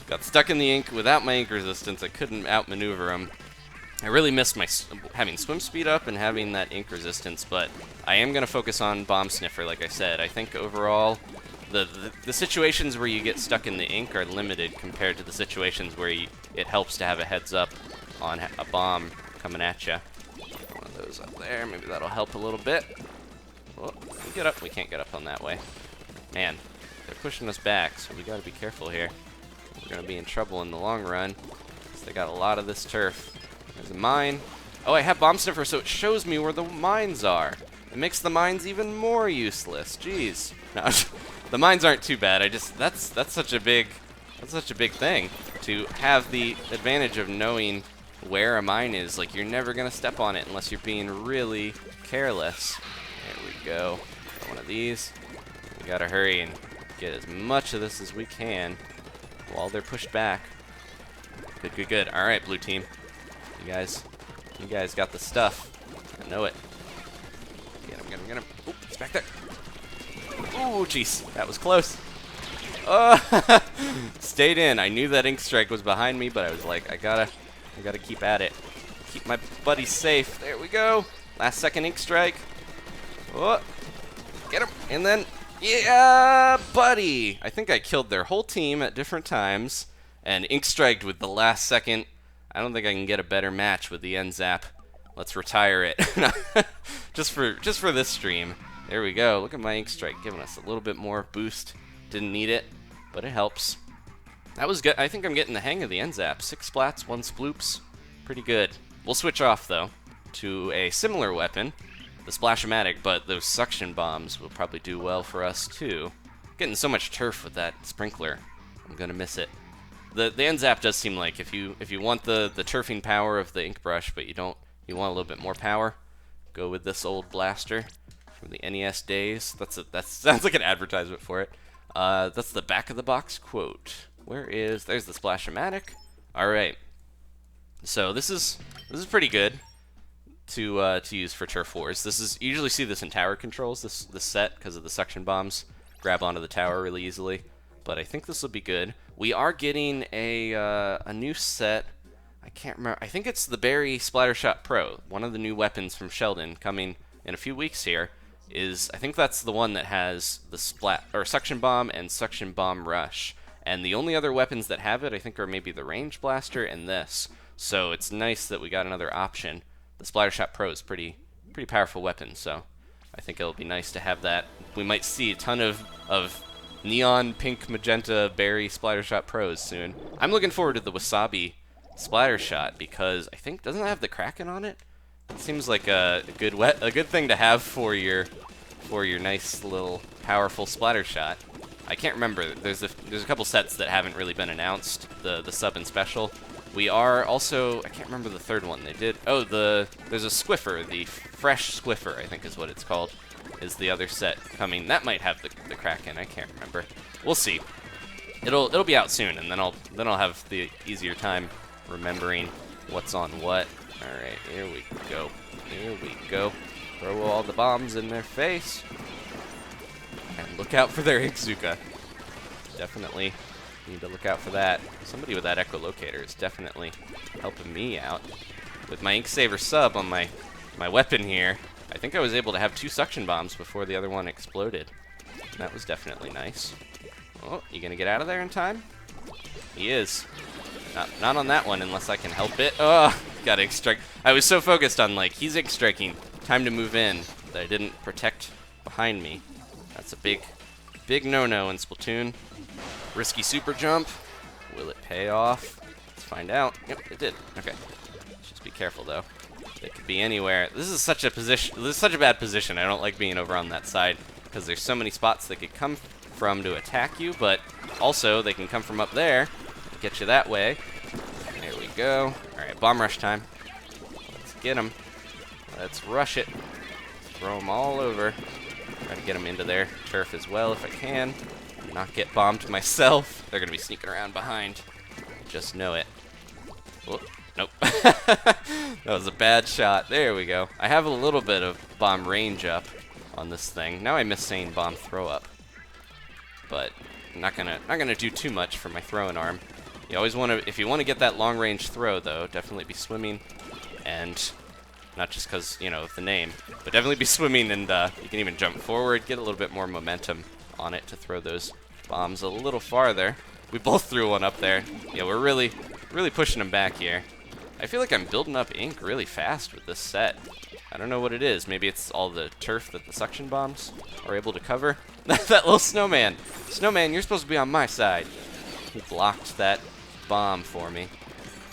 Got stuck in the ink without my ink resistance. I couldn't outmaneuver them. I really missed my having swim speed up and having that ink resistance, but I am going to focus on Bomb Sniffer, like I said. I think overall, the situations where you get stuck in the ink are limited compared to the situations where it helps to have a heads up on a bomb coming at you. One of those up there, maybe that'll help a little bit. Oh, we get up. We can't get up on that way. Man, they're pushing us back, so we got to be careful here. We're going to be in trouble in the long run, because they got a lot of this turf. There's a mine. Oh, I have Bomb Sniffer, so it shows me where the mines are. It makes the mines even more useless. Jeez. No, the mines aren't too bad. That's such a big thing to have the advantage of knowing where a mine is. Like, you're never gonna step on it unless you're being really careless. There we go. Got one of these. We gotta hurry and get as much of this as we can while they're pushed back. Good, good, good. All right, blue team. You guys got the stuff. I know it. Get him, get him, get him. Oh, he's back there. Oh, jeez, that was close. Oh, stayed in. I knew that ink strike was behind me, but I was like, I gotta keep at it. Keep my buddy safe. There we go. Last second ink strike. Oh, get him, and then yeah, buddy. I think I killed their whole team at different times, and ink striked with the last second. I don't think I can get a better match with the N-zap. Let's retire it. just for this stream. There we go. Look at my ink strike, giving us a little bit more boost. Didn't need it, but it helps. That was good. I think I'm getting the hang of the N-zap. 6 splats, 1 sploops. Pretty good. We'll switch off, though, to a similar weapon, the Splash-o-matic, but those suction bombs will probably do well for us, too. Getting so much turf with that sprinkler. I'm going to miss it. The N-zap does seem like if you want the turfing power of the Inkbrush, but you want a little bit more power, go with this old blaster from the NES days. That sounds like an advertisement for it. That's the back of the box quote. There's the Splash-o-matic. All right. So this is pretty good to use for turf wars. You usually see this in tower controls. This set, because of the suction bombs, grab onto the tower really easily. But I think this will be good. We are getting a new set. I can't remember. I think it's the Berry Splattershot Pro, one of the new weapons from Sheldon, coming in a few weeks here. is, I think that's the one that has the splat or suction bomb and suction bomb rush. And the only other weapons that have it, I think, are maybe the range blaster and this. So it's nice that we got another option. The Splattershot Pro is pretty powerful weapon, so I think it'll be nice to have that. We might see a ton of neon pink magenta berry Splattershot Pros soon. I'm looking forward to the Wasabi Splattershot because I think, doesn't it have the Kraken on it? It seems like a good thing to have for your nice little powerful Splattershot. I can't remember. There's a couple sets that haven't really been announced. The sub and special. We are also, I can't remember the third one they did. Oh, there's a Squiffer, the Fresh Squiffer, I think is what it's called, is the other set coming. That might have the Kraken. I can't remember. We'll see. It'll be out soon, and then I'll have the easier time remembering what's on what. All right, here we go. Here we go. Throw all the bombs in their face. And look out for their Inkzuka. Definitely need to look out for that. Somebody with that echolocator is definitely helping me out. With my Inksaver sub on my weapon here, I think I was able to have 2 suction bombs before the other one exploded. That was definitely nice. Oh, you gonna get out of there in time? He is. Not on that one unless I can help it. Oh, got Ink Strike. I was so focused on, like, he's Ink Striking, time to move in, that I didn't protect behind me. That's a big no-no in Splatoon. Risky super jump. Will it pay off? Let's find out. Yep, it did. Okay. Just be careful, though. It could be anywhere. This is such a bad position. I don't like being over on that side because there's so many spots they could come from to attack you, but also they can come from up there and get you that way. There we go. All right, bomb rush time. Let's get them. Let's rush it. Throw them all over. Try to get them into their turf as well if I can. Not get bombed myself. They're gonna be sneaking around behind. Just know it. Whoop. Nope. That was a bad shot. There we go. I have a little bit of bomb range up on this thing. Now I miss saying bomb throw up. But I'm not gonna do too much for my throwing arm. You always want to, if you want to get that long range throw though, definitely be swimming, and not just because, you know, of the name, but definitely be swimming, and you can even jump forward, get a little bit more momentum on it to throw those bombs a little farther. We both threw one up there. Yeah, we're really pushing them back here. I feel like I'm building up ink really fast with this set. I don't know what it is. Maybe it's all the turf that the suction bombs are able to cover. That little snowman. Snowman, you're supposed to be on my side. He blocked that bomb for me.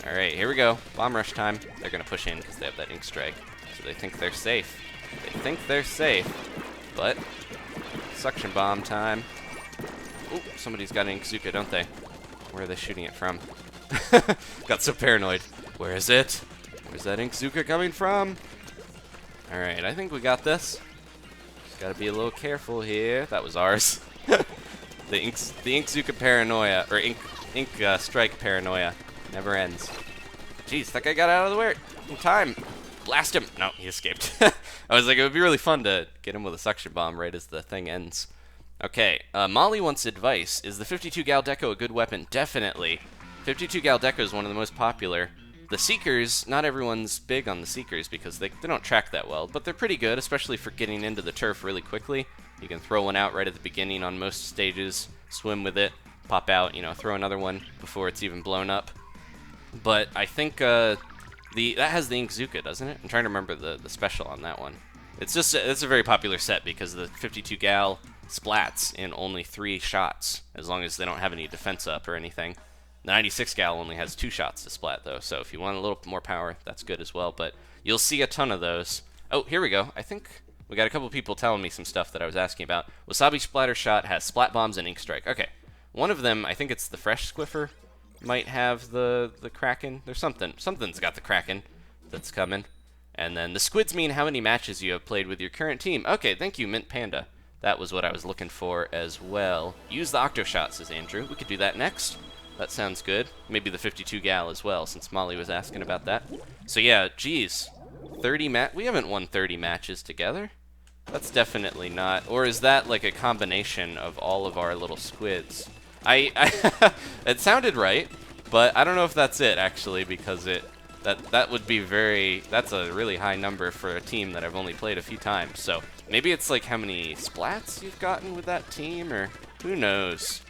All right, here we go. Bomb rush time. They're going to push in because they have that ink strike. So they think they're safe. They think they're safe. But suction bomb time. Ooh, somebody's got an Inkzuka, don't they? Where are they shooting it from? Got so paranoid. Where is it? Where's that Inkzuka coming from? All right, I think we got this. Just gotta be a little careful here. That was ours. The Inkzuka paranoia, or ink strike paranoia, never ends. Jeez, that guy got out of the way in time. Blast him! No, he escaped. I was like, it would be really fun to get him with a suction bomb right as the thing ends. Okay, Molly wants advice. Is the 52 gal deco a good weapon? Definitely. 52 gal deco is one of the most popular. The Seekers, not everyone's big on the Seekers because they don't track that well, but they're pretty good, especially for getting into the turf really quickly. You can throw one out right at the beginning on most stages, swim with it, pop out, you know, throw another one before it's even blown up. But I think that has the Inkzuka, doesn't it? I'm trying to remember the special on that one. It's a very popular set because the 52 gal splats in only 3 shots, as long as they don't have any defense up or anything. The 96 gal only has 2 shots to splat, though, so if you want a little more power, that's good as well, but you'll see a ton of those. Oh, here we go. I think we got a couple people telling me some stuff that I was asking about. Wasabi Splattershot has Splat Bombs and Ink Strike. Okay, one of them, I think it's the Fresh Squiffer, might have the Kraken. There's something's got the Kraken that's coming. And then the squids mean how many matches you have played with your current team. Okay, thank you, Mint Panda. That was what I was looking for as well. Use the Octo Shot, says Andrew. We could do that next. That sounds good. Maybe the 52 gal as well, since Molly was asking about that. So yeah, geez, 30 we haven't won 30 matches together. That's definitely not. Or is that like a combination of all of our little squids? It sounded right, but I don't know if that's it actually, because That would be that's a really high number for a team that I've only played a few times. So maybe it's like how many splats you've gotten with that team, or who knows.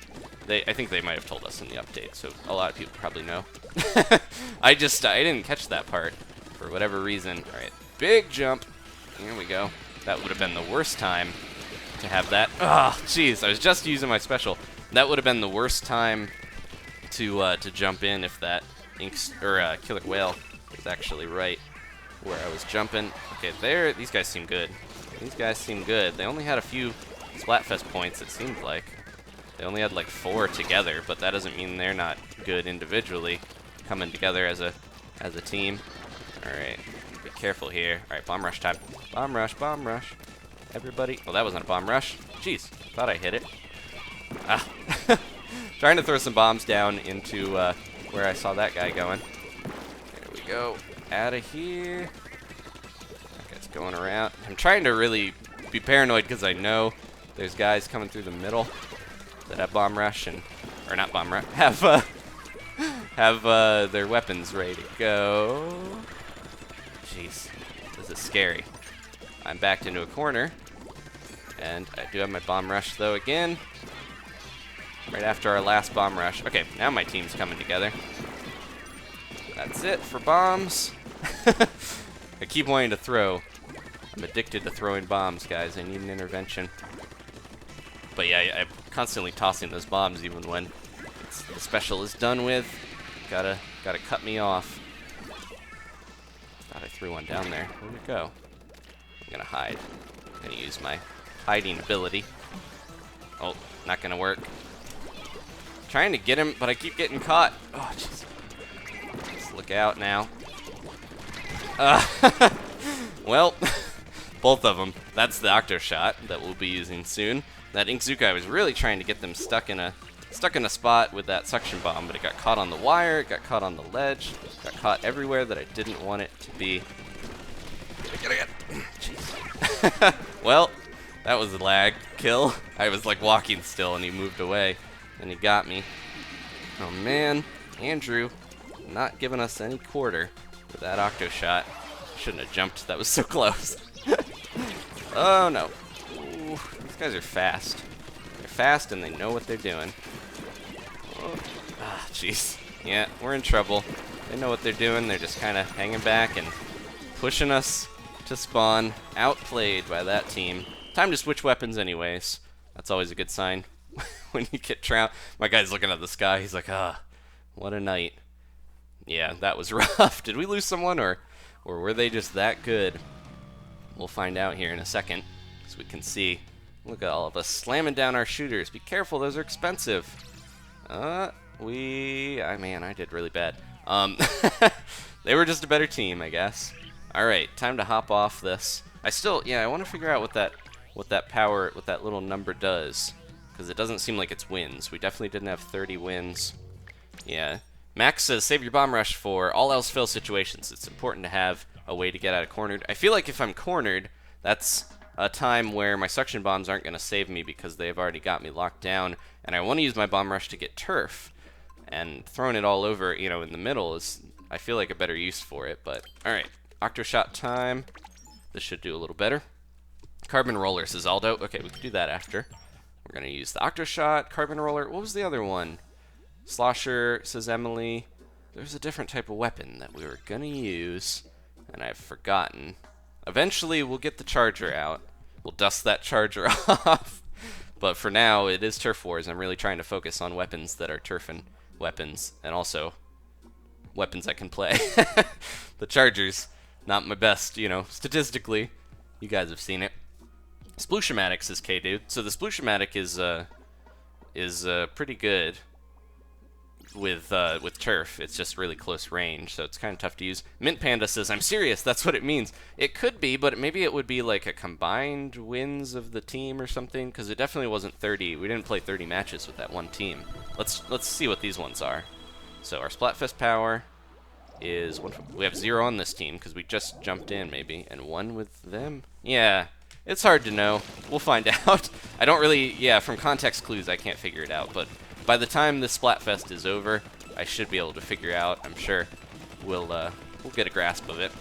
I think they might have told us in the update, so a lot of people probably know. I didn't catch that part for whatever reason. All right, big jump. Here we go. That would have been the worst time to have that. Oh, jeez, I was just using my special. That would have been the worst time to jump in if that Killer Whale was actually right where I was jumping. Okay, these guys seem good. These guys seem good. They only had a few Splatfest points, it seemed like. They only had like 4 together, but that doesn't mean they're not good individually, coming together as a team. All right, be careful here. All right, bomb rush time. Bomb rush, bomb rush. Everybody. Well, that wasn't a bomb rush. Jeez, thought I hit it. Ah. Trying to throw some bombs down into where I saw that guy going. There we go. Out of here. That guy's going around. I'm trying to really be paranoid because I know there's guys coming through the middle that have bomb rush or not bomb rush, have their weapons ready to go. Jeez, this is scary. I'm backed into a corner, and I do have my bomb rush though again. Right after our last bomb rush. Okay, now my team's coming together. That's it for bombs. I keep wanting to throw. I'm addicted to throwing bombs, guys. I need an intervention. But yeah, I'm constantly tossing those bombs even when the special is done with. Gotta cut me off. Thought I threw one down there. Where'd it go? I'm gonna hide. I'm gonna use my hiding ability. Oh, not gonna work. Trying to get him, but I keep getting caught. Oh, jeez. Let's look out now. Well, both of them. That's the Octoshot that we'll be using soon. That Inkzuka, I was really trying to get them stuck in a spot with that suction bomb, but it got caught on the wire, it got caught on the ledge, got caught everywhere that I didn't want it to be. Get. Jeez. Well, that was a lag kill. I was like walking still and he moved away and he got me. Oh man, Andrew, not giving us any quarter with that Octoshot. Shouldn't have jumped, that was so close. Oh no. Ooh, these guys are fast. They're fast and they know what they're doing. Oh. Ah, jeez. Yeah, we're in trouble. They know what they're doing. They're just kind of hanging back and pushing us to spawn. Outplayed by that team. Time to switch weapons anyways. That's always a good sign when you get trounced. My guy's looking at the sky. He's like, ah, what a night. Yeah, that was rough. Did we lose someone or were they just that good? We'll find out here in a second. So we can see. Look at all of us slamming down our shooters. Be careful, those are expensive. Man, I did really bad. They were just a better team, I guess. Alright, time to hop off this. I want to figure out what that little number does. Because it doesn't seem like it's wins. We definitely didn't have 30 wins. Yeah. Max says, save your bomb rush for all else fail situations. It's important to have a way to get out of cornered. I feel like if I'm cornered, that's a time where my suction bombs aren't going to save me because they've already got me locked down, and I want to use my bomb rush to get turf, and throwing it all over, in the middle is, I feel like, a better use for it. But alright, Octoshot time. This should do a little better. Carbon roller, says Aldo. Okay, we can do that after. We're going to use the Octoshot, carbon roller. What was the other one? Slosher, says Emily. There's a different type of weapon that we were going to use, and I've forgotten. Eventually, we'll get the charger out. We'll dust that charger off. But for now, it is Turf Wars. I'm really trying to focus on weapons that are turfing weapons, and also weapons I can play. The charger's not my best, statistically. You guys have seen it. Splasho-matic, says K-Dude. So the Splasho-matic is pretty good with turf. It's just really close range, so it's kind of tough to use. Mint Panda says, I'm serious, that's what it means. It could be, but maybe it would be like a combined wins of the team or something, because it definitely wasn't 30. We didn't play 30 matches with that one team. Let's see what these ones are. So our Splatfest power is we have 0 on this team because we just jumped in maybe, and 1 with them. Yeah, it's hard to know. We'll find out. I don't really, from context clues I can't figure it out, but by the time this Splatfest is over, I should be able to figure out. I'm sure we'll we'll get a grasp of it.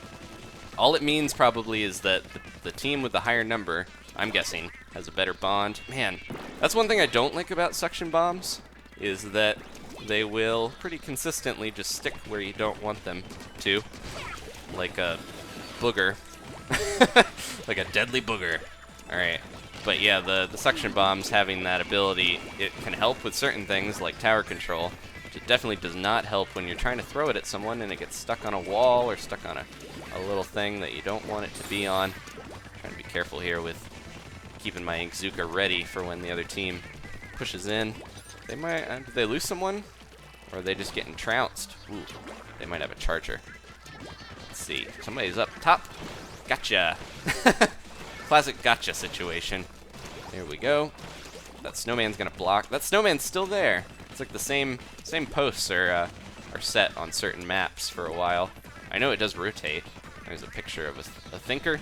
All it means probably is that the team with the higher number, I'm guessing, has a better bond. Man, that's one thing I don't like about suction bombs, is that they will pretty consistently just stick where you don't want them to. Like a booger. Like a deadly booger. Alright. But yeah, the suction bombs having that ability, it can help with certain things like tower control. It definitely does not help when you're trying to throw it at someone and it gets stuck on a wall or stuck on a little thing that you don't want it to be on. I'm trying to be careful here with keeping my Inkzuka ready for when the other team pushes in. They might, did they lose someone? Or are they just getting trounced? Ooh, they might have a charger. Let's see, somebody's up top. Gotcha. Classic gotcha situation. There we go. That snowman's gonna block. That snowman's still there. It's like the same posts are set on certain maps for a while. I know it does rotate. There's a picture of a thinker,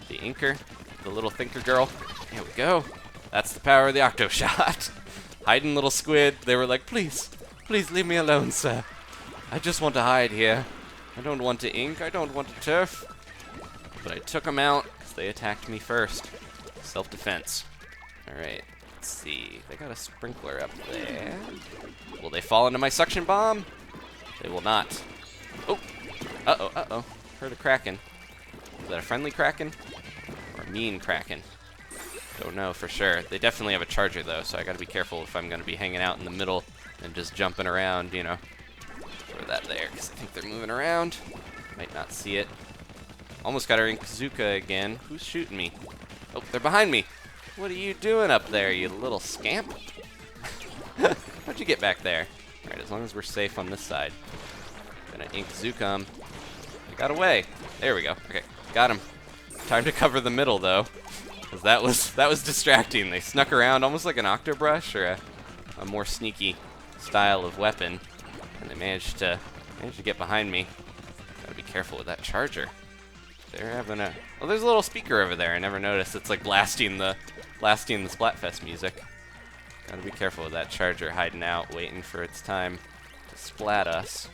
the inker, the little thinker girl. There we go. That's the power of the Octoshot. Hiding little squid. They were like, please leave me alone, sir. I just want to hide here. I don't want to ink. I don't want to turf. But I took them out because they attacked me first. Self-defense. All right. Let's see. They got a sprinkler up there. Will they fall into my suction bomb? They will not. Oh. Uh-oh, uh-oh. Heard a kraken. Is that a friendly kraken? Or a mean kraken? Don't know for sure. They definitely have a charger, though, so I gotta be careful if I'm gonna be hanging out in the middle and just jumping around, you know. Throw that there, because I think they're moving around. Might not see it. Almost got our Inkzuka again. Who's shooting me? Oh, they're behind me. What are you doing up there, you little scamp? How'd you get back there? Alright, as long as we're safe on this side. Gonna Inkzuka 'em. They got away. There we go. Okay, got him. Time to cover the middle, though. Because that was distracting. They snuck around almost like an Octobrush or a more sneaky style of weapon. And they managed to get behind me. Gotta be careful with that charger. They're having a... Oh, there's a little speaker over there. I never noticed. It's like blasting the Splatfest music. Gotta be careful with that charger hiding out, waiting for its time to splat us.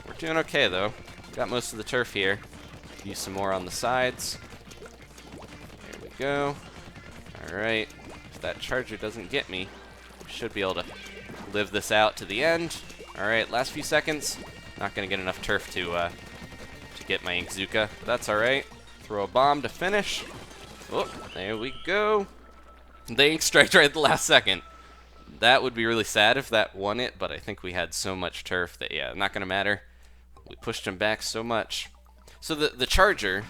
We're doing okay, though. Got most of the turf here. Use some more on the sides. There we go. Alright. If that charger doesn't get me, I should be able to live this out to the end. Alright, last few seconds. Not gonna get enough turf to get my Inkzuka, but that's alright. Throw a bomb to finish. Oh, there we go. They ink striked right at the last second. That would be really sad if that won it, but I think we had so much turf that, yeah, not gonna matter. We pushed him back so much. So the charger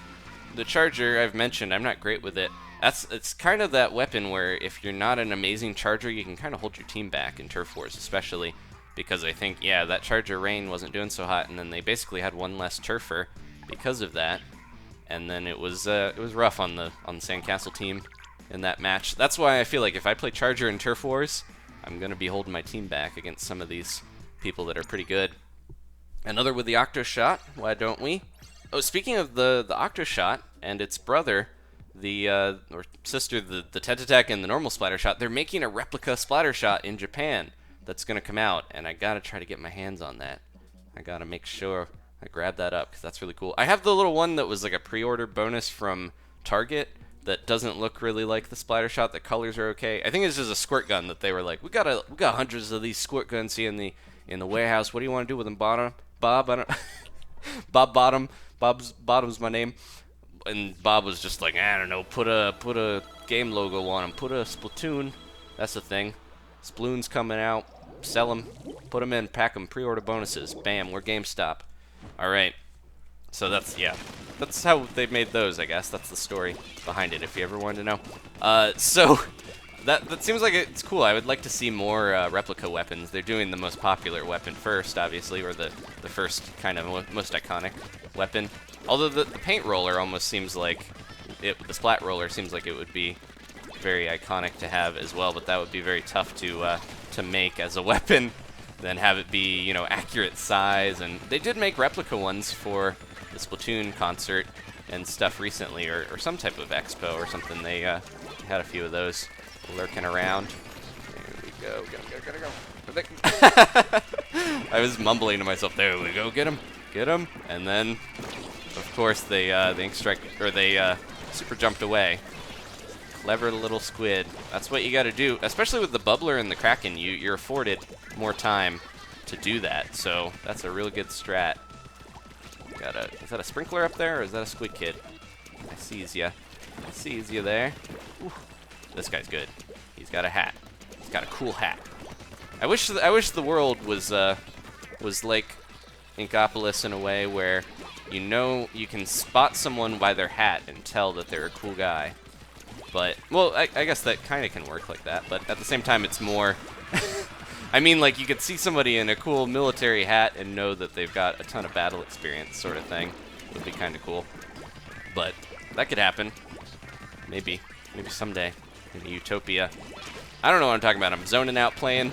I've mentioned, I'm not great with it. It's kind of that weapon where if you're not an amazing charger, you can kind of hold your team back in turf wars, especially because I think, yeah, that charger rain wasn't doing so hot, and then they basically had one less turfer because of that. And then it was rough on the SANDCASTLE team in that match. That's why I feel like if I play charger in turf wars, I'm gonna be holding my team back against some of these people that are pretty good. Another with the Octoshot, why don't we? Oh, speaking of the Octoshot and its brother, or sister, the Tentatek and the normal Splattershot, they're making a replica Splattershot in Japan that's gonna come out, and I gotta try to get my hands on that. I gotta make sure I grab that up, because that's really cool. I have the little one that was like a pre-order bonus from Target that doesn't look really like the Splattershot. The colors are okay. I think it's just a squirt gun that they were like, we got hundreds of these squirt guns here in the warehouse. What do you want to do with them, Bob? I don't Bob Bottom. Bottom's my name. And Bob was just like, I don't know, put a game logo on them. Put a Splatoon. That's the thing. Sploon's coming out. Sell them. Put them in. Pack them. Pre-order bonuses. Bam. We're GameStop. All right. So that's how they made those, I guess. That's the story behind it, if you ever wanted to know. So that seems like it's cool. I would like to see more replica weapons. They're doing the most popular weapon first, obviously, or the first kind of most iconic weapon. Although the paint roller almost seems like the splat roller seems like it would be very iconic to have as well, but that would be very tough to make as a weapon. Then have it be, you know, accurate size. And they did make replica ones for the Splatoon concert and stuff recently, or some type of expo or something. They had a few of those lurking around. There we go. Gotta go. I was mumbling to myself, there we go, get him. Get him. And then, of course, they ink strike, or they super jumped away. Clever little squid. That's what you got to do, especially with the bubbler and the kraken. You're afforded more time to do that. So that's a real good strat. Is that a sprinkler up there, or is that a squid kid? I sees ya. I sees ya there. Ooh, this guy's good. He's got a hat. He's got a cool hat. I wish the world was like Inkopolis in a way where you can spot someone by their hat and tell that they're a cool guy. But well, I guess that kind of can work like that. But at the same time, it's more. I mean, like, you could see somebody in a cool military hat and know that they've got a ton of battle experience, sort of thing. Would be kind of cool. But that could happen. Maybe someday in a utopia. I don't know what I'm talking about. I'm zoning out playing.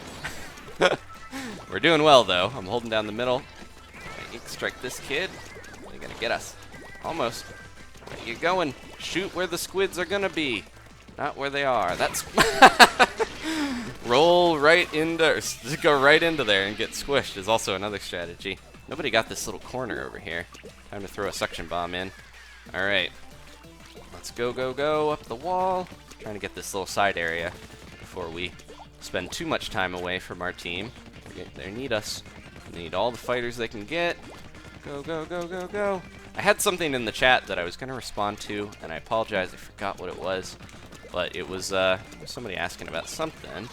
We're doing well, though. I'm holding down the middle. I ink strike this kid. They're gonna get us. Almost. Where you going? Shoot where the squids are gonna be. Not where they are. That's roll right into, go right into there and get squished is also another strategy. Nobody got this little corner over here. Time to throw a suction bomb in. All right, let's go up the wall. Trying to get this little side area before we spend too much time away from our team. They need us. They need all the fighters they can get. Go. I had something in the chat that I was going to respond to, and I apologize, I forgot what it was. But it was somebody asking about something,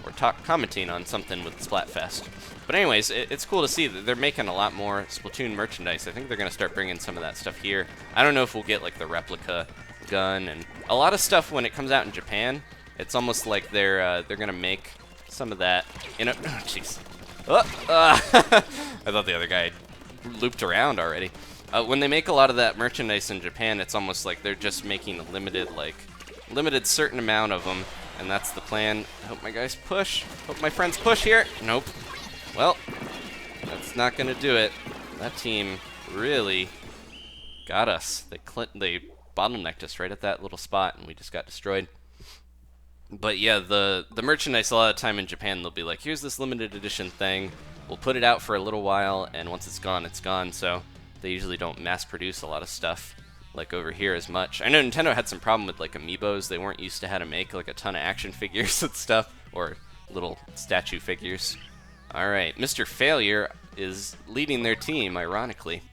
or commenting on something with Splatfest. But anyways, it's cool to see that they're making a lot more Splatoon merchandise. I think they're going to start bringing some of that stuff here. I don't know if we'll get like the replica gun, and a lot of stuff when it comes out in Japan, it's almost like they're going to make some of that in a... Oh, jeez. I thought the other guy looped around already. When they make a lot of that merchandise in Japan, it's almost like they're just making a limited certain amount of them, and that's the plan. I hope my guys push. Hope my friends push here. Nope. Well, that's not gonna do it. That team really got us. They bottlenecked us right at that little spot, and we just got destroyed. But yeah, the merchandise a lot of the time in Japan, they'll be like, here's this limited edition thing. We'll put it out for a little while, and once it's gone, it's gone. So they usually don't mass produce a lot of stuff like over here as much. I know Nintendo had some problem with like amiibos. They weren't used to how to make like a ton of action figures and stuff, or little statue figures. Alright, Mr. Failure is leading their team, ironically.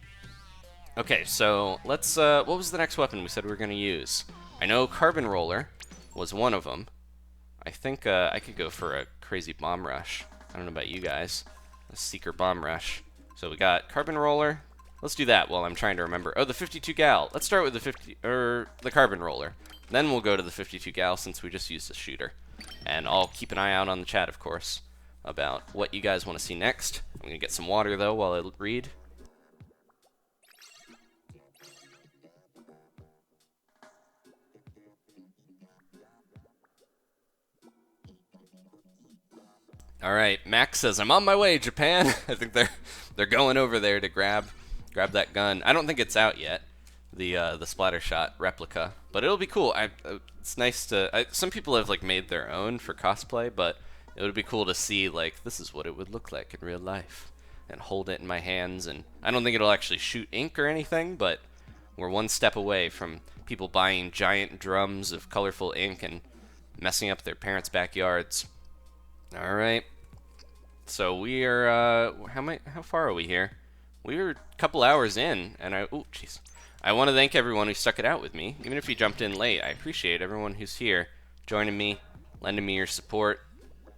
Okay, so let's, what was the next weapon we said we were going to use? I know Carbon Roller was one of them. I think I could go for a crazy bomb rush. I don't know about you guys. A Seeker bomb rush. So we got Carbon Roller. Let's do that while I'm trying to remember. Oh, the 52 gal. Let's start with the Carbon Roller. Then we'll go to the 52 gal since we just used the shooter. And I'll keep an eye out on the chat, of course, about what you guys want to see next. I'm going to get some water, though, while I read. All right, Max says, I'm on my way, Japan. I think they're going over there to grab that gun. I don't think it's out yet, the Splattershot replica, but it'll be cool. It's nice to... some people have like made their own for cosplay, but it would be cool to see like this is what it would look like in real life, and hold it in my hands. And I don't think it'll actually shoot ink or anything, but we're one step away from people buying giant drums of colorful ink and messing up their parents' backyards. All right, so we are how far are we here? We were a couple hours in, and I want to thank everyone who stuck it out with me, even if you jumped in late. I appreciate everyone who's here, joining me, lending me your support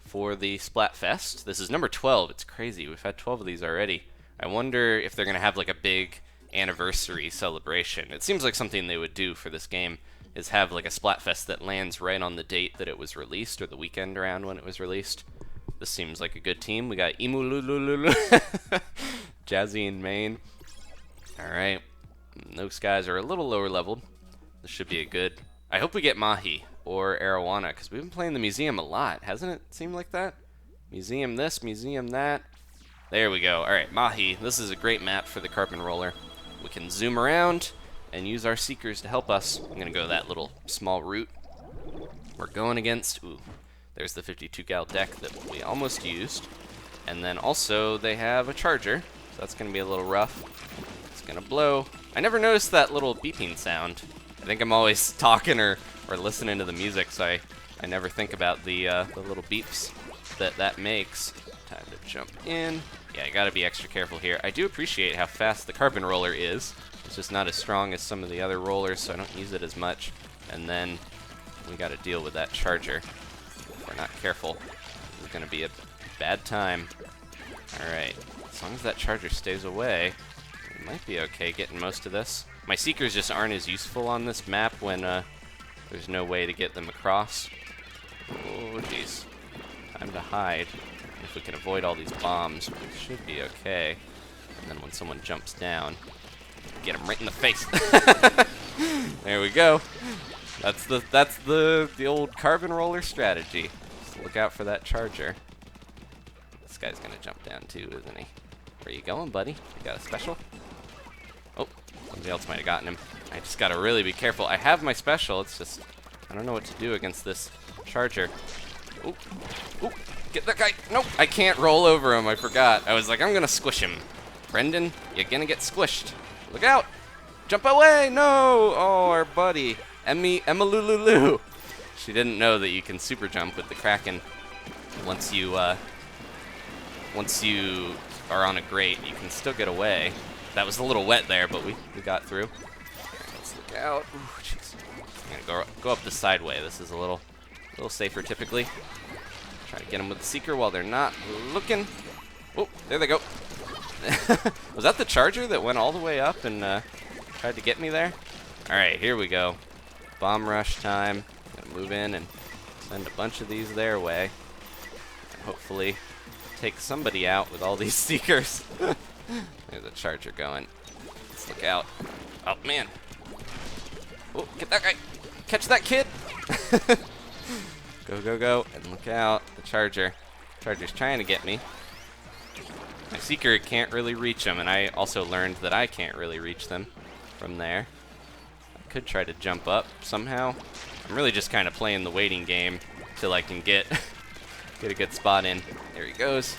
for the Splatfest. This is number 12. It's crazy. We've had 12 of these already. I wonder if they're gonna have like a big anniversary celebration. It seems like something they would do for this game, is have like a Splatfest that lands right on the date that it was released, or the weekend around when it was released. This seems like a good team. We got Imulululu, Jazzy and Main. Alright. Those guys are a little lower leveled. This should be a good... I hope we get Mahi or Arowana, because we've been playing the museum a lot. Hasn't it seemed like that? Museum this, museum that. There we go. Alright, Mahi. This is a great map for the Carbon Roller. We can zoom around and use our Seekers to help us. I'm going to go that little small route. We're going against... Ooh, there's the 52 gal deck that we almost used. And then also they have a charger, so that's going to be a little rough. It's going to blow. I never noticed that little beeping sound. I think I'm always talking or listening to the music, so I never think about the little beeps that makes. Time to jump in. Yeah, you got to be extra careful here. I do appreciate how fast the carbon roller is. It's just not as strong as some of the other rollers, so I don't use it as much. And then we got to deal with that charger. If we're not careful, it's going to be a bad time. Alright, as long as that charger stays away, we might be okay getting most of this. My Seekers just aren't as useful on this map when there's no way to get them across. Oh, jeez. Time to hide. If we can avoid all these bombs, we should be okay. And then when someone jumps down, get him right in the face. There we go. That's the old carbon roller strategy. Just look out for that charger. This guy's gonna jump down too, isn't he? Where you going, buddy? You got a special? Oh, somebody else might have gotten him. I just gotta really be careful. I have my special, it's just I don't know what to do against this charger. Oop, oop, get that guy. Nope, I can't roll over him, I forgot. I was like, I'm gonna squish him. Brendan, you're gonna get squished. Look out! Jump away! No! Oh, our buddy. Emma Lulu. She didn't know that you can super jump with the Kraken once you are on a grate. You can still get away. That was a little wet there, but we got through. Let's look out. Ooh, jeez. I'm gonna go up the sideway. This is a little safer typically. Try to get them with the Seeker while they're not looking. Oh, there they go. Was that the charger that went all the way up and tried to get me there? Alright, here we go. Bomb rush time. Gonna move in and send a bunch of these their way. And hopefully take somebody out with all these Seekers. There's a charger going. Let's look out. Oh, man. Oh, get that guy. Catch that kid. Go, go, go. And look out. The charger. Charger's trying to get me. My Seeker can't really reach them, and I also learned that I can't really reach them from there. I could try to jump up somehow. I'm really just kind of playing the waiting game till I can get a good spot in. There he goes.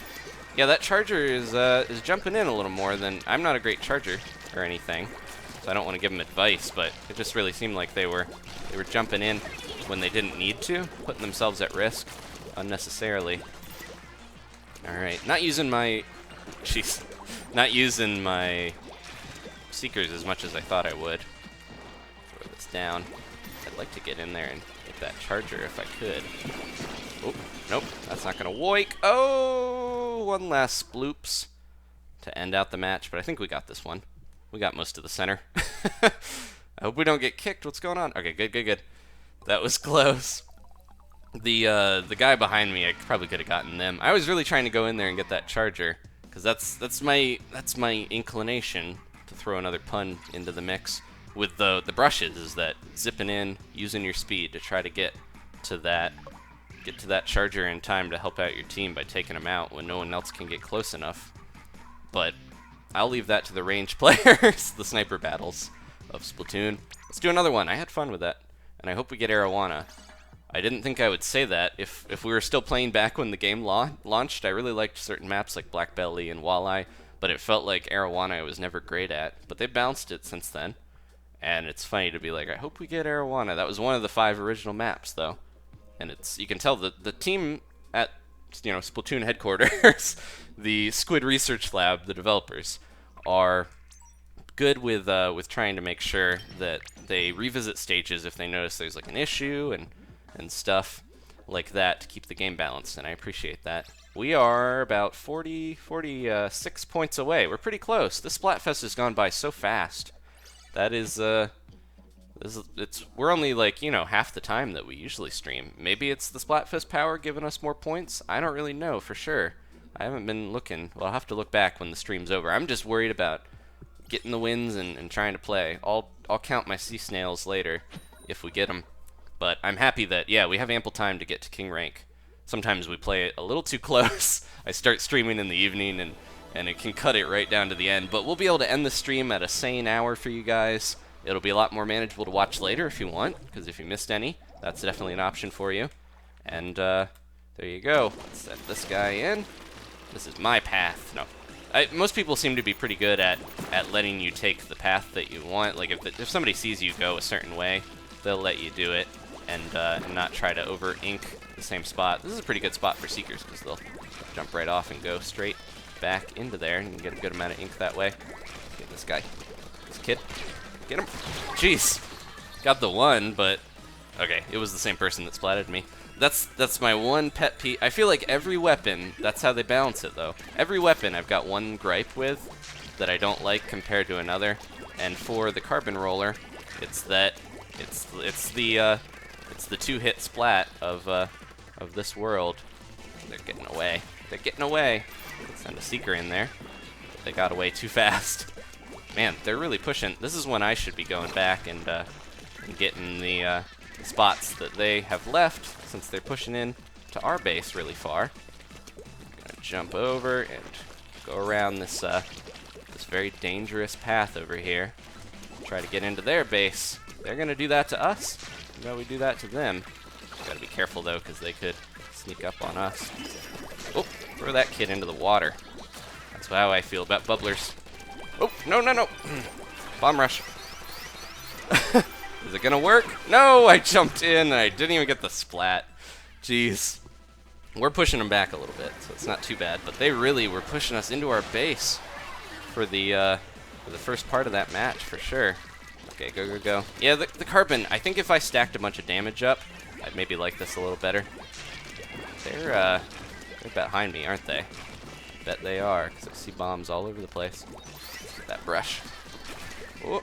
Yeah, that charger is jumping in a little more than... I'm not a great charger or anything, so I don't want to give them advice, but it just really seemed like they were jumping in when they didn't need to, putting themselves at risk unnecessarily. Alright, not using my Seekers as much as I thought I would. Throw this down. I'd like to get in there and get that charger if I could. Oh, nope, that's not gonna work. Oh, one last sploops to end out the match, but I think we got this one. We got most of the center. I hope we don't get kicked. What's going on? Okay, good, good, good. That was close. The guy behind me, I probably could have gotten them. I was really trying to go in there and get that charger, because that's my inclination to throw another pun into the mix with the brushes, is that zipping in, using your speed to try to get to that charger in time to help out your team by taking them out when no one else can get close enough. But I'll leave that to the range players, the sniper battles of Splatoon. Let's do another one. I had fun with that, and I hope we get Arowana. I didn't think I would say that. If we were still playing back when the game launched, I really liked certain maps like Black Belly and Walleye, but it felt like Arowana I was never great at. But they bounced it since then, and it's funny to be like, I hope we get Arowana. That was one of the 5 original maps, though, and you can tell the team at Splatoon headquarters, the Squid Research Lab, the developers, are good with trying to make sure that they revisit stages if they notice there's like an issue and stuff like that to keep the game balanced, and I appreciate that. We are about 46 points away. We're pretty close. This Splatfest has gone by so fast. That is, we're only like, half the time that we usually stream. Maybe it's the Splatfest power giving us more points? I don't really know for sure. I haven't been looking. Well, I'll have to look back when the stream's over. I'm just worried about getting the wins and trying to play. I'll count my sea snails later if we get them. But I'm happy that, yeah, we have ample time to get to King Rank. Sometimes we play it a little too close. I start streaming in the evening, and it can cut it right down to the end. But we'll be able to end the stream at a sane hour for you guys. It'll be a lot more manageable to watch later if you want, because if you missed any, that's definitely an option for you. And there you go. Let's set this guy in. This is my path. No, Most people seem to be pretty good at letting you take the path that you want. Like if somebody sees you go a certain way, they'll let you do it and not try to over ink the same spot. This is a pretty good spot for seekers because they'll jump right off and go straight back into there, and you can get a good amount of ink that way. Get this guy, this kid, get him. Jeez, got the one, but okay, it was the same person that splatted me. That's my one pet peeve. I feel like every weapon, that's how they balance it though. Every weapon I've got one gripe with that I don't like compared to another. And for the carbon roller, it's that it's the two-hit splat of this world. They're getting away. They're getting away. Let's send a seeker in there. They got away too fast. Man, they're really pushing. This is when I should be going back and getting the spots that they have left, since they're pushing in to our base really far. I'm gonna jump over and go around this this very dangerous path over here. Try to get into their base. They're gonna do that to us. How about we do that to them? Gotta be careful though, because they could sneak up on us. Oh, throw that kid into the water. That's how I feel about bubblers. Oh, no, no, no. Bomb rush. Is it gonna work? No, I jumped in and I didn't even get the splat. Jeez. We're pushing them back a little bit, so it's not too bad. But they really were pushing us into our base for the first part of that match, for sure. Okay, go, go, go. Yeah, the carbon, I think if I stacked a bunch of damage up, I'd maybe like this a little better. They're behind me, aren't they? I bet they are, because I see bombs all over the place. Get that brush. Oh,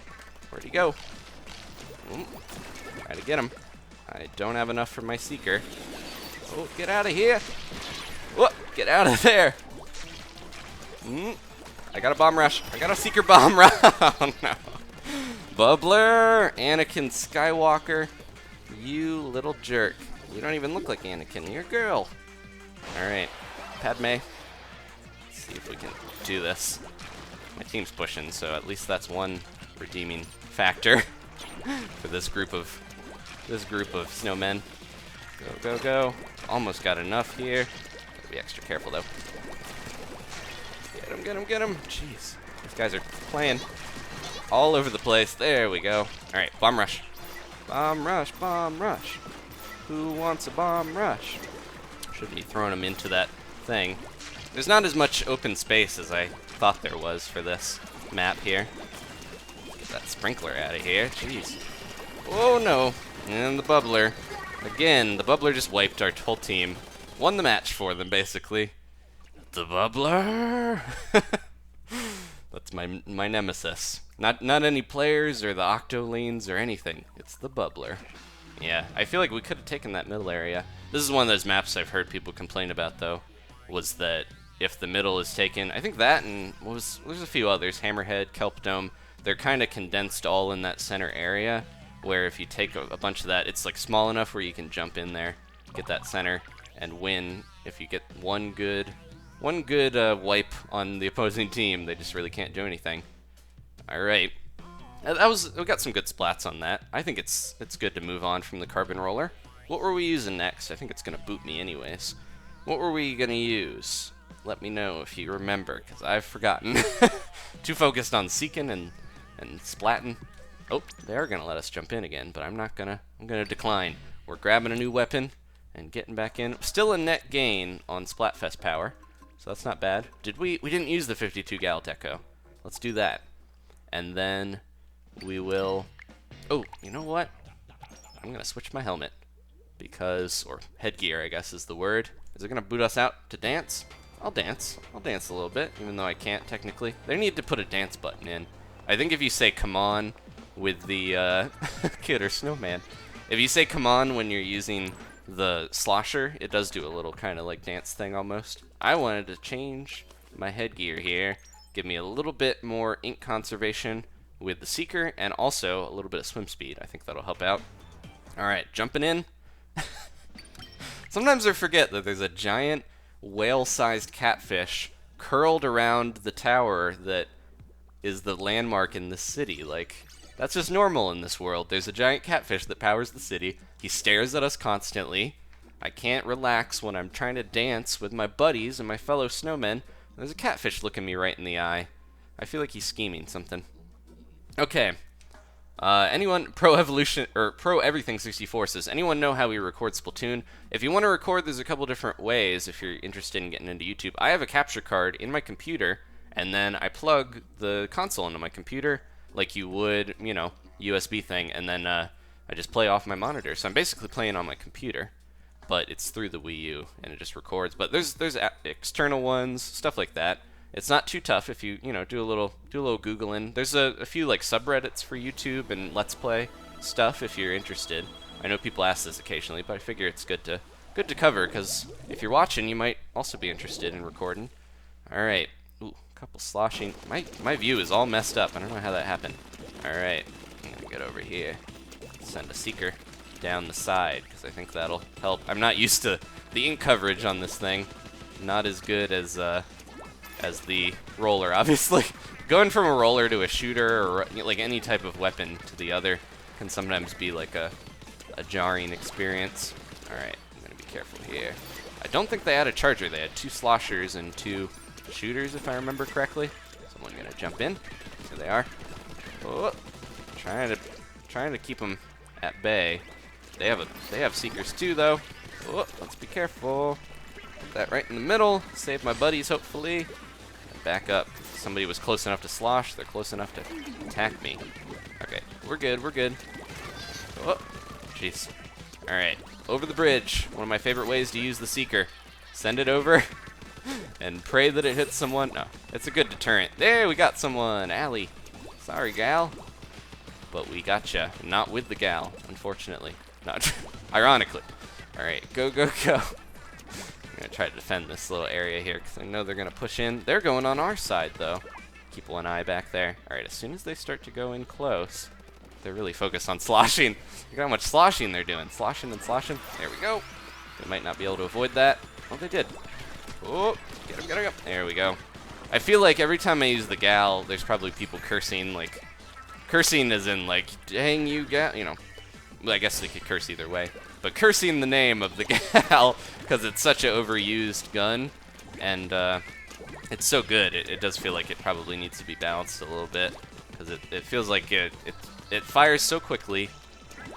where'd he go? Try to get him. I don't have enough for my seeker. Oh, get out of here! Whoa, get out of there! I got a bomb rush. I got a seeker bomb rush. Oh no! Bubbler, Anakin Skywalker, you little jerk. You don't even look like Anakin. You're a girl. All right, Padme. Let's see if we can do this. My team's pushing, so at least that's one redeeming factor for this group of snowmen. Go, go, go. Almost got enough here. Gotta be extra careful though. Get him, get him, get him. Jeez, these guys are playing all over the place. There we go. All right, bomb rush. Bomb rush, bomb rush. Who wants a bomb rush? Should be throwing them into that thing. There's not as much open space as I thought there was for this map here. Get that sprinkler out of here. Jeez. Oh no. And the bubbler. Again, the bubbler just wiped our whole team. Won the match for them, basically. The bubbler! That's my nemesis. Not any players or the Octolines or anything. It's the bubbler. Yeah, I feel like we could have taken that middle area. This is one of those maps I've heard people complain about, though, was that if the middle is taken, I think that and there's a few others, Hammerhead, Kelp Dome, they're kind of condensed all in that center area, where if you take a bunch of that, it's like small enough where you can jump in there, get that center, and win. If you get one good wipe on the opposing team, they just really can't do anything. All right, we got some good splats on that. I think it's good to move on from the carbon roller. What were we using next? I think it's gonna boot me anyways. What were we gonna use? Let me know if you remember, because I've forgotten. Too focused on seeking and splatting. Oh, they are gonna let us jump in again, but I'm gonna decline. We're grabbing a new weapon and getting back in. Still a net gain on Splatfest power, so that's not bad. We didn't use the 52 gal deco. Let's do that. And then we will, oh, you know what? I'm gonna switch my helmet because, or headgear I guess is the word. Is it gonna boot us out to dance? I'll dance a little bit, even though I can't technically. They need to put a dance button in. I think if you say come on with the kid or snowman, if you say come on when you're using the slosher, it does do a little kind of like dance thing almost. I wanted to change my headgear here, give me a little bit more ink conservation with the seeker, and also a little bit of swim speed. I think that'll help out. Alright, jumping in. Sometimes I forget that there's a giant whale-sized catfish curled around the tower that is the landmark in this city. Like, that's just normal in this world. There's a giant catfish that powers the city. He stares at us constantly. I can't relax when I'm trying to dance with my buddies and my fellow snowmen. There's a catfish looking me right in the eye. I feel like he's scheming something. Okay. Anyone, Pro Evolution, or Pro Everything 64 says, anyone know how we record Splatoon? If you want to record, there's a couple different ways if you're interested in getting into YouTube. I have a capture card in my computer, and then I plug the console into my computer like you would, you know, USB thing, and then I just play off my monitor. So I'm basically playing on my computer, but it's through the Wii U, and it just records. But there's external ones, stuff like that. It's not too tough if you do a little Googling. There's a few like subreddits for YouTube and Let's Play stuff if you're interested. I know people ask this occasionally, but I figure it's good to cover, because if you're watching, you might also be interested in recording. All right, ooh, a couple sloshing. My view is all messed up. I don't know how that happened. All right, I'm gonna get over here. Send a seeker down the side, because I think that'll help. I'm not used to the ink coverage on this thing. Not as good as the roller, obviously. Going from a roller to a shooter, or like any type of weapon to the other, can sometimes be like a jarring experience. Alright, I'm gonna be careful here. I don't think they had a charger. They had 2 sloshers and 2 shooters, if I remember correctly. Someone gonna jump in. Here they are. Oh, trying to keep them at bay. They have seekers too, though. Oh, let's be careful. Put that right in the middle. Save my buddies, hopefully. Back up. Somebody was close enough to slosh. They're close enough to attack me. Okay, we're good. We're good. Oh, jeez. All right, over the bridge. One of my favorite ways to use the seeker. Send it over and pray that it hits someone. No, it's a good deterrent. There, we got someone. Allie. Sorry, gal. But we gotcha. Not with the gal, unfortunately. Not ironically. All right, go, go, go. I'm gonna try to defend this little area here, because I know they're gonna push in. They're going on our side, though. Keep one eye back there. All right, as soon as they start to go in close, they're really focused on sloshing. Look at how much sloshing they're doing. Sloshing and sloshing. There we go. They might not be able to avoid that. Oh, they did. Oh, get him, get him. There we go. I feel like every time I use the gal, there's probably people cursing, like, cursing as in, like, dang you gal, you know. Well, I guess they could curse either way. But cursing the name of the gal, because it's such an overused gun, and it's so good, it does feel like it probably needs to be balanced a little bit, because it feels like it fires so quickly,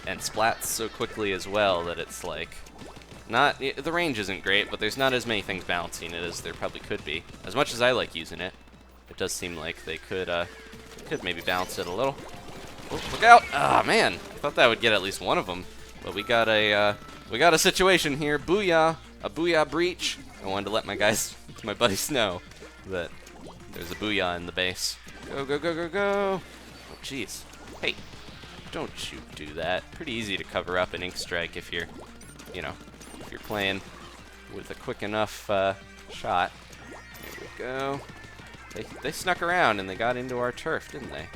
and splats so quickly as well, that it's like, the range isn't great, but there's not as many things balancing it as there probably could be. As much as I like using it, it does seem like they could maybe balance it a little. Oh, look out! Ah, man, I thought that would get at least one of them. But we got a situation here. Booyah! A booyah breach. I wanted to let my buddies know that there's a booyah in the base. Go, go, go, go, go! Oh, jeez. Hey, don't you do that. Pretty easy to cover up an ink strike if you're, if you're playing with a quick enough shot. There we go. They snuck around and they got into our turf, didn't they?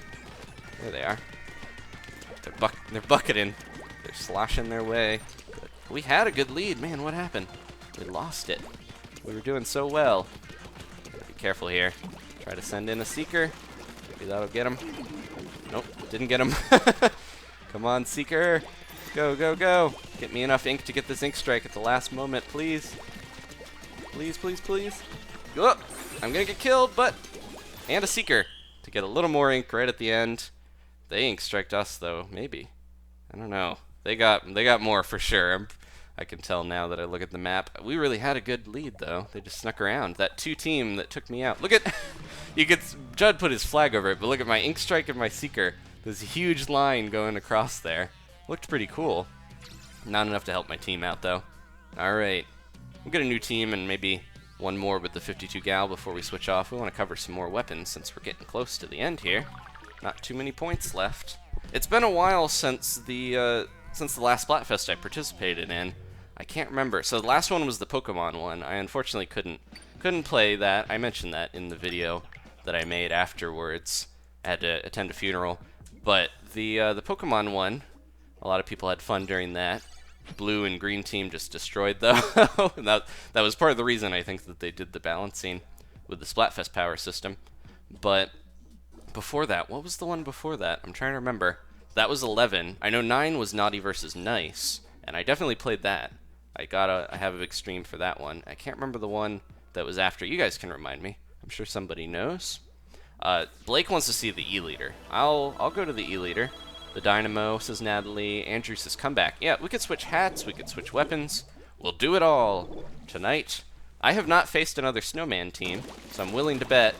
There they are. They're bucketing. They're sloshing their way. But we had a good lead. Man, what happened? We lost it. We were doing so well. Gotta be careful here. Try to send in a seeker. Maybe that'll get him. Nope, didn't get him. Come on, seeker. Go, go, go. Get me enough ink to get this ink strike at the last moment, please. Please, please, please. Oh, I'm gonna get killed, but... And a seeker to get a little more ink right at the end. They ink striked us, though. Maybe. I don't know. They got more for sure. I can tell now that I look at the map. We really had a good lead, though. They just snuck around. That 2 team that took me out. Look at... Judd put his flag over it, but look at my ink strike and my seeker. There's a huge line going across there. Looked pretty cool. Not enough to help my team out, though. Alright. We'll get a new team and maybe one more with the 52 gal before we switch off. We want to cover some more weapons since we're getting close to the end here. Not too many points left. It's been a while since the last Splatfest I participated in. I can't remember. So the last one was the Pokemon one. I unfortunately couldn't play that. I mentioned that in the video that I made afterwards. I had to attend a funeral. But the Pokemon one, a lot of people had fun during that. Blue and green team just destroyed though. And that was part of the reason I think that they did the balancing with the Splatfest power system. But before that, what was the one before that? I'm trying to remember. That was 11. I know 9 was Naughty versus Nice, and I definitely played that. I have a big stream for that one. I can't remember the one that was after. You guys can remind me. I'm sure somebody knows. Blake wants to see the E-leader. I'll go to the E-leader. The Dynamo, says Natalie. Andrew says comeback. Yeah, we could switch hats. We could switch weapons. We'll do it all tonight. I have not faced another Snowman team, so I'm willing to bet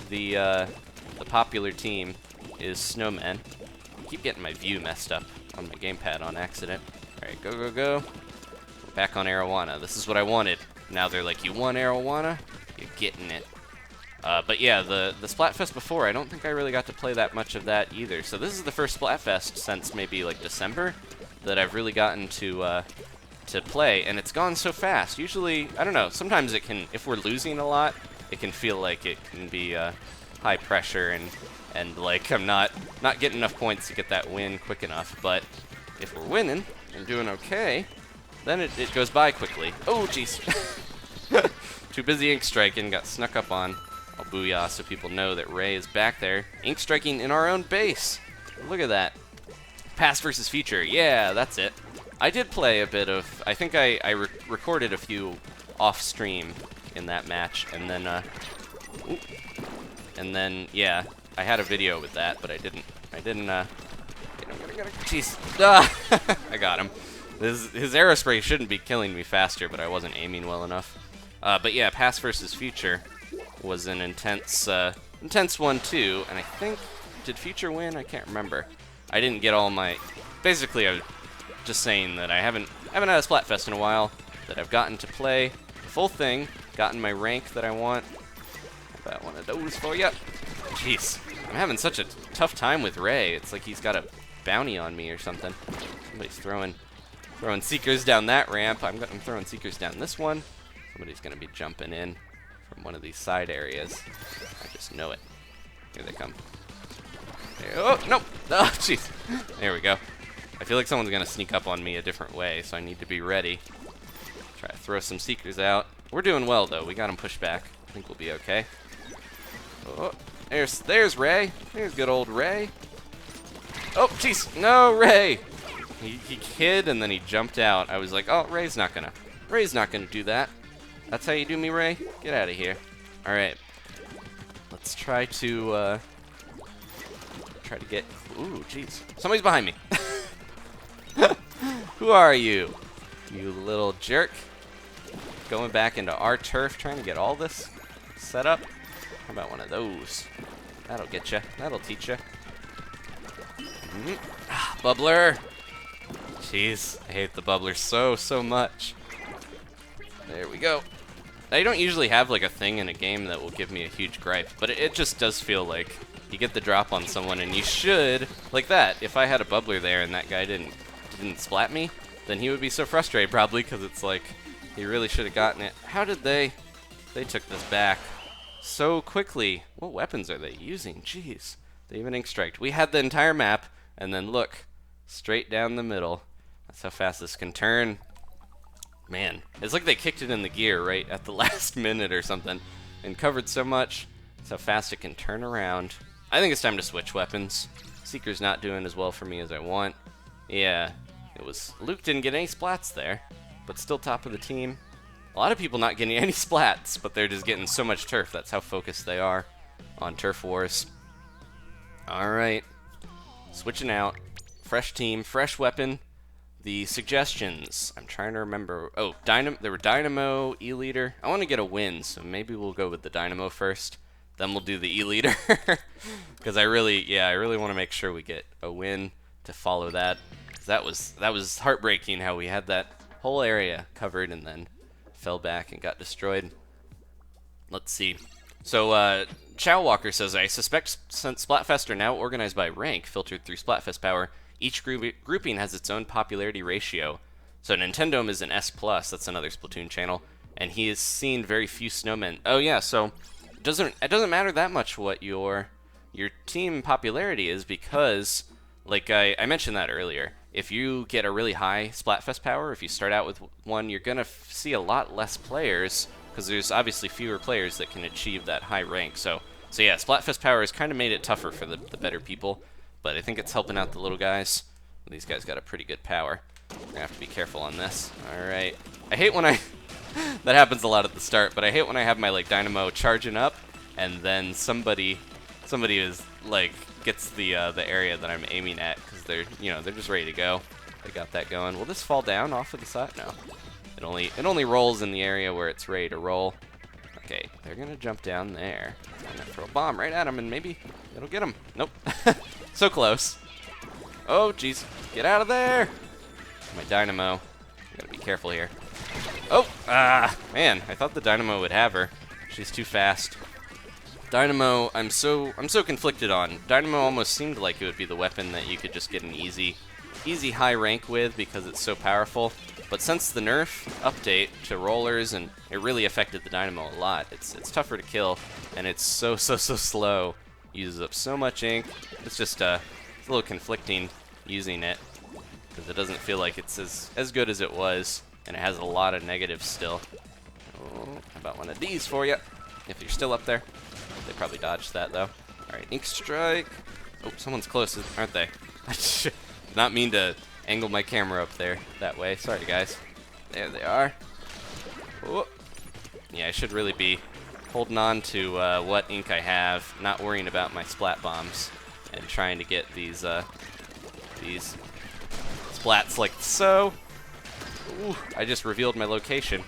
the popular team is Snowman. I keep getting my view messed up on my gamepad on accident. Alright, go, go, go. Back on Arowana. This is what I wanted. Now they're like, you want Arowana? You're getting it. But yeah, the Splatfest before, I don't think I really got to play that much of that either. So this is the first Splatfest since maybe like December that I've really gotten to play, and it's gone so fast. Usually, I don't know, sometimes it can, if we're losing a lot, it can feel like it can be high pressure and like I'm not getting enough points to get that win quick enough. But if we're winning and doing okay, then it goes by quickly. Oh, jeez. Too busy ink striking, got snuck up on. I'll booyah so people know that Ray is back there. Ink striking in our own base. Look at that. Past versus future. Yeah, that's it. I did play a bit of, I think I recorded a few off stream in that match, and then, yeah, I had a video with that, but I didn't, jeez, I got him. His Aerospray shouldn't be killing me faster, but I wasn't aiming well enough. But yeah, past versus future was an intense one too, and I think, did future win? I can't remember. I didn't get all my, basically I was just saying that I haven't had a Splatfest in a while, that I've gotten to play the full thing, gotten my rank that I want. How about one of those for ya? Jeez, I'm having such a tough time with Ray. It's like he's got a bounty on me or something. Somebody's throwing seekers down that ramp. I'm throwing seekers down this one. Somebody's gonna be jumping in from one of these side areas. I just know it. Here they come. Oh, no! Oh, jeez. There we go. I feel like someone's gonna sneak up on me a different way, so I need to be ready. Try to throw some seekers out. We're doing well, though. We got them pushed back. I think we'll be okay. Oh, there's Ray. There's good old Ray. Oh, jeez. No, Ray! He hid, and then he jumped out. I was like, oh, Ray's not gonna do that. That's how you do me, Ray? Get out of here. Alright. Let's try to get... Ooh, jeez. Somebody's behind me. Who are you? You little jerk. Going back into our turf, trying to get all this set up. How about one of those? That'll get you. That'll teach you. Bubbler. Jeez, I hate the bubbler so much. There we go. I don't usually have like a thing in a game that will give me a huge gripe, but it just does feel like you get the drop on someone and you should, like that. If I had a bubbler there and that guy didn't splat me, then he would be so frustrated probably, because it's like he really should have gotten it. How did they took this back so quickly? What weapons are they using? Jeez, they even ink striked. We had the entire map, and then look, straight down the middle. That's how fast this can turn. Man, it's like they kicked it in the gear right at the last minute or something and covered so much. That's how fast it can turn around. I think it's time to switch weapons. Seeker's not doing as well for me as I want. Yeah, Luke didn't get any splats there, but still top of the team. A lot of people not getting any splats, but they're just getting so much turf. That's how focused they are on turf wars. Alright, switching out. Fresh team, fresh weapon. The suggestions, I'm trying to remember. Oh, there were Dynamo, E-leader. I want to get a win, so maybe we'll go with the Dynamo first. Then we'll do the E-leader. Because I really want to make sure we get a win to follow that. That was heartbreaking how we had that whole area covered and then fell back and got destroyed. Let's see. So, Chow Walker says, I suspect since Splatfest are now organized by rank, filtered through Splatfest power, each grouping has its own popularity ratio. So Nintendo is an S+, that's another Splatoon channel, and he has seen very few snowmen. Oh yeah, so it doesn't matter that much what your team popularity is, because, like I mentioned that earlier, if you get a really high Splatfest power, if you start out with one, you're gonna see a lot less players, because there's obviously fewer players that can achieve that high rank. So yeah, Splatfest power has kind of made it tougher for the better people. But I think it's helping out the little guys. These guys got a pretty good power. We're gonna have to be careful on this. Alright. I hate when that happens a lot at the start, but I hate when I have my like Dynamo charging up, and then somebody is like gets the area that I'm aiming at because they're they're just ready to go. They got that going. Will this fall down off of the side? No. It only rolls in the area where it's ready to roll. Okay, they're gonna jump down there. I'm gonna throw a bomb right at them, and maybe it'll get them. Nope. So close. Oh, jeez. Get out of there! My Dynamo. Gotta be careful here. Oh! Man, I thought the Dynamo would have her. She's too fast. Dynamo, I'm so conflicted on. Dynamo almost seemed like it would be the weapon that you could just get an easy high rank with because it's so powerful. But since the nerf update to rollers, and it really affected the Dynamo a lot, it's tougher to kill, and it's so slow. Uses up so much ink. It's just it's a little conflicting using it because it doesn't feel like it's as good as it was, and it has a lot of negatives still. Oh, how about one of these for you? If you're still up there. They probably dodged that though. All right, ink strike. Oh, someone's close, aren't they? I did not mean to angle my camera up there that way. Sorry, guys. There they are. Oh. Yeah, I should really be holding on to what ink I have, not worrying about my splat bombs, and trying to get these splats like so. Ooh, I just revealed my location.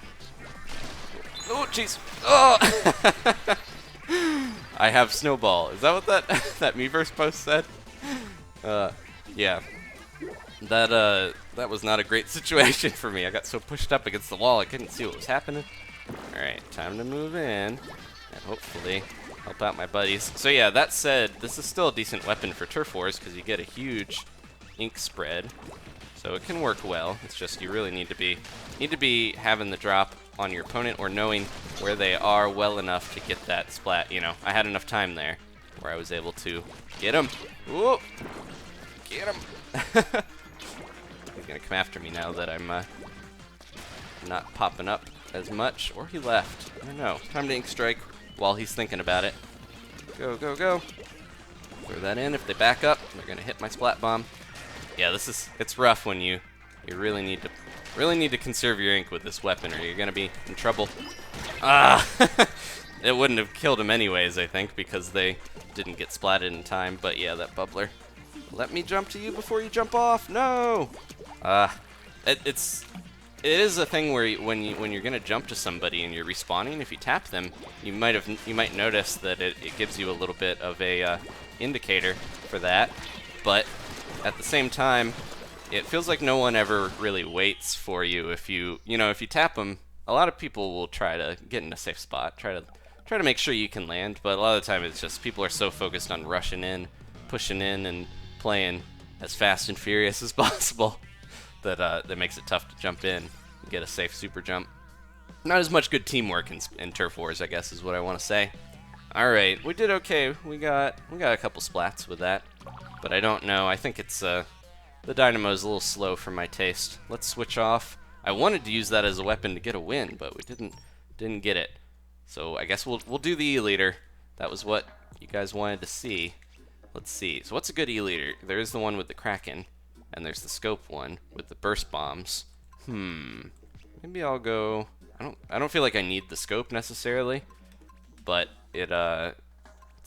Oh, jeez. Oh! I have Snowball. Is that what that Miiverse post said? Yeah. That was not a great situation for me. I got so pushed up against the wall I couldn't see what was happening. Alright, time to move in and hopefully help out my buddies. So yeah, that said, this is still a decent weapon for turf wars because you get a huge ink spread. So it can work well. It's just you really need to be having the drop on your opponent or knowing where they are well enough to get that splat. I had enough time there where I was able to get him. Whoa! Get him! He's gonna come after me now that I'm not popping up as much. Or he left. I don't know. Time to ink strike while he's thinking about it. Go, go, go. Throw that in. If they back up, they're gonna hit my splat bomb. Yeah, it's rough when you really need to conserve your ink with this weapon, or you're gonna be in trouble. It wouldn't have killed him anyways, I think, because they didn't get splatted in time. But yeah, that bubbler. Let me jump to you before you jump off. No. It is a thing where when you're gonna jump to somebody and you're respawning, if you tap them, you might notice that it gives you a little bit of a indicator for that, but at the same time, it feels like no one ever really waits for you. If you tap them, a lot of people will try to get in a safe spot, try to make sure you can land, but a lot of the time it's just people are so focused on rushing in, pushing in, and playing as fast and furious as possible that that makes it tough to jump in and get a safe super jump. Not as much good teamwork in turf wars, I guess, is what I want to say. All right, we did okay. We got a couple splats with that, but I don't know. I think it's the Dynamo's a little slow for my taste. Let's switch off. I wanted to use that as a weapon to get a win, but we didn't get it. So I guess we'll do the E-liter. That was what you guys wanted to see. Let's see. So what's a good E-liter? There is the one with the Kraken, and there's the scope one with the burst bombs. Maybe I'll go. I don't feel like I need the scope necessarily, but it's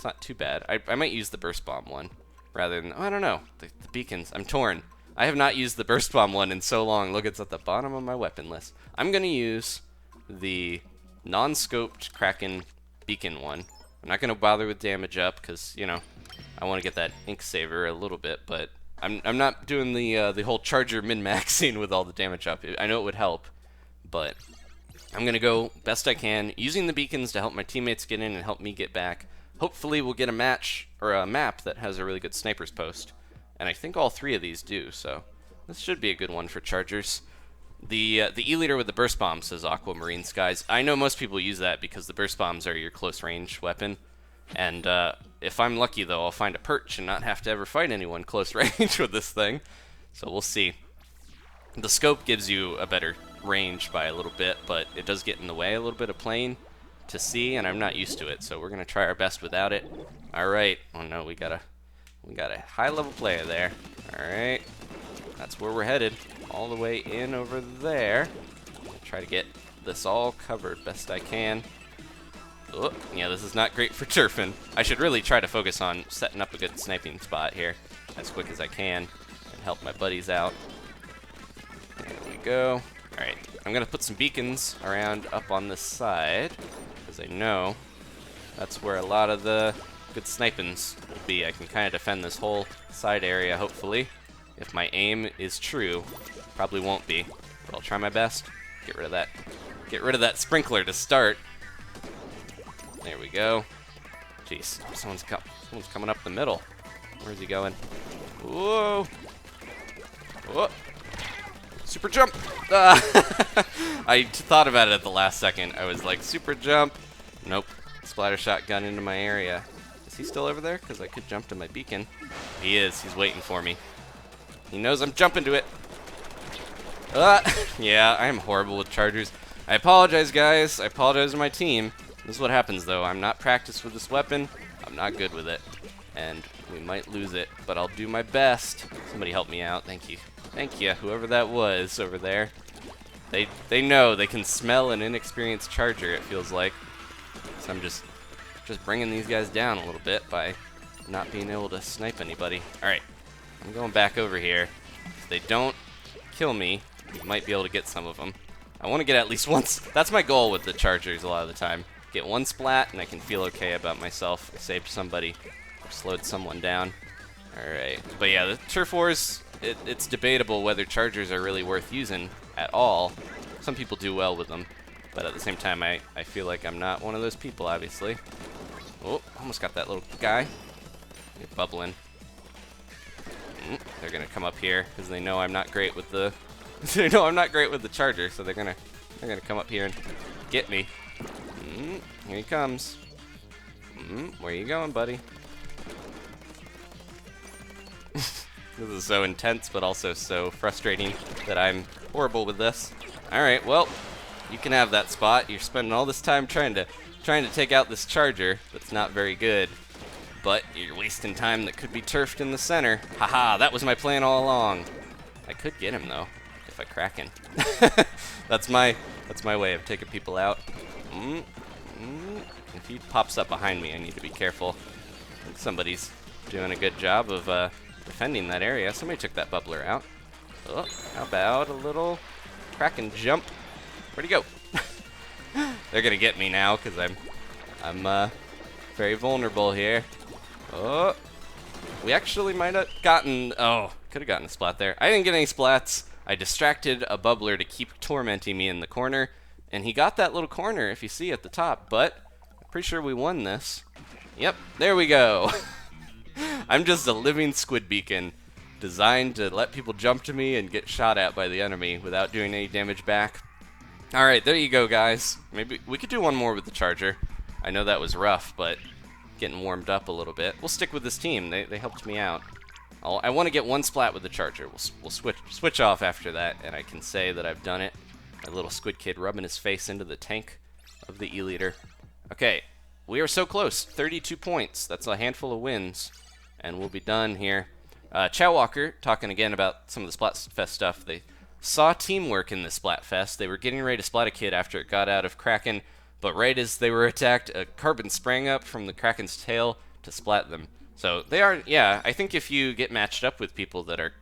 not too bad. I might use the burst bomb one rather than, I don't know, the beacons. I'm torn. I have not used the burst bomb one in so long. Look, it's at the bottom of my weapon list. I'm gonna use the non-scoped Kraken beacon one. I'm not gonna bother with damage up because I want to get that ink saver a little bit, but I'm not doing the whole charger min-maxing with all the damage up. I know it would help, but I'm gonna go best I can using the beacons to help my teammates get in and help me get back. Hopefully we'll get a match or a map that has a really good sniper's post, and I think all three of these do, so this should be a good one for chargers. The E-liter with the burst bomb, says Aquamarine Skies. I know most people use that because the burst bombs are your close range weapon, and if I'm lucky though, I'll find a perch and not have to ever fight anyone close range with this thing, so we'll see. The scope gives you a better range by a little bit, but it does get in the way a little bit of playing to see, and I'm not used to it, so we're gonna try our best without it. All right. Oh no, we got a high-level player there. All right, that's where we're headed, all the way in over there. Try to get this all covered best I can. Oh, yeah, this is not great for turfing. I should really try to focus on setting up a good sniping spot here as quick as I can and help my buddies out. There we go. Alright, I'm going to put some beacons around up on this side because I know that's where a lot of the good snipings will be. I can kind of defend this whole side area, hopefully. If my aim is true, probably won't be, but I'll try my best. Get rid of that. Get rid of that sprinkler to start. There we go. Jeez, someone's coming up the middle. Where's he going? Whoa! Whoa! Super jump! I thought about it at the last second. I was like, super jump. Nope. Splattershot gun into my area. Is he still over there? Because I could jump to my beacon. He is. He's waiting for me. He knows I'm jumping to it. Yeah, I am horrible with chargers. I apologize, guys. I apologize to my team. This is what happens, though. I'm not practiced with this weapon. I'm not good with it. And we might lose it, but I'll do my best. Somebody help me out. Thank you. Thank you, whoever that was over there. They know. They can smell an inexperienced charger, it feels like. So I'm just bringing these guys down a little bit by not being able to snipe anybody. All right. I'm going back over here. If they don't kill me, we might be able to get some of them. I want to get at least once. That's my goal with the chargers a lot of the time. Get one splat, and I can feel okay about myself. I saved somebody, slowed someone down. Alright, but yeah, the turf wars, it's debatable whether chargers are really worth using at all. Some people do well with them, but at the same time, I feel like I'm not one of those people, obviously. Oh, almost got that little guy. Get bubbling. They're gonna come up here because they know I'm not great with the. They know I'm not great with the charger, so they're gonna come up here and get me. Here he comes. Where you going, buddy? This is so intense, but also so frustrating that I'm horrible with this. All right, well, you can have that spot. You're spending all this time trying to take out this charger that's not very good, but you're wasting time that could be turfed in the center. Haha, that was my plan all along. I could get him though if I crack him. That's my way of taking people out. If he pops up behind me, I need to be careful. I think somebody's doing a good job of defending that area. Somebody took that bubbler out. Oh, how about a little crack and jump? Where'd he go? They're gonna get me now because I'm very vulnerable here. Oh, we actually might have gotten. Oh, could have gotten a splat there. I didn't get any splats. I distracted a bubbler to keep tormenting me in the corner, and he got that little corner if you see at the top. But I'm pretty sure we won this. Yep, there we go. I'm just a living squid beacon designed to let people jump to me and get shot at by the enemy without doing any damage back. Alright, there you go, guys. Maybe we could do one more with the charger. I know that was rough, but getting warmed up a little bit. We'll stick with this team. They helped me out. I want to get one splat with the charger. We'll switch off after that, and I can say that I've done it. My little squid kid rubbing his face into the tank of the E-liter. Okay, we are so close. 32 points. That's a handful of wins, and we'll be done here. Chow Walker, talking again about some of the Splatfest stuff. They saw teamwork in the Splatfest. They were getting ready to splat a kid after it got out of Kraken, but right as they were attacked, a carbon sprang up from the Kraken's tail to splat them. So they are, yeah, I think if you get matched up with people that are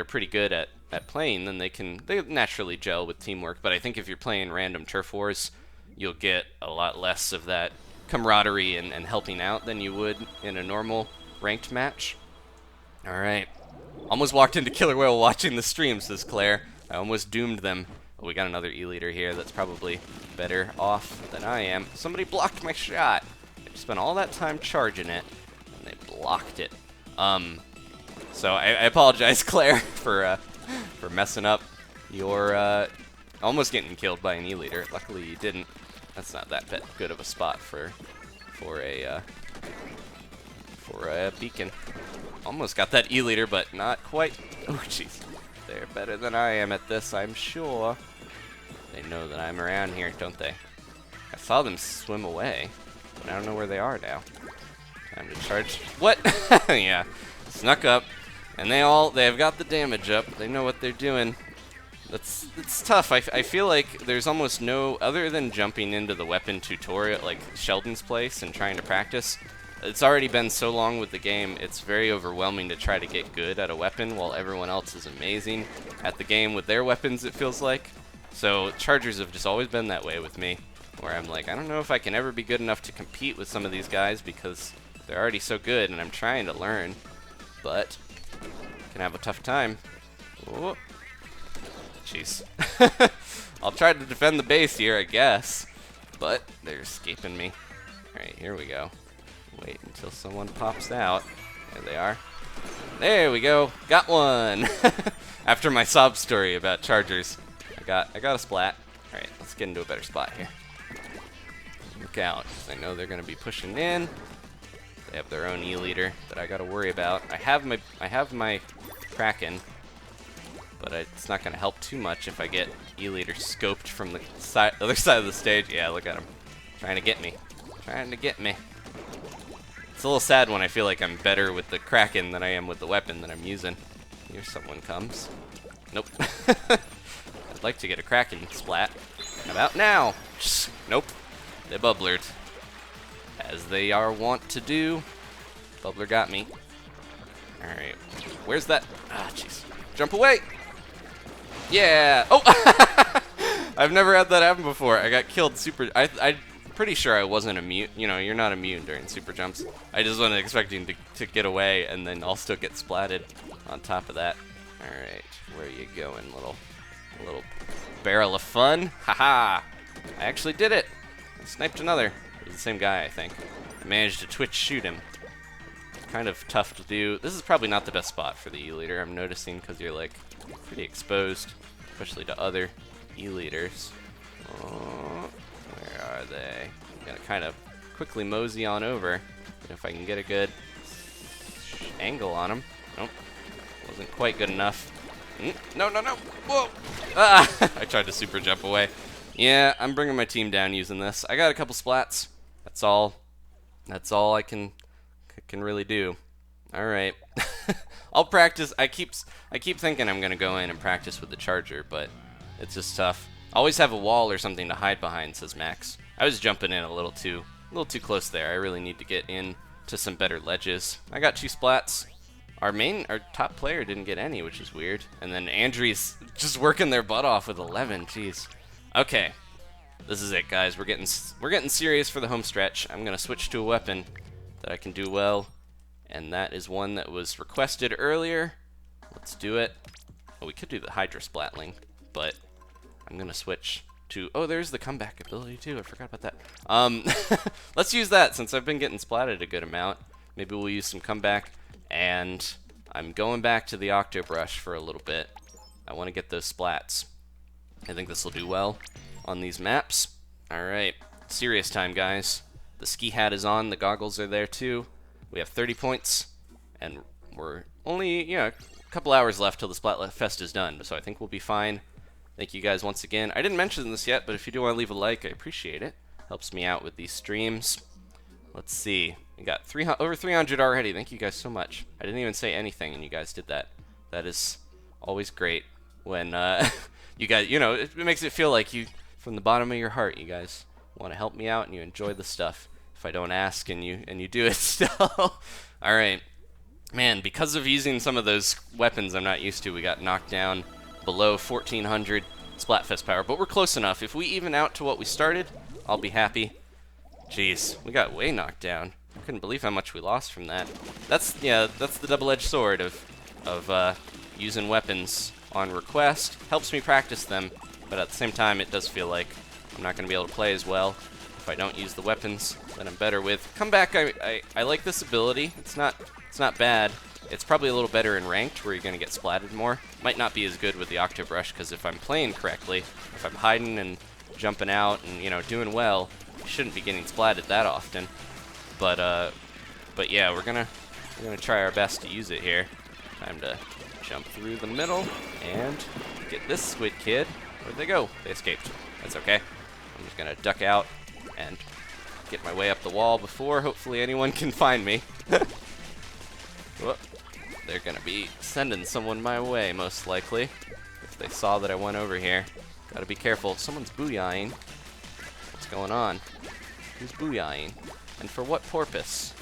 pretty good at playing, then they naturally gel with teamwork. But I think if you're playing random turf wars, you'll get a lot less of that camaraderie and helping out than you would in a normal ranked match. Alright. Almost walked into Killer Whale watching the stream, says Claire. I almost doomed them. Oh, we got another E-liter here that's probably better off than I am. Somebody blocked my shot. I spent all that time charging it, and they blocked it. So I apologize, Claire, for messing up your almost getting killed by an E-liter. Luckily you didn't. That's not that good of a spot for a beacon. Almost got that E-liter, but not quite. Oh, jeez. They're better than I am at this, I'm sure. They know that I'm around here, don't they? I saw them swim away, but I don't know where they are now. Time to charge. What? Yeah. Snuck up. And they've got the damage up. They know what they're doing. it's tough. I feel like there's almost no, other than jumping into the weapon tutorial, like Sheldon's place, and trying to practice. It's already been so long with the game, it's very overwhelming to try to get good at a weapon while everyone else is amazing at the game with their weapons, it feels like. So chargers have just always been that way with me, where I'm like, I don't know if I can ever be good enough to compete with some of these guys because they're already so good and I'm trying to learn, but can have a tough time. Oh, jeez. I'll try to defend the base here, I guess, but they're escaping me. Alright, here we go. Wait until someone pops out. There they are. There we go. Got one. After my sob story about chargers, I got a splat. All right, let's get into a better spot here. Look out, 'cause I know they're gonna be pushing in. They have their own E-leader that I gotta worry about. I have my Kraken, but it's not gonna help too much if I get E-leader scoped from the other side of the stage. Yeah, look at him, trying to get me. Trying to get me. It's a little sad when I feel like I'm better with the Kraken than I am with the weapon that I'm using. Here someone comes. Nope. I'd like to get a Kraken splat. How about now? Nope. They bubblered. As they are wont to do. Bubbler got me. Alright. Where's that? Ah, jeez. Jump away! Yeah! Oh! I've never had that happen before. I got killed super... I'm pretty sure I wasn't immune. You know, you're not immune during super jumps. I just wasn't expecting to get away, and then I'll still get splatted on top of that. Alright, where are you going, little barrel of fun? Haha! I actually did it! I sniped another. It was the same guy, I think. I managed to twitch shoot him. Kind of tough to do. This is probably not the best spot for the E-leader, I'm noticing, because you're like pretty exposed, especially to other E-leaders. Oh, where are they? I'm gonna kind of quickly mosey on over, but if I can get a good angle on him. Nope, wasn't quite good enough. No, no, no! Whoa! Ah! I tried to super jump away. Yeah, I'm bringing my team down using this. I got a couple splats. That's all. That's all I can really do. All right. I'll practice. I keep thinking I'm gonna go in and practice with the charger, but it's just tough. Always have a wall or something to hide behind, says Max. I was jumping in a little too close there. I really need to get in to some better ledges. I got 2 splats. Our top player didn't get any, which is weird. And then Andrew's just working their butt off with 11. Jeez. Okay, this is it, guys. We're getting serious for the home stretch. I'm gonna switch to a weapon that I can do well, and that is one that was requested earlier. Let's do it. Oh, we could do the Hydra Splatling, but I'm gonna switch to. Oh, there's the comeback ability too. I forgot about that. Let's use that since I've been getting splatted a good amount. Maybe we'll use some comeback. And I'm going back to the Octobrush for a little bit. I want to get those splats. I think this will do well on these maps. Alright, serious time, guys. The ski hat is on, the goggles are there too. We have 30 points, and we're only, a couple hours left till the Splatfest is done, so I think we'll be fine. Thank you guys once again. I didn't mention this yet, but if you do want to leave a like, I appreciate it. Helps me out with these streams. Let's see. We got over 300 already. Thank you guys so much. I didn't even say anything, and you guys did that. That is always great when you guys, it makes it feel like you, from the bottom of your heart, you guys want to help me out and you enjoy the stuff. If I don't ask and you do it still. All right, man. Because of using some of those weapons I'm not used to, we got knocked down below 1400 Splatfest power, but we're close enough. If we even out to what we started, I'll be happy. Jeez, we got way knocked down. I couldn't believe how much we lost from that. That's the double-edged sword of using weapons on request. Helps me practice them, but at the same time, it does feel like I'm not going to be able to play as well if I don't use the weapons that I'm better with. Comeback, I like this ability. It's not bad. It's probably a little better in ranked, where you're going to get splatted more. Might not be as good with the Octobrush, because if I'm playing correctly, if I'm hiding and jumping out and doing well, I shouldn't be getting splatted that often. But yeah, we're gonna try our best to use it here. Time to jump through the middle and get this squid kid. Where'd they go? They escaped. That's okay. I'm just gonna duck out and get my way up the wall before hopefully anyone can find me. Whoop. They're gonna be sending someone my way, most likely. If They saw that I went over here. Gotta be careful. Someone's booyahing. What's going on? Who's booyahing? And for what purpose?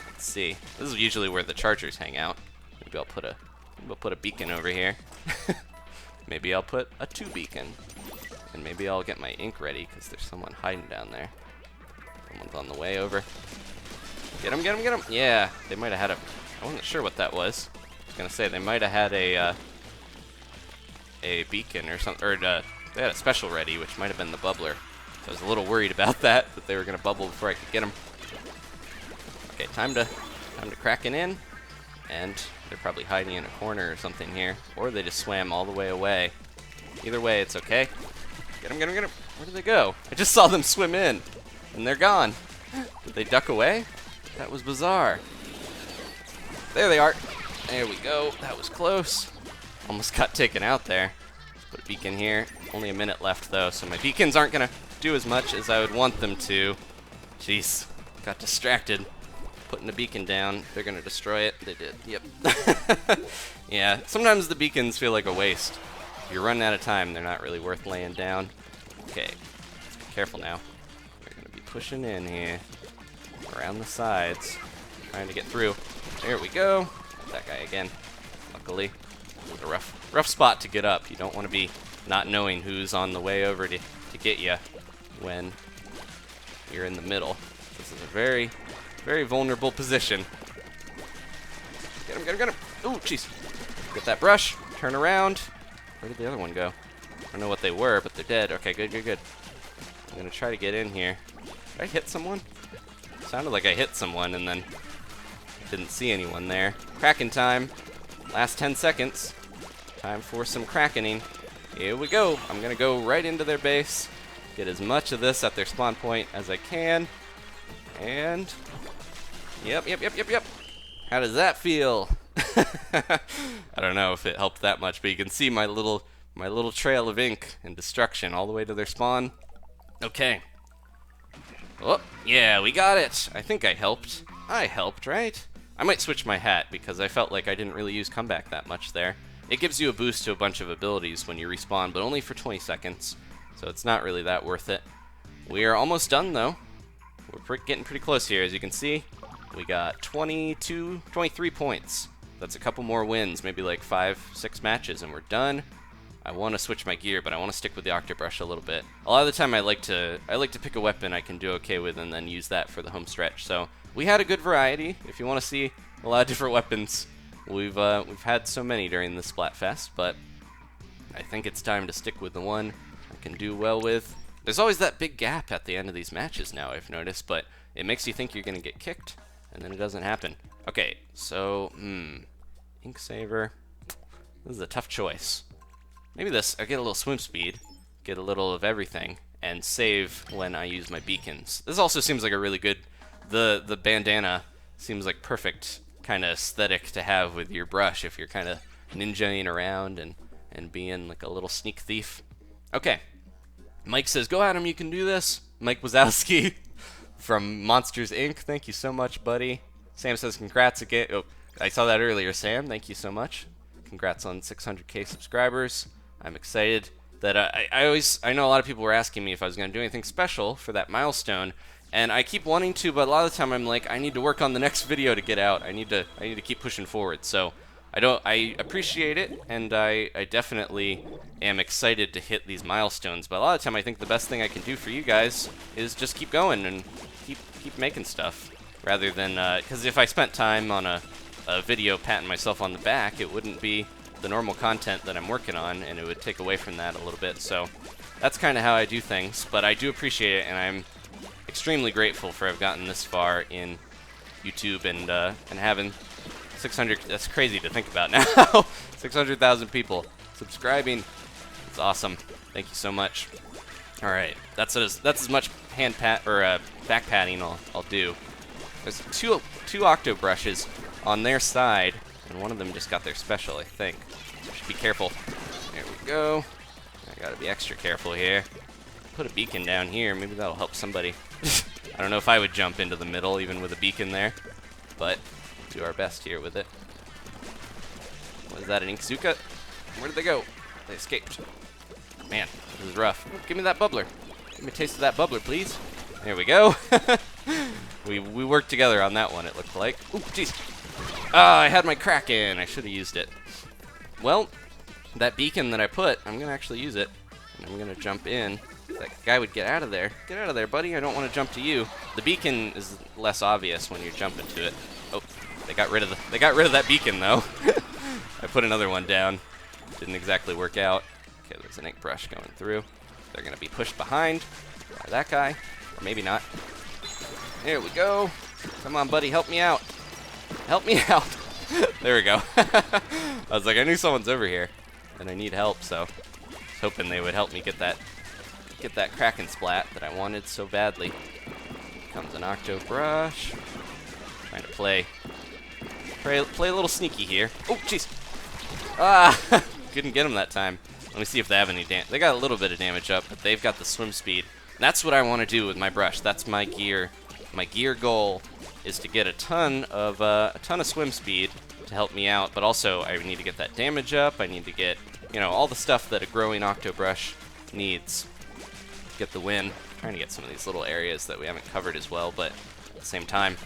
Let's see. This is usually where the chargers hang out. Maybe I'll put a beacon over here. Maybe I'll put a 2 beacon. And maybe I'll get my ink ready, because there's someone hiding down there. Someone's on the way over. Get him, get him, get him! Yeah, they might have had I wasn't sure what that was. I was gonna say, they might have had a beacon or something, or they had a special ready, which might have been the bubbler. So I was a little worried about that they were gonna bubble before I could get them. Okay, time to cracking in, and they're probably hiding in a corner or something here, or they just swam all the way away. Either way, it's okay. Get them, get them, get them! Where did they go? I just saw them swim in, and they're gone. Did they duck away? That was bizarre. There they are. There we go. That was close. Almost got taken out there. Put a beacon here. Only a minute left though, so my beacons aren't gonna do as much as I would want them to. Jeez, got distracted. Putting a beacon down. They're gonna destroy it. They did. Yep. Yeah, sometimes the beacons feel like a waste. If you're running out of time, they're not really worth laying down. Okay, let's be careful now. We're gonna be pushing in here. Around the sides. Trying to get through. There we go. That guy again. Luckily. A rough spot to get up. You don't want to be not knowing who's on the way over to get you when you're in the middle. This is a very, very vulnerable position. Get him, get him, get him! Ooh, jeez. Get that brush. Turn around. Where did the other one go? I don't know what they were, but they're dead. Okay, good, good, good. I'm gonna try to get in here. Did I hit someone? Sounded like I hit someone and then didn't see anyone there. Kraken time. Last 10 seconds. Time for some krakening. Here we go. I'm gonna go right into their base. Get as much of this at their spawn point as I can. And yep. How does that feel? I don't know if it helped that much, but you can see my little trail of ink and destruction all the way to their spawn. Okay. Oh, yeah, we got it. I think I helped. I helped, right? I might switch my hat because I felt like I didn't really use comeback that much there. It gives you a boost to a bunch of abilities when you respawn, but only for 20 seconds, so it's not really that worth it. We are almost done, though. We're getting pretty close here, as you can see. We got 23 points. That's a couple more wins, maybe like 5-6 matches, and we're done. I want to switch my gear, but I want to stick with the Octobrush a little bit. A lot of the time, I like to pick a weapon I can do okay with, and then use that for the home stretch. So we had a good variety. If you want to see a lot of different weapons, we've had so many during the Splatfest, but I think it's time to stick with the one I can do well with. There's always that big gap at the end of these matches now, I've noticed, but it makes you think you're gonna get kicked, and then it doesn't happen. Okay, so Ink Saver. This is a tough choice. Maybe this, I get a little swim speed, get a little of everything, and save when I use my beacons. This also seems like a really good, the bandana seems like perfect kind of aesthetic to have with your brush if you're kind of ninjaing around and being like a little sneak thief. Okay, Mike says, go Adam, you can do this. Mike Wazowski from Monsters Inc. Thank you so much, buddy. Sam says, congrats again. Oh, I saw that earlier, Sam. Thank you so much. Congrats on 600K subscribers. I'm excited that I know a lot of people were asking me if I was going to do anything special for that milestone, and I keep wanting to, but a lot of the time I'm like, I need to work on the next video to get out. I need to keep pushing forward. So I appreciate it, and I definitely am excited to hit these milestones. But a lot of the time I think the best thing I can do for you guys is just keep going and keep making stuff, rather than because if I spent time on a video patting myself on the back, it wouldn't be the normal content that I'm working on, and it would take away from that a little bit. So that's kind of how I do things, but I do appreciate it, and I'm extremely grateful for have gotten this far in YouTube and having 600. That's crazy to think about now. 600,000 people subscribing. It's awesome. Thank you so much. All right, that's as much hand pat or back patting I'll do. There's two Octobrushes on their side, and one of them just got their special, I think. So should be careful. There we go. I gotta be extra careful here. Put a beacon down here. Maybe that'll help somebody. I don't know if I would jump into the middle even with a beacon there, but do our best here with it. What is that, an Inkzuka? Where did they go? they escaped. Man, this is rough. Give me that bubbler. Give me a taste of that bubbler, please. There we go. we worked together on that one, it looked like. Ooh, jeez. Ah, I had my Kraken. I should have used it. Well, that beacon that I put, I'm going to actually use it. And I'm going to jump in. That guy would get out of there. Get out of there, buddy. I don't want to jump to you. The beacon is less obvious when you're jumping to it. Oh, they got rid of that beacon, though. I put another one down. Didn't exactly work out. Okay, there's an Inkbrush going through. They're going to be pushed behind by that guy. Or maybe not. There we go. Come on, buddy. Help me out. Help me out. There we go. I was like, I knew someone's over here, and I need help, so I was hoping they would help me get that Kraken splat that I wanted so badly. Comes an Octobrush. Trying to play a little sneaky here. Oh, jeez. Ah, couldn't get him that time. Let me see if they have any damage. They got a little bit of damage up, but they've got the swim speed. That's what I want to do with my brush. That's my gear. My gear goal is to get a ton of swim speed to help me out, but also I need to get that damage up. I need to get, you know, all the stuff that a growing Octobrush needs. Get the win. Trying to get some of these little areas that we haven't covered as well, but at the same time,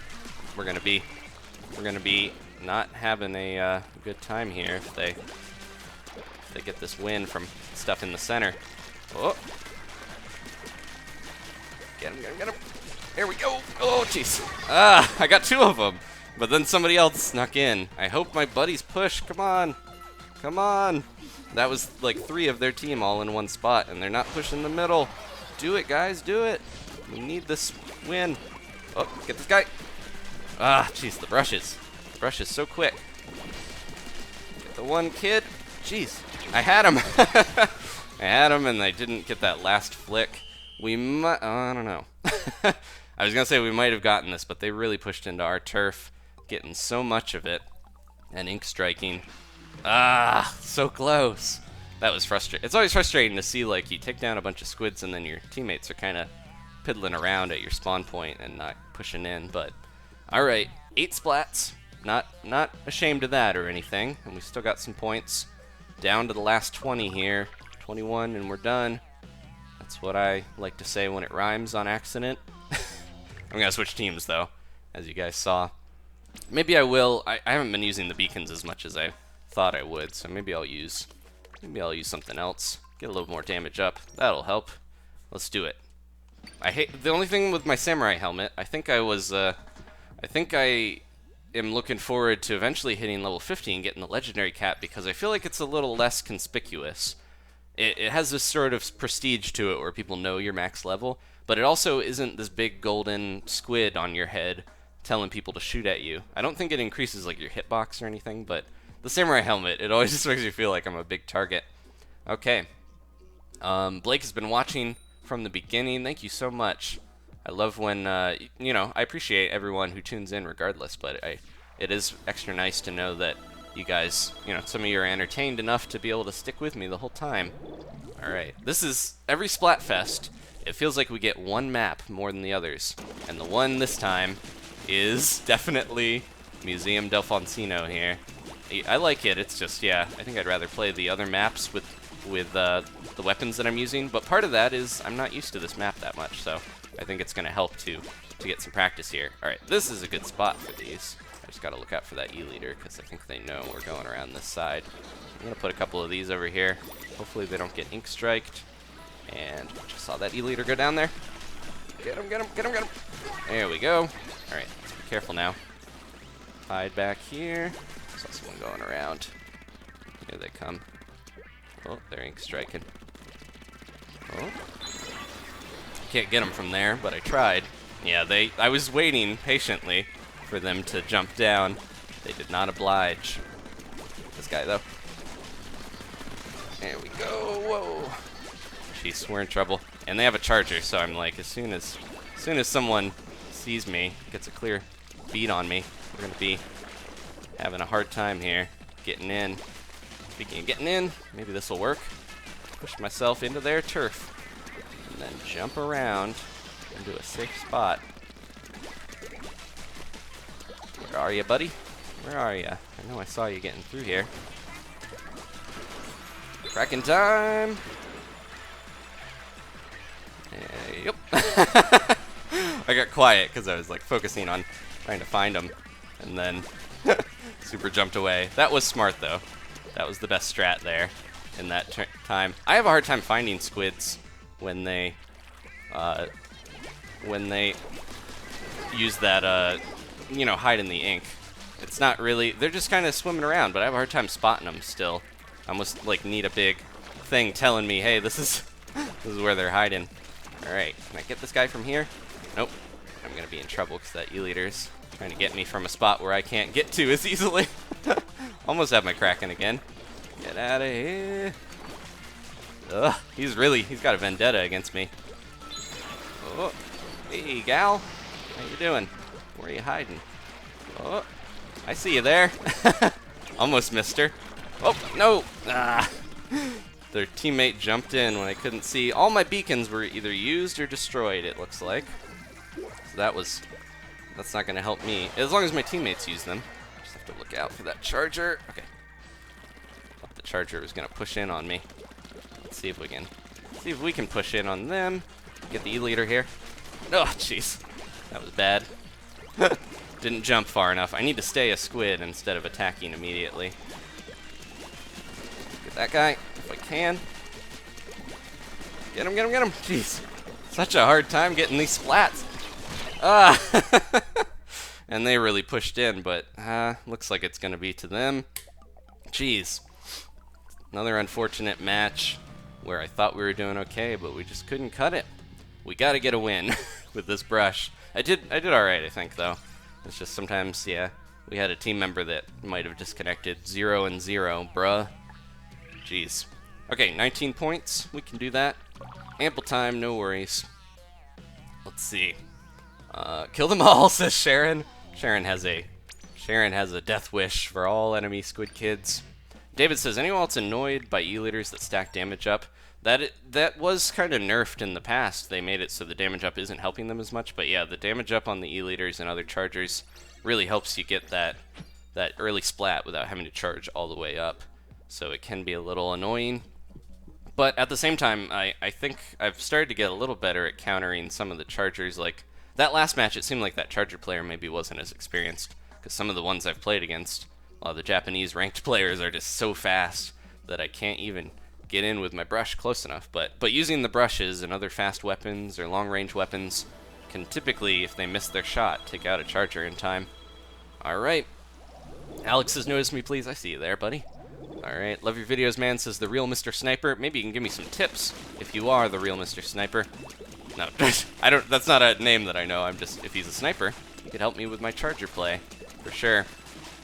we're gonna be not having a good time here if they get this win from stuff in the center. Oh, get him! There we go. Oh, jeez. Ah, I got two of them, but then somebody else snuck in. I hope my buddies push. Come on, come on. That was like 3 of their team all in one spot, and they're not pushing the middle. Do it, guys, do it. We need this win. Oh, get this guy. Ah, jeez, the brushes. The brush is so quick. Get the one kid. Jeez, I had him. I had him, and I didn't get that last flick. We might, I don't know. I was going to say we might have gotten this, but they really pushed into our turf, getting so much of it, and ink striking. Ah, so close. That was frustrating. It's always frustrating to see, like, you take down a bunch of squids and then your teammates are kind of piddling around at your spawn point and not pushing in, but alright, 8 splats. Not ashamed of that or anything, and we still got some points. Down to the last 20 here. 21 and we're done. That's what I like to say when it rhymes on accident. I'm going to switch teams, though, as you guys saw. Maybe I will. I haven't been using the beacons as much as I thought I would, so maybe I'll use something else. Get a little more damage up. That'll help. Let's do it. I hate the only thing with my samurai helmet. I think I am looking forward to eventually hitting level 50 and getting the legendary cap because I feel like it's a little less conspicuous. It has this sort of prestige to it where people know your max level, but it also isn't this big golden squid on your head telling people to shoot at you. I don't think it increases like your hitbox or anything, but the samurai helmet, it always just makes me feel like I'm a big target. Okay. Blake has been watching from the beginning. Thank you so much. I love when, you know, I appreciate everyone who tunes in regardless, but it is extra nice to know that you guys, you know, some of you are entertained enough to be able to stick with me the whole time. Alright, this is every Splatfest. It feels like we get one map more than the others, and the one this time is definitely Museum del Foncino here. I like it, it's just, yeah, I think I'd rather play the other maps with the weapons that I'm using, but part of that is I'm not used to this map that much, so I think it's going to help to get some practice here. Alright, this is a good spot for these. I just got to look out for that E-leader, because I think they know we're going around this side. I'm going to put a couple of these over here. Hopefully they don't get ink striked. And just saw that E-leader go down there. Get him, get him, get him, get him. There we go. Alright, let's be careful now. Hide back here. Saw someone going around. Here they come. Oh, they're ink striking. Oh. Can't get them from there, but I tried. Yeah, I was waiting patiently for them to jump down. They did not oblige. This guy, though. There we go. Whoa. Jeez, we're in trouble. And they have a charger, so I'm like, as soon as someone sees me, gets a clear beat on me, we're going to be having a hard time here getting in. Speaking of getting in, maybe this will work. Push myself into their turf. And then jump around into a safe spot. Where are you, buddy? Where are you? I know I saw you getting through here. Kraken time! Yep. I got quiet because I was like focusing on trying to find them, and then super jumped away. That was smart though. That was the best strat there in that time. I have a hard time finding squids when they use that you know, hide in the ink. It's not really, they're just kind of swimming around, but I have a hard time spotting them still. I almost like need a big thing telling me, hey, this is where they're hiding. All right, can I get this guy from here? Nope. I'm gonna be in trouble because that E-liter's trying to get me from a spot where I can't get to as easily. Almost have my Kraken again. Get out of here. Ugh, he's got a vendetta against me. Oh, hey gal, how you doing? Where are you hiding? Oh, I see you there. Almost missed her. Oh, no. Ah. Their teammate jumped in when I couldn't see. All my beacons were either used or destroyed, it looks like. So that's not going to help me. As long as my teammates use them. Just have to look out for that charger. Okay. Thought the charger was going to push in on me. Let's see if we can push in on them. Get the E-liter here. Oh, jeez. That was bad. Didn't jump far enough. I need to stay a squid instead of attacking immediately. Get that guy if I can. Get him, get him, get him. Jeez. Such a hard time getting these splats. Ah. And they really pushed in, but looks like it's going to be to them. Jeez. Another unfortunate match where I thought we were doing okay, but we just couldn't cut it. We got to get a win with this brush. I did all right, I think, though. It's just sometimes, yeah, we had a team member that might have disconnected. 0 and 0, bruh. Jeez. Okay, 19 points. We can do that. Ample time, no worries. Let's see. Kill them all, says Sharon. Sharon has a death wish for all enemy squid kids. David says, anyone else annoyed by E-liters that stack damage up? That was kind of nerfed in the past. They made it so the damage up isn't helping them as much, but yeah, the damage up on the E-liters and other chargers really helps you get that early splat without having to charge all the way up. So it can be a little annoying. But at the same time, I think I've started to get a little better at countering some of the chargers. Like, that last match, it seemed like that charger player maybe wasn't as experienced, because some of the ones I've played against, a lot of the Japanese ranked players are just so fast that I can't even get in with my brush close enough. But using the brushes and other fast weapons or long-range weapons can typically, if they miss their shot, take out a charger in time. Alright. Alex has noticed me, please. I see you there, buddy. Alright, love your videos, man, says the real Mr. Sniper. Maybe you can give me some tips if you are the real Mr. Sniper. No, that's not a name that I know. I'm just, if he's a sniper, he could help me with my charger play, for sure.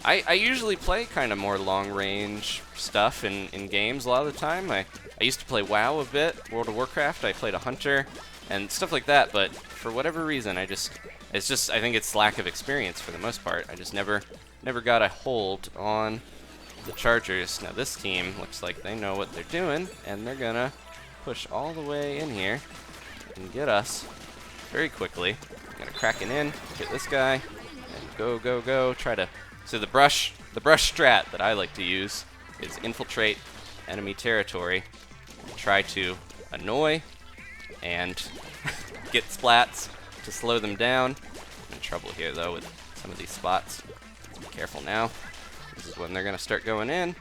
I usually play kind of more long-range stuff in games a lot of the time. I used to play WoW a bit, World of Warcraft. I played a hunter and stuff like that, but for whatever reason, I think it's lack of experience for the most part. I just never got a hold on the chargers. Now this team looks like they know what they're doing, and they're gonna push all the way in here and get us very quickly. Gonna crack it in, get this guy, and go, go, go. Try to. So the brush strat that I like to use is infiltrate enemy territory, try to annoy and get splats to slow them down. I'm in trouble here though with some of these spots. Let's be careful now. This is when they're gonna start going in.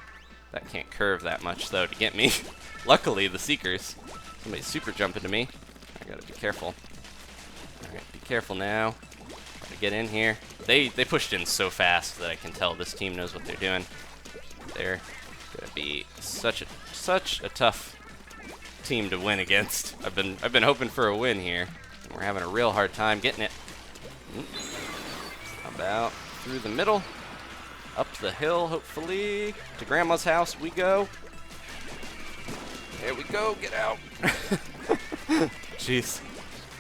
That can't curve that much though to get me. Luckily the Seekers. Somebody's super jumping to me. I gotta be careful. Alright, be careful now. Gotta get in here. They pushed in so fast that I can tell this team knows what they're doing. They're gonna be such a tough team to win against. I've been hoping for a win here. And we're having a real hard time getting it. About through the middle. Up the hill, hopefully. To Grandma's house we go. There we go, get out. Jeez.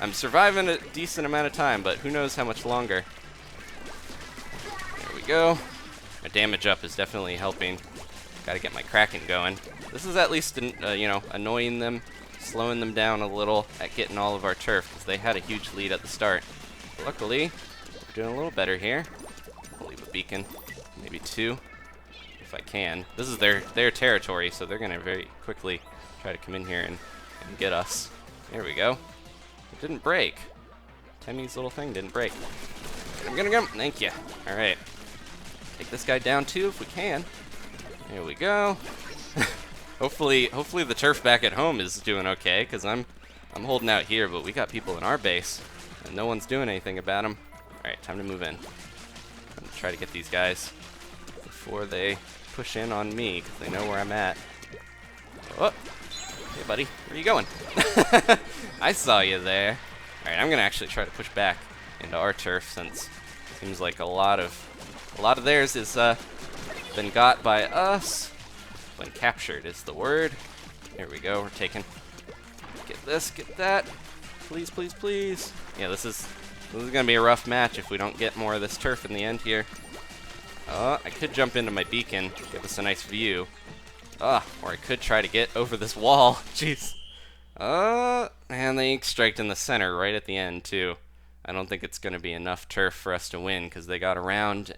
I'm surviving a decent amount of time, but who knows how much longer. There we go. My damage up is definitely helping. Gotta get my Kraken going. This is at least, you know, annoying them, slowing them down a little at getting all of our turf, because they had a huge lead at the start. But luckily, we're doing a little better here. I'll leave a beacon. Maybe two. if I can. This is their territory, so they're gonna very quickly try to come in here and get us. There we go. It didn't break. Temmy's little thing didn't break. I'm gonna go. Thank you. All right. Take this guy down too if we can. There we go. hopefully the turf back at home is doing okay, because I'm holding out here, but we got people in our base, and no one's doing anything about them. All right, time to move in. I'm gonna try to get these guys before they push in on me, because they know where I'm at. Oh, hey buddy, where are you going? I saw you there. All right, I'm gonna actually try to push back into our turf, since it seems like a lot of theirs is been got by us. When captured is the word. Here we go. We're taking. Get this. Get that. Please, please, please. Yeah, this is gonna be a rough match if we don't get more of this turf in the end here. I could jump into my beacon, give us a nice view. Or I could try to get over this wall. Jeez. And they ink striked in the center right at the end too. I don't think it's gonna be enough turf for us to win, because they got around,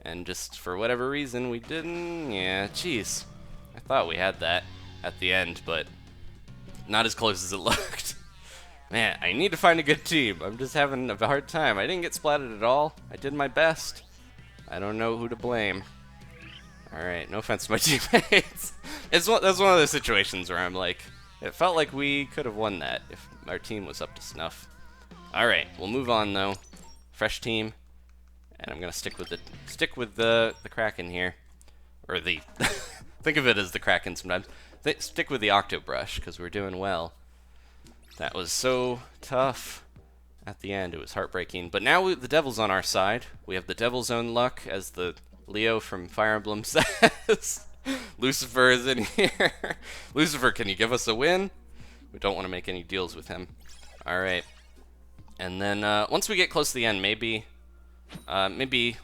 and just for whatever reason we didn't. Yeah, jeez. I thought we had that at the end, but not as close as it looked. Man, I need to find a good team. I'm just having a hard time. I didn't get splatted at all. I did my best. I don't know who to blame. Alright, no offense to my teammates. That's one of those situations where I'm like, it felt like we could have won that if our team was up to snuff. Alright, we'll move on though. Fresh team. And I'm gonna stick with the Kraken here. Or the think of it as the Kraken sometimes. Stick with the Octobrush, because we're doing well. That was so tough at the end. It was heartbreaking. But now the devil's on our side. We have the devil's own luck, as the Leo from Fire Emblem says. Lucifer is in here. Lucifer, can you give us a win? We don't want to make any deals with him. Alright. And then once we get close to the end, maybe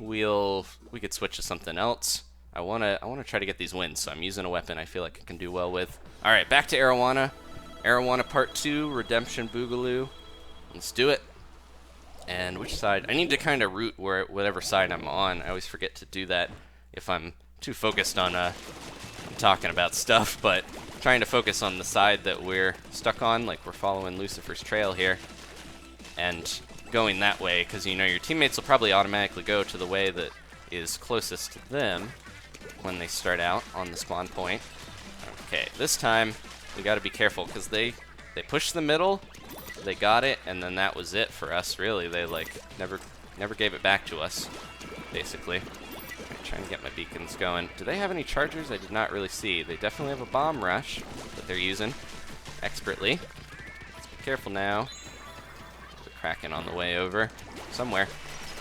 we could switch to something else. I wanna try to get these wins, so I'm using a weapon I feel like I can do well with. Alright, back to Arowana. Arowana Part 2, Redemption Boogaloo. Let's do it. And which side? I need to kind of root whatever side I'm on. I always forget to do that if I'm too focused on talking about stuff, but trying to focus on the side that we're stuck on, like we're following Lucifer's trail here, and going that way, because you know your teammates will probably automatically go to the way that is closest to them when they start out on the spawn point. Okay, this time we got to be careful, because they pushed the middle, they got it, and then that was it for us. Really, they like never gave it back to us, basically. I'm trying to get my beacons going. Do they have any chargers? I did not really see. They definitely have a bomb rush that they're using expertly. Let's be careful now. There's a Kraken on the way over somewhere.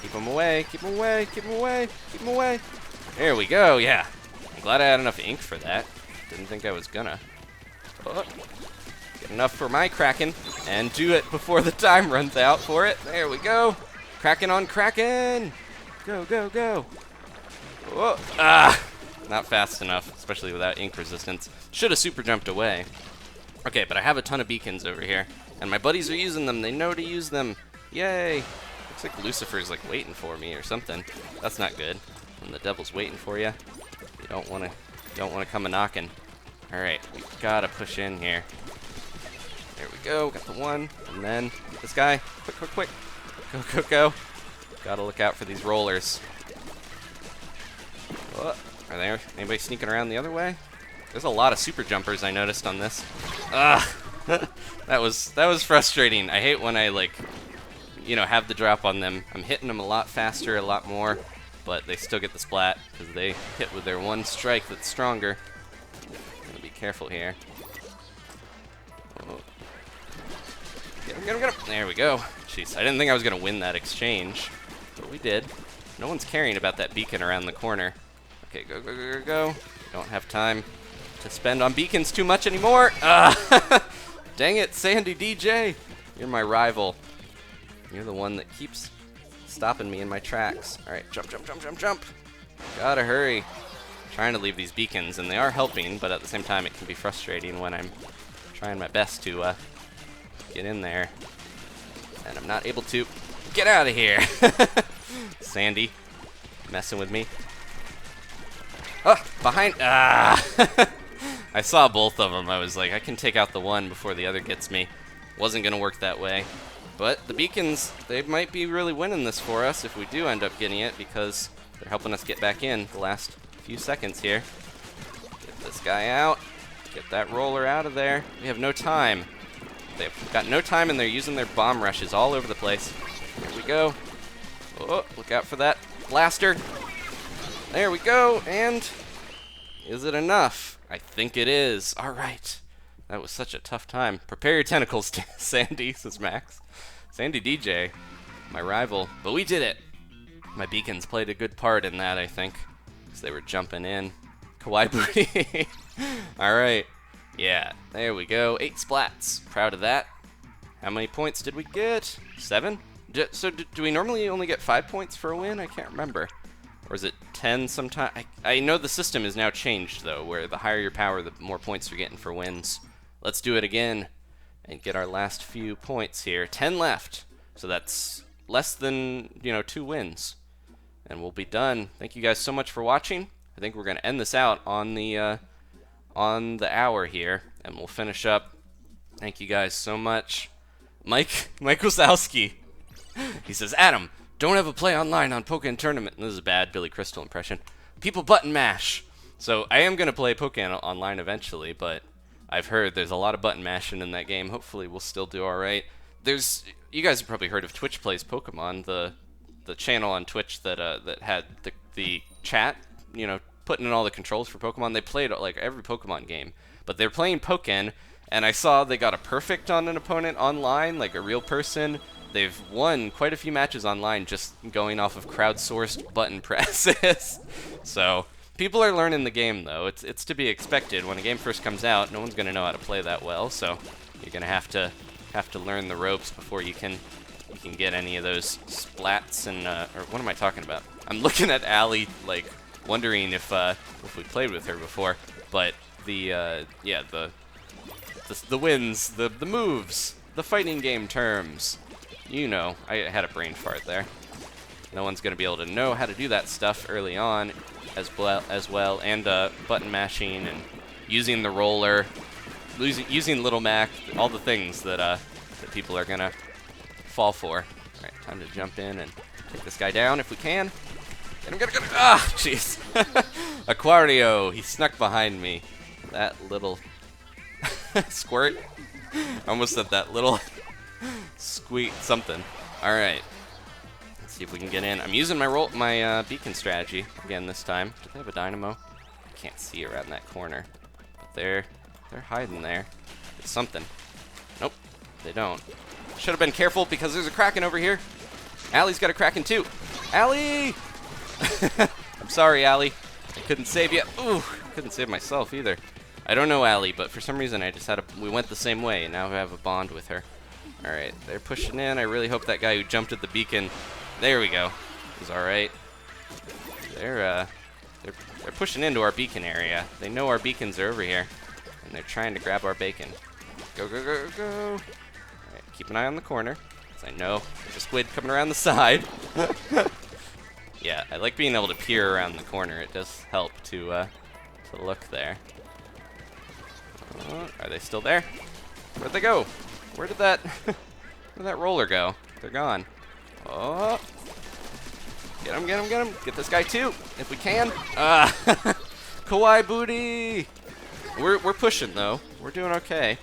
Keep him away, keep him away, keep him away, keep him away. There we go, yeah. I'm glad I had enough ink for that. Didn't think I was gonna. Oh, get enough for my Kraken, and do it before the time runs out for it. There we go. Kraken on Kraken. Go, go, go. Whoa. Not fast enough, especially without ink resistance. Should have super jumped away. Okay, but I have a ton of beacons over here, and my buddies are using them. They know to use them. Yay. Looks like Lucifer's like waiting for me or something. That's not good. When the devil's waiting for you, you don't want to come a knocking. All right, we gotta push in here. There we go. Got the one, and then this guy. Quick, quick, quick. Go, go, go. Gotta look out for these rollers. Oh, are there anybody sneaking around the other way? There's a lot of super jumpers I noticed on this. That was frustrating. I hate when I like, you know, have the drop on them. I'm hitting them a lot faster, a lot more, but they still get the splat because they hit with their one strike that's stronger. Gotta be careful here. Oh. Get him, get him, get him. There we go. Jeez, I didn't think I was gonna win that exchange, but we did. No one's caring about that beacon around the corner. Okay, go, go, go, go, go. Don't have time to spend on beacons too much anymore. Dang it, Sandy DJ. You're my rival. You're the one that keeps stopping me in my tracks. All right, jump, jump, jump, jump, jump. Gotta hurry. I'm trying to leave these beacons, and they are helping, but at the same time, it can be frustrating when I'm trying my best to get in there, and I'm not able to. Get out of here. Sandy, messing with me. Oh, behind. Ah! I saw both of them. I was like, I can take out the one before the other gets me. Wasn't going to work that way. But the beacons, they might be really winning this for us if we do end up getting it, because they're helping us get back in the last few seconds here. Get this guy out. Get that roller out of there. We have no time. They've got no time, and they're using their bomb rushes all over the place. Here we go. Oh, look out for that blaster. There we go, and is it enough? I think it is. All right. That was such a tough time. Prepare your tentacles, Sandy, says Max. Sandy DJ, my rival. But we did it. My beacons played a good part in that, I think, because they were jumping in. Kawaii booty. All right. Yeah, there we go. 8 splats. Proud of that. How many points did we get? 7? So do we normally only get 5 points for a win? I can't remember. Or is it 10 sometime? I know the system is now changed, though, where the higher your power, the more points you're getting for wins. Let's do it again and get our last few points here. 10 left. So that's less than, 2 wins. And we'll be done. Thank you guys so much for watching. I think we're going to end this out on the hour here, and we'll finish up. Thank you guys so much. Mike Wazowski. He says, Adam, don't ever play online on Pokken Tournament. And this is a bad Billy Crystal impression. People button mash. So I am going to play Pokken online eventually, but I've heard there's a lot of button mashing in that game. Hopefully we'll still do all right. You guys have probably heard of Twitch Plays Pokemon, the channel on Twitch that had the chat, putting in all the controls for Pokemon. They played like every Pokemon game, but they're playing Pokken, and I saw they got a perfect on an opponent online, like a real person. They've won quite a few matches online just going off of crowdsourced button presses. So people are learning the game, though. It's to be expected. When a game first comes out, no one's going to know how to play that well, so you're going to have to learn the ropes before you can get any of those splats. And or what am I talking about? I'm looking at Allie, like wondering if we played with her before. But the wins, the moves, the fighting game terms. I had a brain fart there. No one's going to be able to know how to do that stuff early on as well, and button mashing and using the roller, using Little Mac, all the things that people are going to fall for. All right, time to jump in and take this guy down if we can. And I'm going to go. Ah, jeez. Aquario, he snuck behind me. That little squirt. I almost said that little squeak something. All right. Let's see if we can get in. I'm using my beacon strategy again this time. Do they have a Dynamo? I can't see around that corner. But they're hiding there. It's something. Nope, they don't. Should have been careful because there's a Kraken over here. Allie's got a Kraken too. Allie! I'm sorry, Allie. I couldn't save you. Ooh, couldn't save myself either. I don't know Allie, but for some reason we went the same way, and now I have a bond with her. Alright, they're pushing in. I really hope that guy who jumped at the beacon, there we go, is alright. They're pushing into our beacon area. They know our beacons are over here, and they're trying to grab our bacon. Go, go, go, go. Alright, keep an eye on the corner, because I know there's a squid coming around the side. Yeah, I like being able to peer around the corner. It does help to look there. Are they still there? Where'd they go? Where'd that roller go? They're gone. Oh. Get him, get him, get him. Get this guy too, if we can. Kawaii booty. We're pushing though. We're doing okay.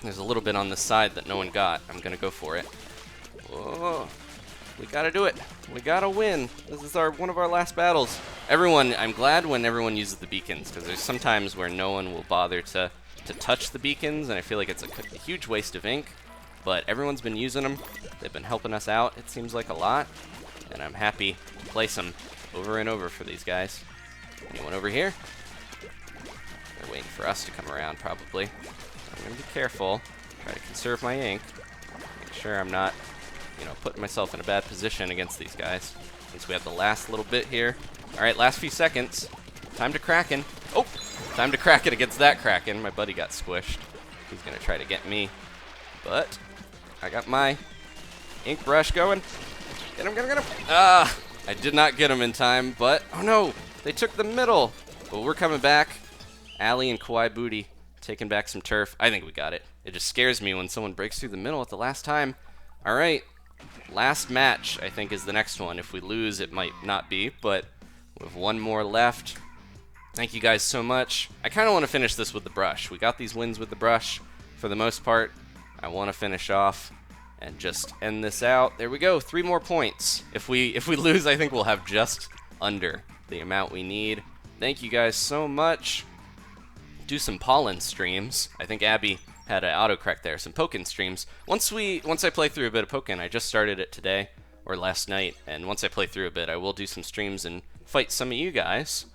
There's a little bit on this side that no one got. I'm gonna go for it. Whoa. We gotta do it. We gotta win. This is one of our last battles. I'm glad when everyone uses the beacons, because there's sometimes where no one will bother to touch the beacons, and I feel like it's a huge waste of ink. But everyone's been using them. They've been helping us out, it seems like a lot. And I'm happy to place them over and over for these guys. Anyone over here? They're waiting for us to come around, probably. I'm gonna be careful. Try to conserve my ink. Make sure I'm not putting myself in a bad position against these guys. Since we have the last little bit here. Alright, last few seconds. Time to Kraken. Oh! Time to Kraken against that Kraken. My buddy got squished. He's gonna try to get me. But I got my Inkbrush going. Get him, get him, get him! I did not get him in time, but oh no! They took the middle. But we're coming back. Allie and Kawaii Booty taking back some turf. I think we got it. It just scares me when someone breaks through the middle at the last time. All right. Last match, I think, is the next one. If we lose, it might not be, but we have one more left. Thank you guys so much. I kind of want to finish this with the brush. We got these wins with the brush for the most part. I want to finish off and just end this out. There we go. 3 more points. If we lose, I think we'll have just under the amount we need. Thank you guys so much. Do some pollen streams. I think Abby had an autocorrect there. Some Pokken streams. Once I play through a bit of Pokken, I just started it today or last night, and once I play through a bit, I will do some streams and fight some of you guys.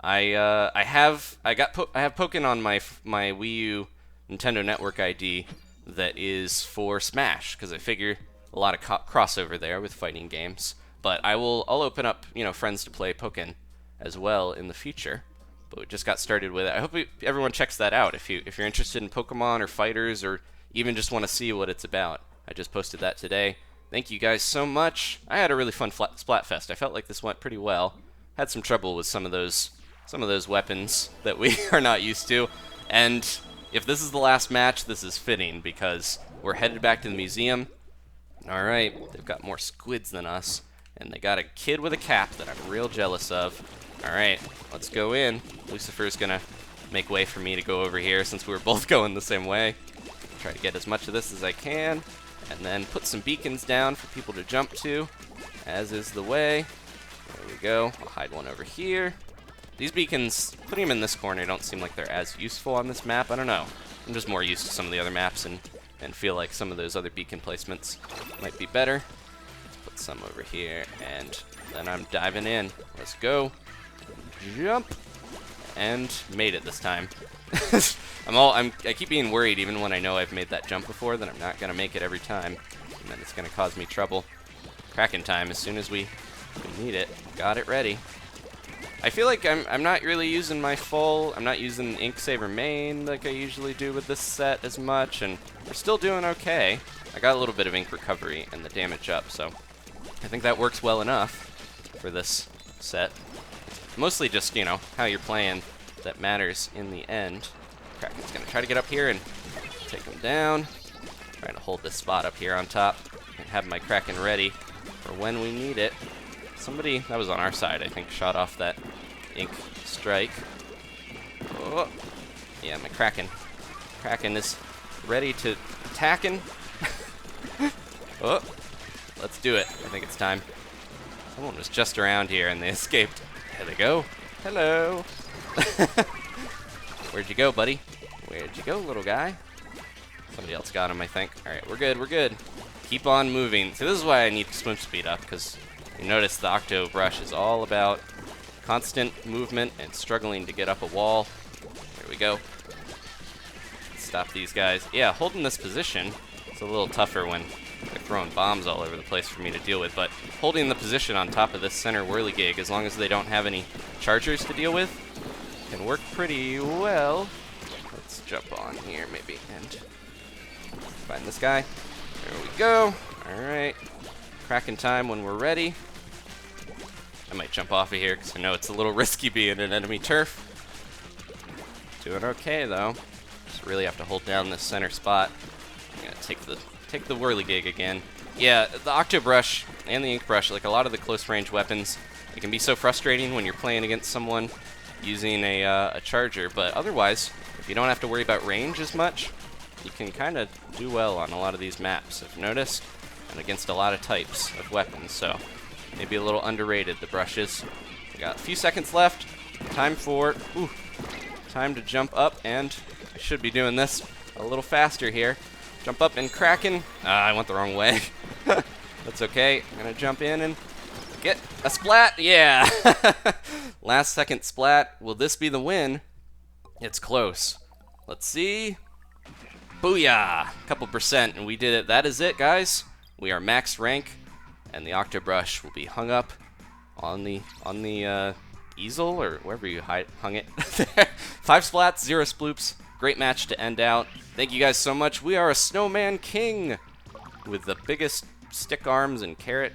I have Pokken on my Wii U Nintendo Network ID that is for Smash, because I figure a lot of crossover there with fighting games. But I'll open up, friends to play Pokken as well in the future. But we just got started with it. I hope everyone checks that out if you're interested in Pokemon or fighters or even just want to see what it's about. I just posted that today. Thank you guys so much. I had a really fun Splatfest. I felt like this went pretty well. Had some trouble with some of those weapons that we are not used to. And if this is the last match, this is fitting because we're headed back to the museum. All right, they've got more squids than us, and they got a kid with a cap that I'm real jealous of. All right, let's go in. Lucifer's gonna make way for me to go over here since we were both going the same way. Try to get as much of this as I can, and then put some beacons down for people to jump to, as is the way. There we go. I'll hide one over here. These beacons, putting them in this corner, don't seem like they're as useful on this map. I don't know. I'm just more used to some of the other maps and feel like some of those other beacon placements might be better. Let's put some over here, and then I'm diving in. Let's go. Jump, and made it this time. I keep being worried even when I know I've made that jump before that I'm not gonna make it every time, and then it's gonna cause me trouble. Kraken time as soon as we need it. Got it ready. I feel like I'm not really using I'm not using Ink Saver main like I usually do with this set as much, and we're still doing okay. I got a little bit of ink recovery and the damage up, so I think that works well enough for this set. Mostly just, how you're playing that matters in the end. Kraken's gonna try to get up here and take him down. Trying to hold this spot up here on top and have my Kraken ready for when we need it. Somebody, that was on our side, I think, shot off that ink strike. Oh, yeah, my Kraken. Kraken is ready to attacking. Oh, let's do it. I think it's time. Someone was just around here and they escaped. There they go. Hello. Where'd you go, buddy? Where'd you go, little guy? Somebody else got him, I think. All right, we're good, we're good. Keep on moving. So this is why I need swim speed up, because you notice the Octobrush is all about constant movement and struggling to get up a wall. There we go. Stop these guys. Yeah, holding this position, it's a little tougher when they're throwing bombs all over the place for me to deal with, but holding the position on top of this center whirligig, as long as they don't have any chargers to deal with, can work pretty well. Let's jump on here maybe and find this guy. There we go. Alright. Kraken time when we're ready. I might jump off of here because I know it's a little risky being in enemy turf. Doing okay though. Just really have to hold down this center spot. I'm gonna take the whirligig again. Yeah, the Octobrush and the Inkbrush, like a lot of the close range weapons, it can be so frustrating when you're playing against someone using a charger, but otherwise, if you don't have to worry about range as much, you can kind of do well on a lot of these maps, I've noticed, and against a lot of types of weapons, so maybe a little underrated, the brushes. We got a few seconds left. Time to jump up, and I should be doing this a little faster here. Jump up and Kraken. I went the wrong way. That's okay. I'm gonna jump in and get a splat. Yeah. Last second splat. Will this be the win? It's close. Let's see. Booyah! A couple percent, and we did it. That is it, guys. We are max rank, and the Octobrush will be hung up on the easel or wherever you hung it. 5 splats, 0 sploops. Great match to end out. Thank you guys so much. We are a Snowman King with the biggest stick arms and carrot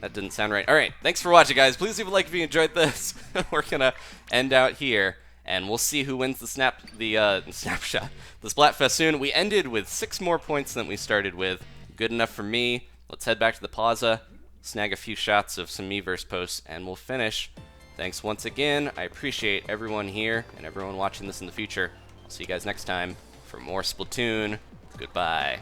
That didn't sound right. All right, thanks for watching, guys. Please leave a like if you enjoyed this. We're gonna end out here, and we'll see who wins the snapshot, the Splatfest soon. We ended with 6 more points than we started with. Good enough for me. Let's head back to the Plaza, snag a few shots of some Miiverse posts, and we'll finish. Thanks once again. I appreciate everyone here and everyone watching this in the future. I'll see you guys next time for more Splatoon. Goodbye.